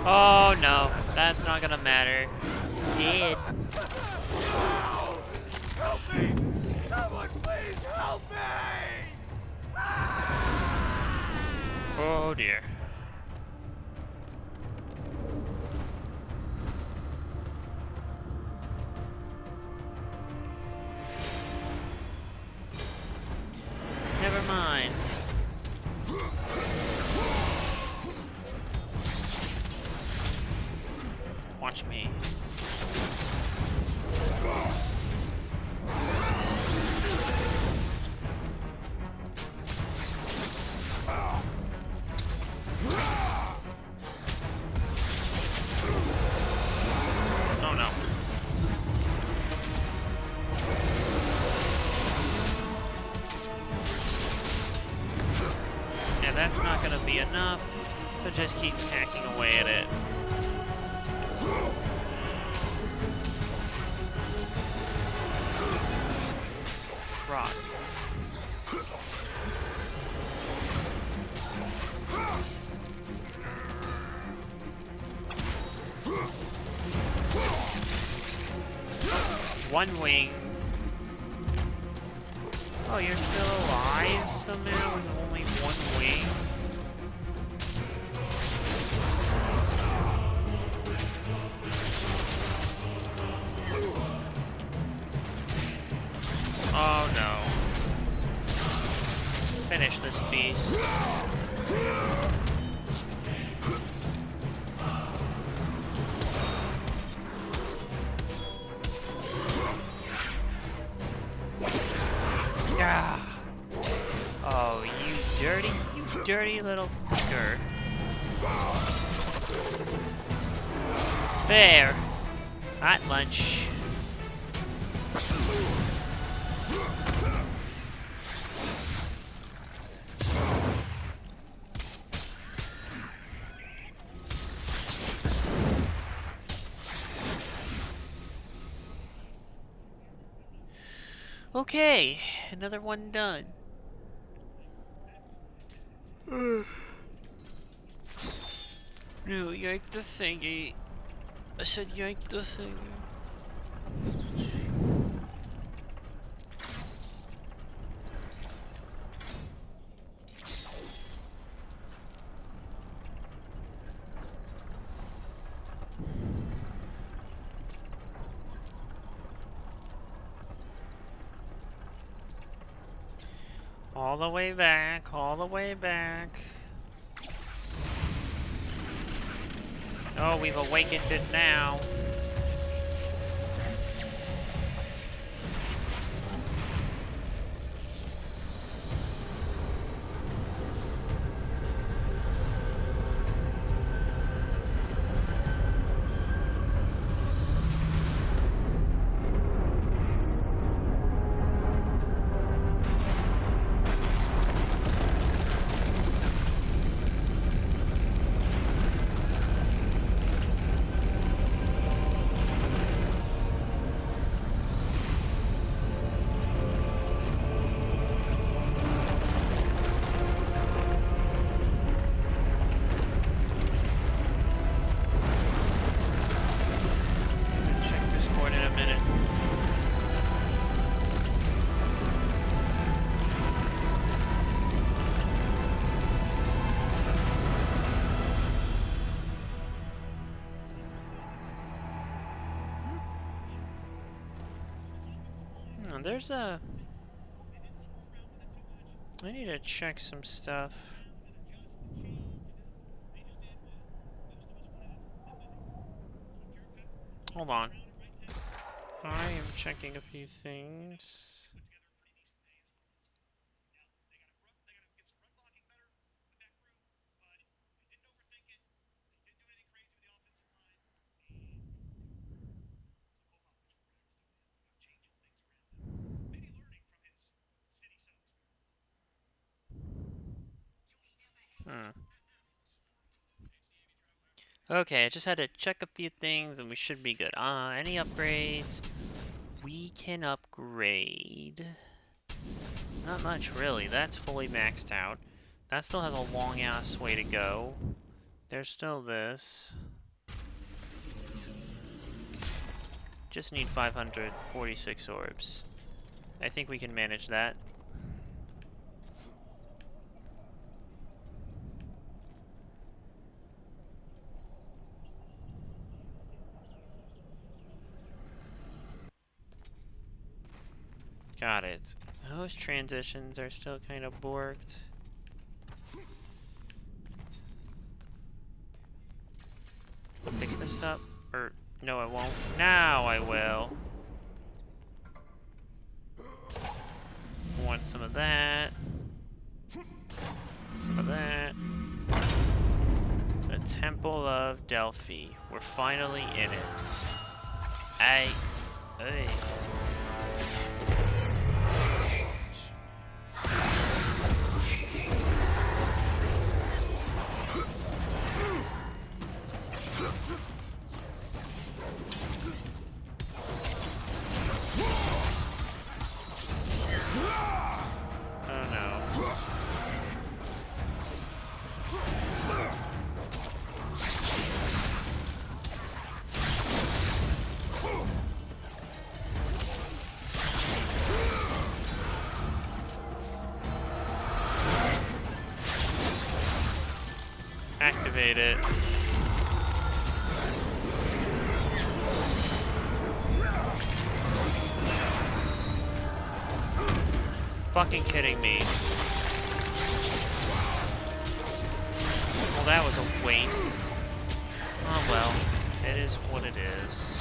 Oh no, that's not gonna matter. Dead. Help me! Someone please help me! Oh dear. Never mind. Watch me. Oh no. Yeah, that's not gonna be enough, so just keep hacking away at it. Rock. one wing. Oh, you're still alive somehow with only one wing? Oh no. Finish this beast. Ah. Oh, you dirty little fucker. There. Hot lunch. Okay, another one done. No, yank the thingy. I said yank the thingy. All the way back, all the way back. Oh, we've awakened it now. There's a... I need to check some stuff. Hold on. I am checking a few things. Okay, I just had to check a few things and we should be good. Any upgrades? We can upgrade. Not much, really. That's fully maxed out. That still has a long-ass way to go. There's still this. Just need 546 orbs. I think we can manage that. Got it. Those transitions are still kind of borked. I'll pick this up. Or, no I won't. Now I will. Want some of that. Some of that. The Temple of Delphi. We're finally in it. Hey. Activate it. Fucking kidding me. Well, that was a waste. Oh well, it is what it is.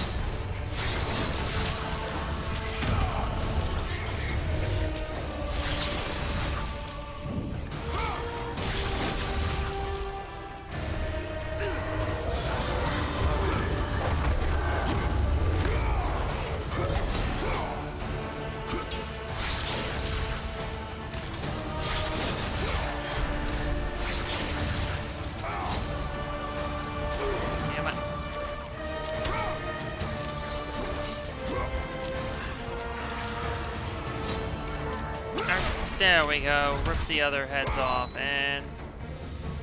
There we go. Rip the other heads off and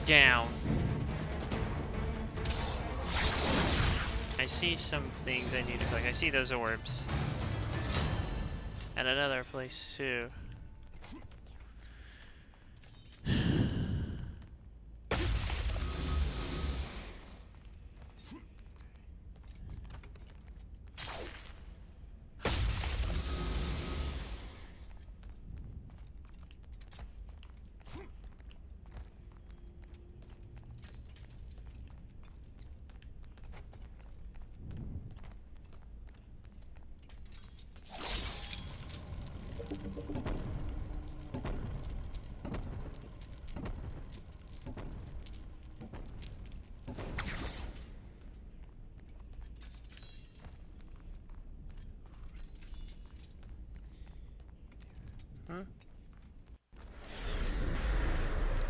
down. I see some things I need to collect. I see those orbs. And another place too.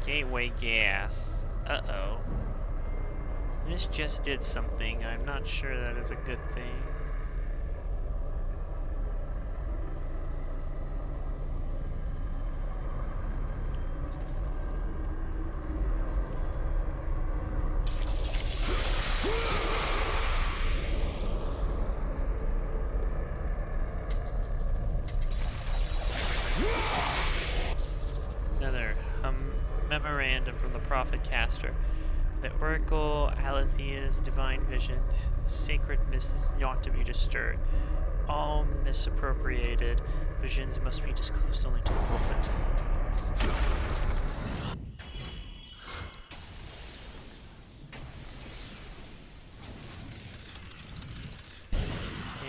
Gateway gas. Uh-oh. This just did something. I'm not sure that is a good thing. Another memorandum from the Prophet Caster. The Oracle Alethea's divine vision, sacred mist is not to be disturbed. All misappropriated visions must be disclosed only to the prophet.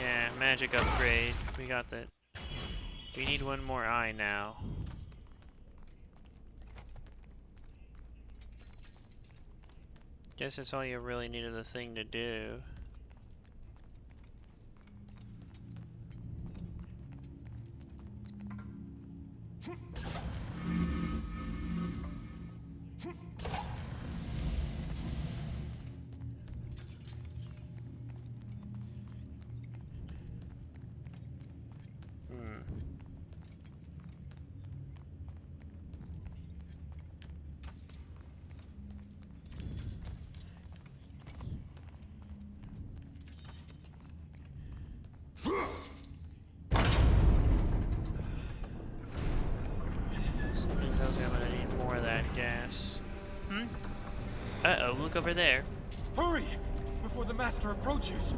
Yeah, magic upgrade. We got that. We need one more eye now. Guess that's all you really needed the thing to do. Something tells me I'm gonna need more of that gas. Uh-oh, look over there. Hurry! Before the master approaches!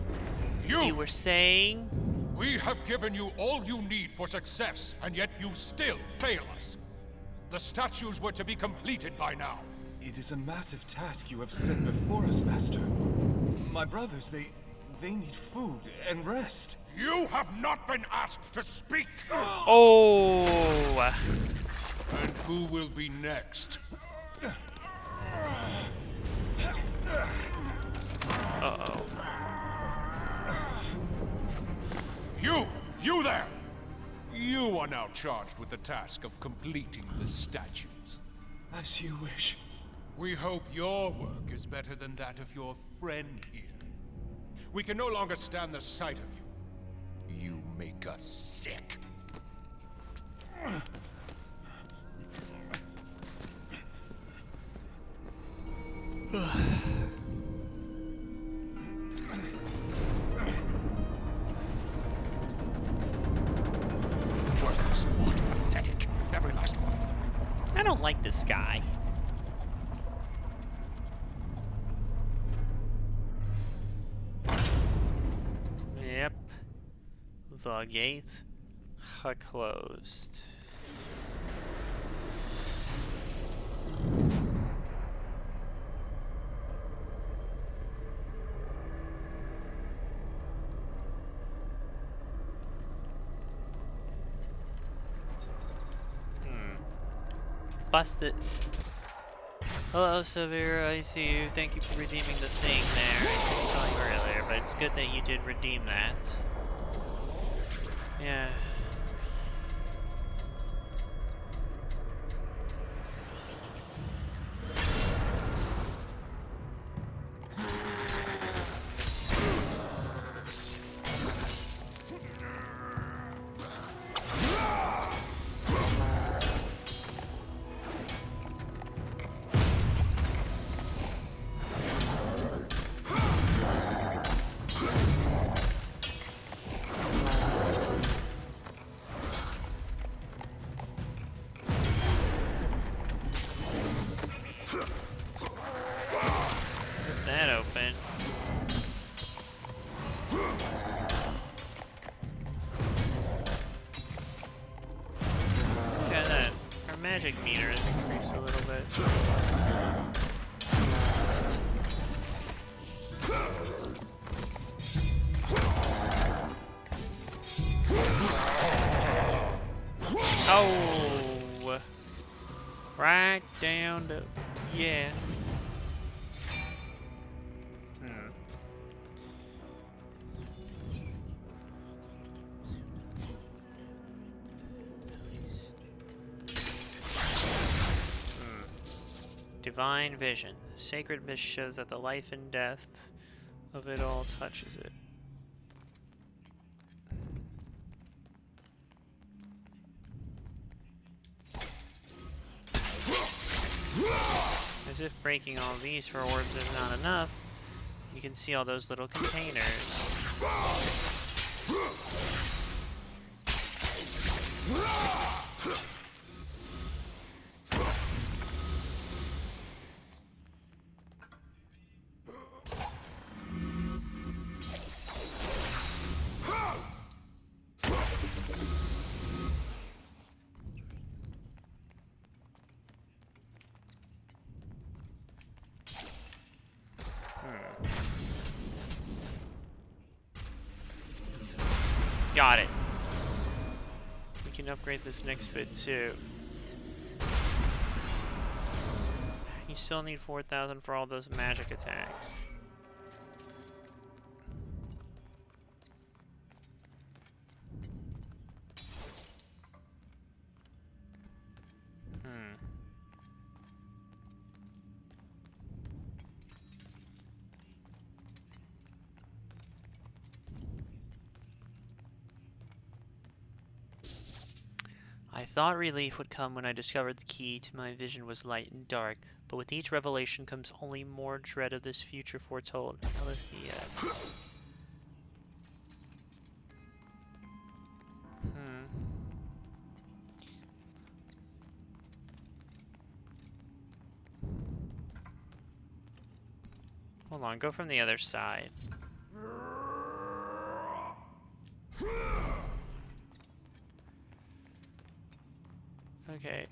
You were saying? We have given you all you need for success, and yet you still fail us. The statues were to be completed by now. It is a massive task you have set before us, Master. My brothers, they need food and rest. You have not been asked to speak! Oh! And who will be next? Uh-oh. You there! You are now charged with the task of completing the statues. As you wish. We hope your work is better than that of your friend here. We can no longer stand the sight of you. You make us sick. Worthless, what pathetic. Every last one of them. I don't like this guy. The gate closed. Busted. Hello, Severe. I see you. Thank you for redeeming the thing there. I couldn't tell you earlier, but it's good that you did redeem that. Yeah. That open. Look at that. Our magic meter has increased a little bit. Oh! Right down to... yeah. Divine vision. The sacred mist shows that the life and death of it all touches it. As if breaking all these for orbs is not enough, you can see all those little containers. Got it. We can upgrade this next bit too. You still need 4,000 for all those magic attacks. I thought relief would come when I discovered the key to my vision was light and dark, but with each revelation comes only more dread of this future foretold. Now let's see, Hold on, go from the other side. Okay.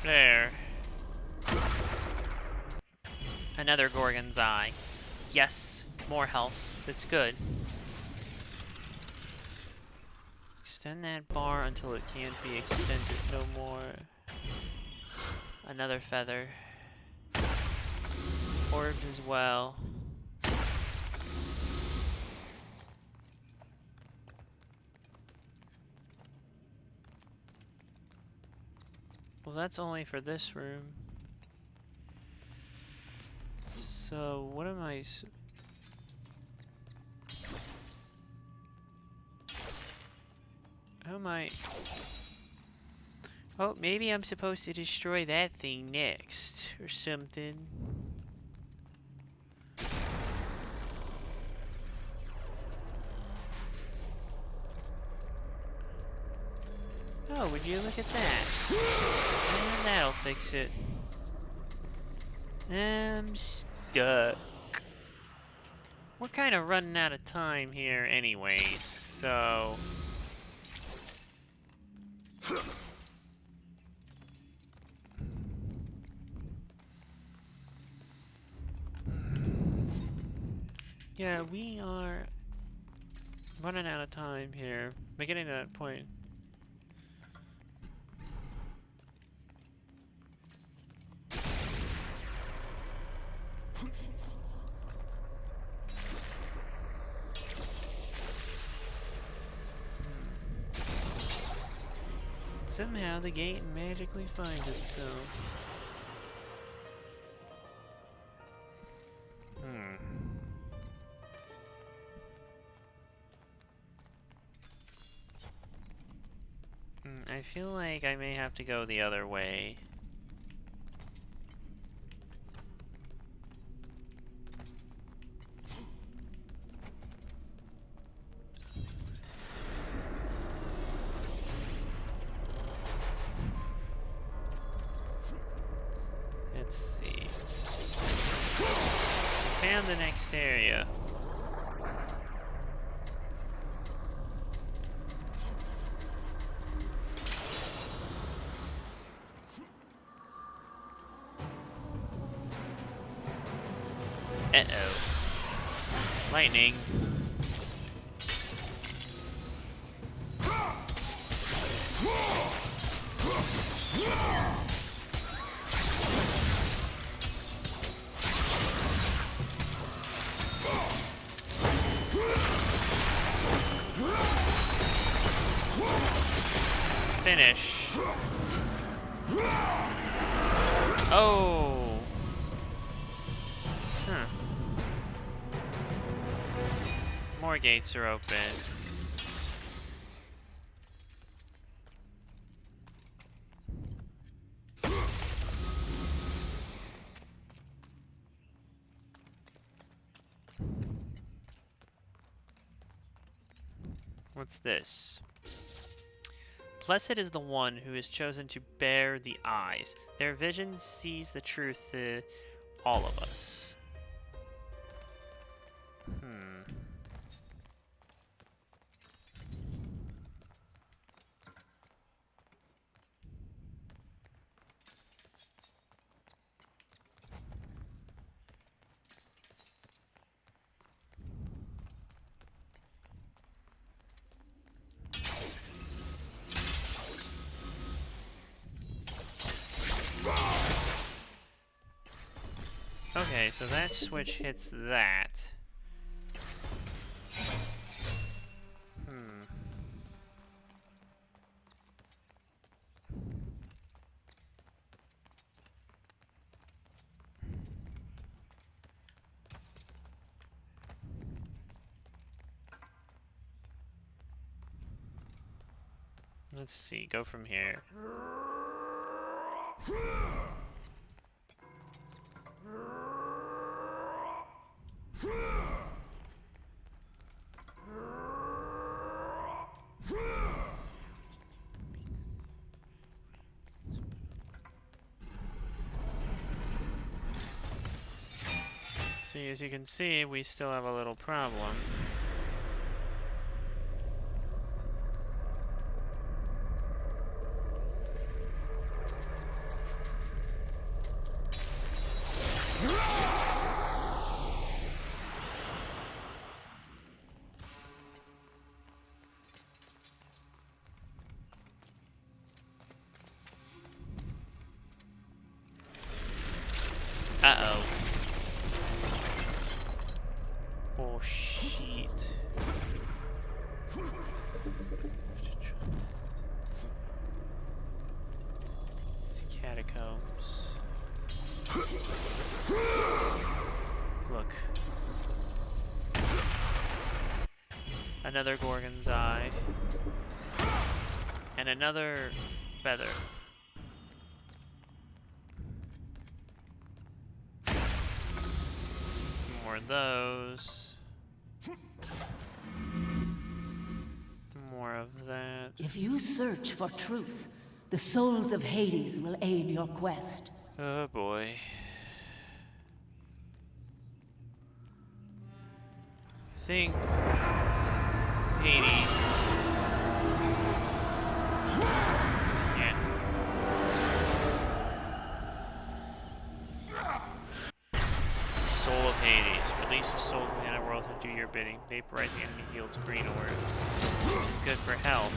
There. Another Gorgon's Eye. Yes, more health. That's good. Extend that bar until it can't be extended no more. Another feather. Orbs as well. Well, that's only for this room. So, what am I... How am I... Oh, maybe I'm supposed to destroy that thing next, or something. Oh, would you look at that? And that'll fix it. I'm stuck. We're kind of running out of time here anyway, so... Yeah, we are running out of time here. We're getting to that point. Somehow the gate magically finds itself. I feel like I may have to go the other way. Let's see. We found the next area. Uh-oh. Lightning. Finish. Oh. Huh. More gates are open. What's this? Blessed is the one who is chosen to bear the eyes. Their vision sees the truth to all of us. Okay, so that switch hits that. Let's see, go from here. See, as you can see, we still have a little problem. Oh, shit. The catacombs. Look. Another Gorgon's eye. And another feather. More of those. More of that. If you search for truth, the souls of Hades will aid your quest. Oh boy. I think Hades. Yeah. Soul of Hades. Release the soul of the underworld to do your bidding. Vaporizing enemies yields green orbs. Which is good for health.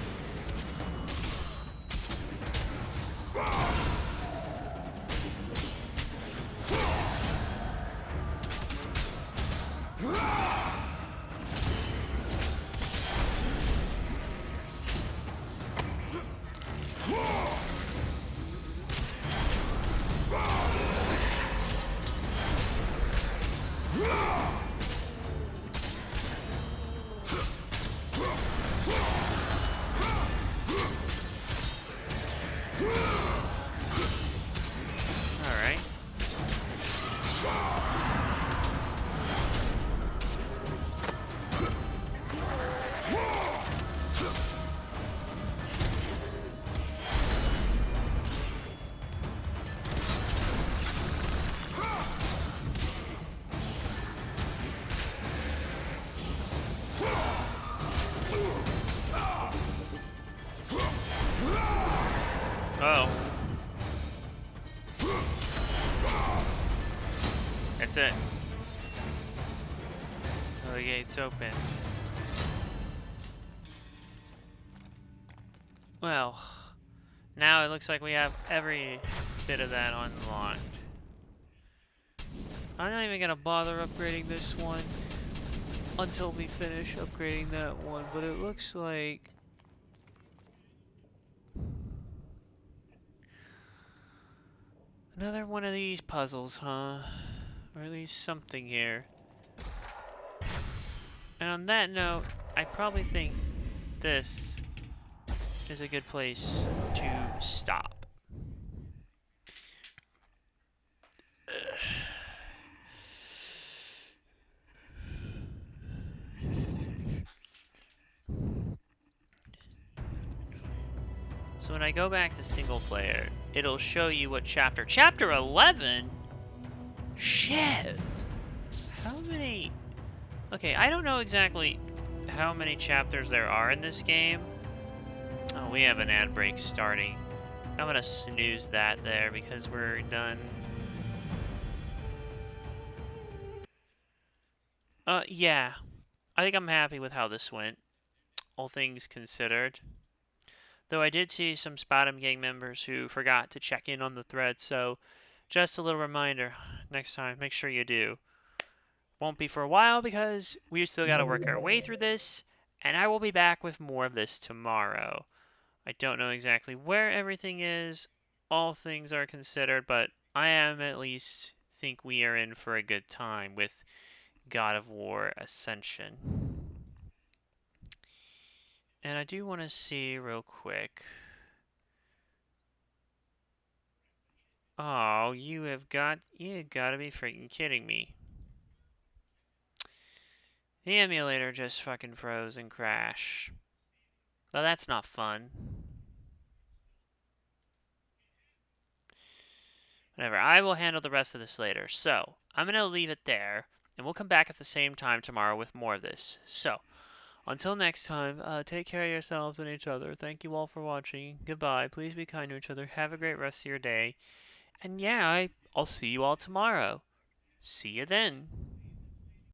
Oh. That's it. Oh, the gate's open. Well, now it looks like we have every bit of that unlocked. I'm not even gonna bother upgrading this one until we finish upgrading that one, but it looks like another one of these puzzles, huh? Or at least something here. And on that note, I probably think this is a good place to stop. So when I go back to single player, it'll show you what chapter. Chapter 11? Shit! How many? Okay, I don't know exactly how many chapters there are in this game. Oh, we have an ad break starting. I'm gonna snooze that there because we're done. Yeah. I think I'm happy with how this went, all things considered. Though I did see some Spadam gang members who forgot to check in on the thread, so just a little reminder, next time, make sure you do. Won't be for a while because we still gotta work our way through this, and I will be back with more of this tomorrow. I don't know exactly where everything is, all things are considered, but I am at least think we are in for a good time with God of War Ascension. And I do want to see real quick. Oh, you gotta be freaking kidding me. The emulator just fucking froze and crashed. Well, that's not fun. Whatever, I will handle the rest of this later. So, I'm gonna leave it there, and we'll come back at the same time tomorrow with more of this. So, until next time, take care of yourselves and each other. Thank you all for watching. Goodbye. Please be kind to each other. Have a great rest of your day. And yeah, I'll see you all tomorrow. See you then.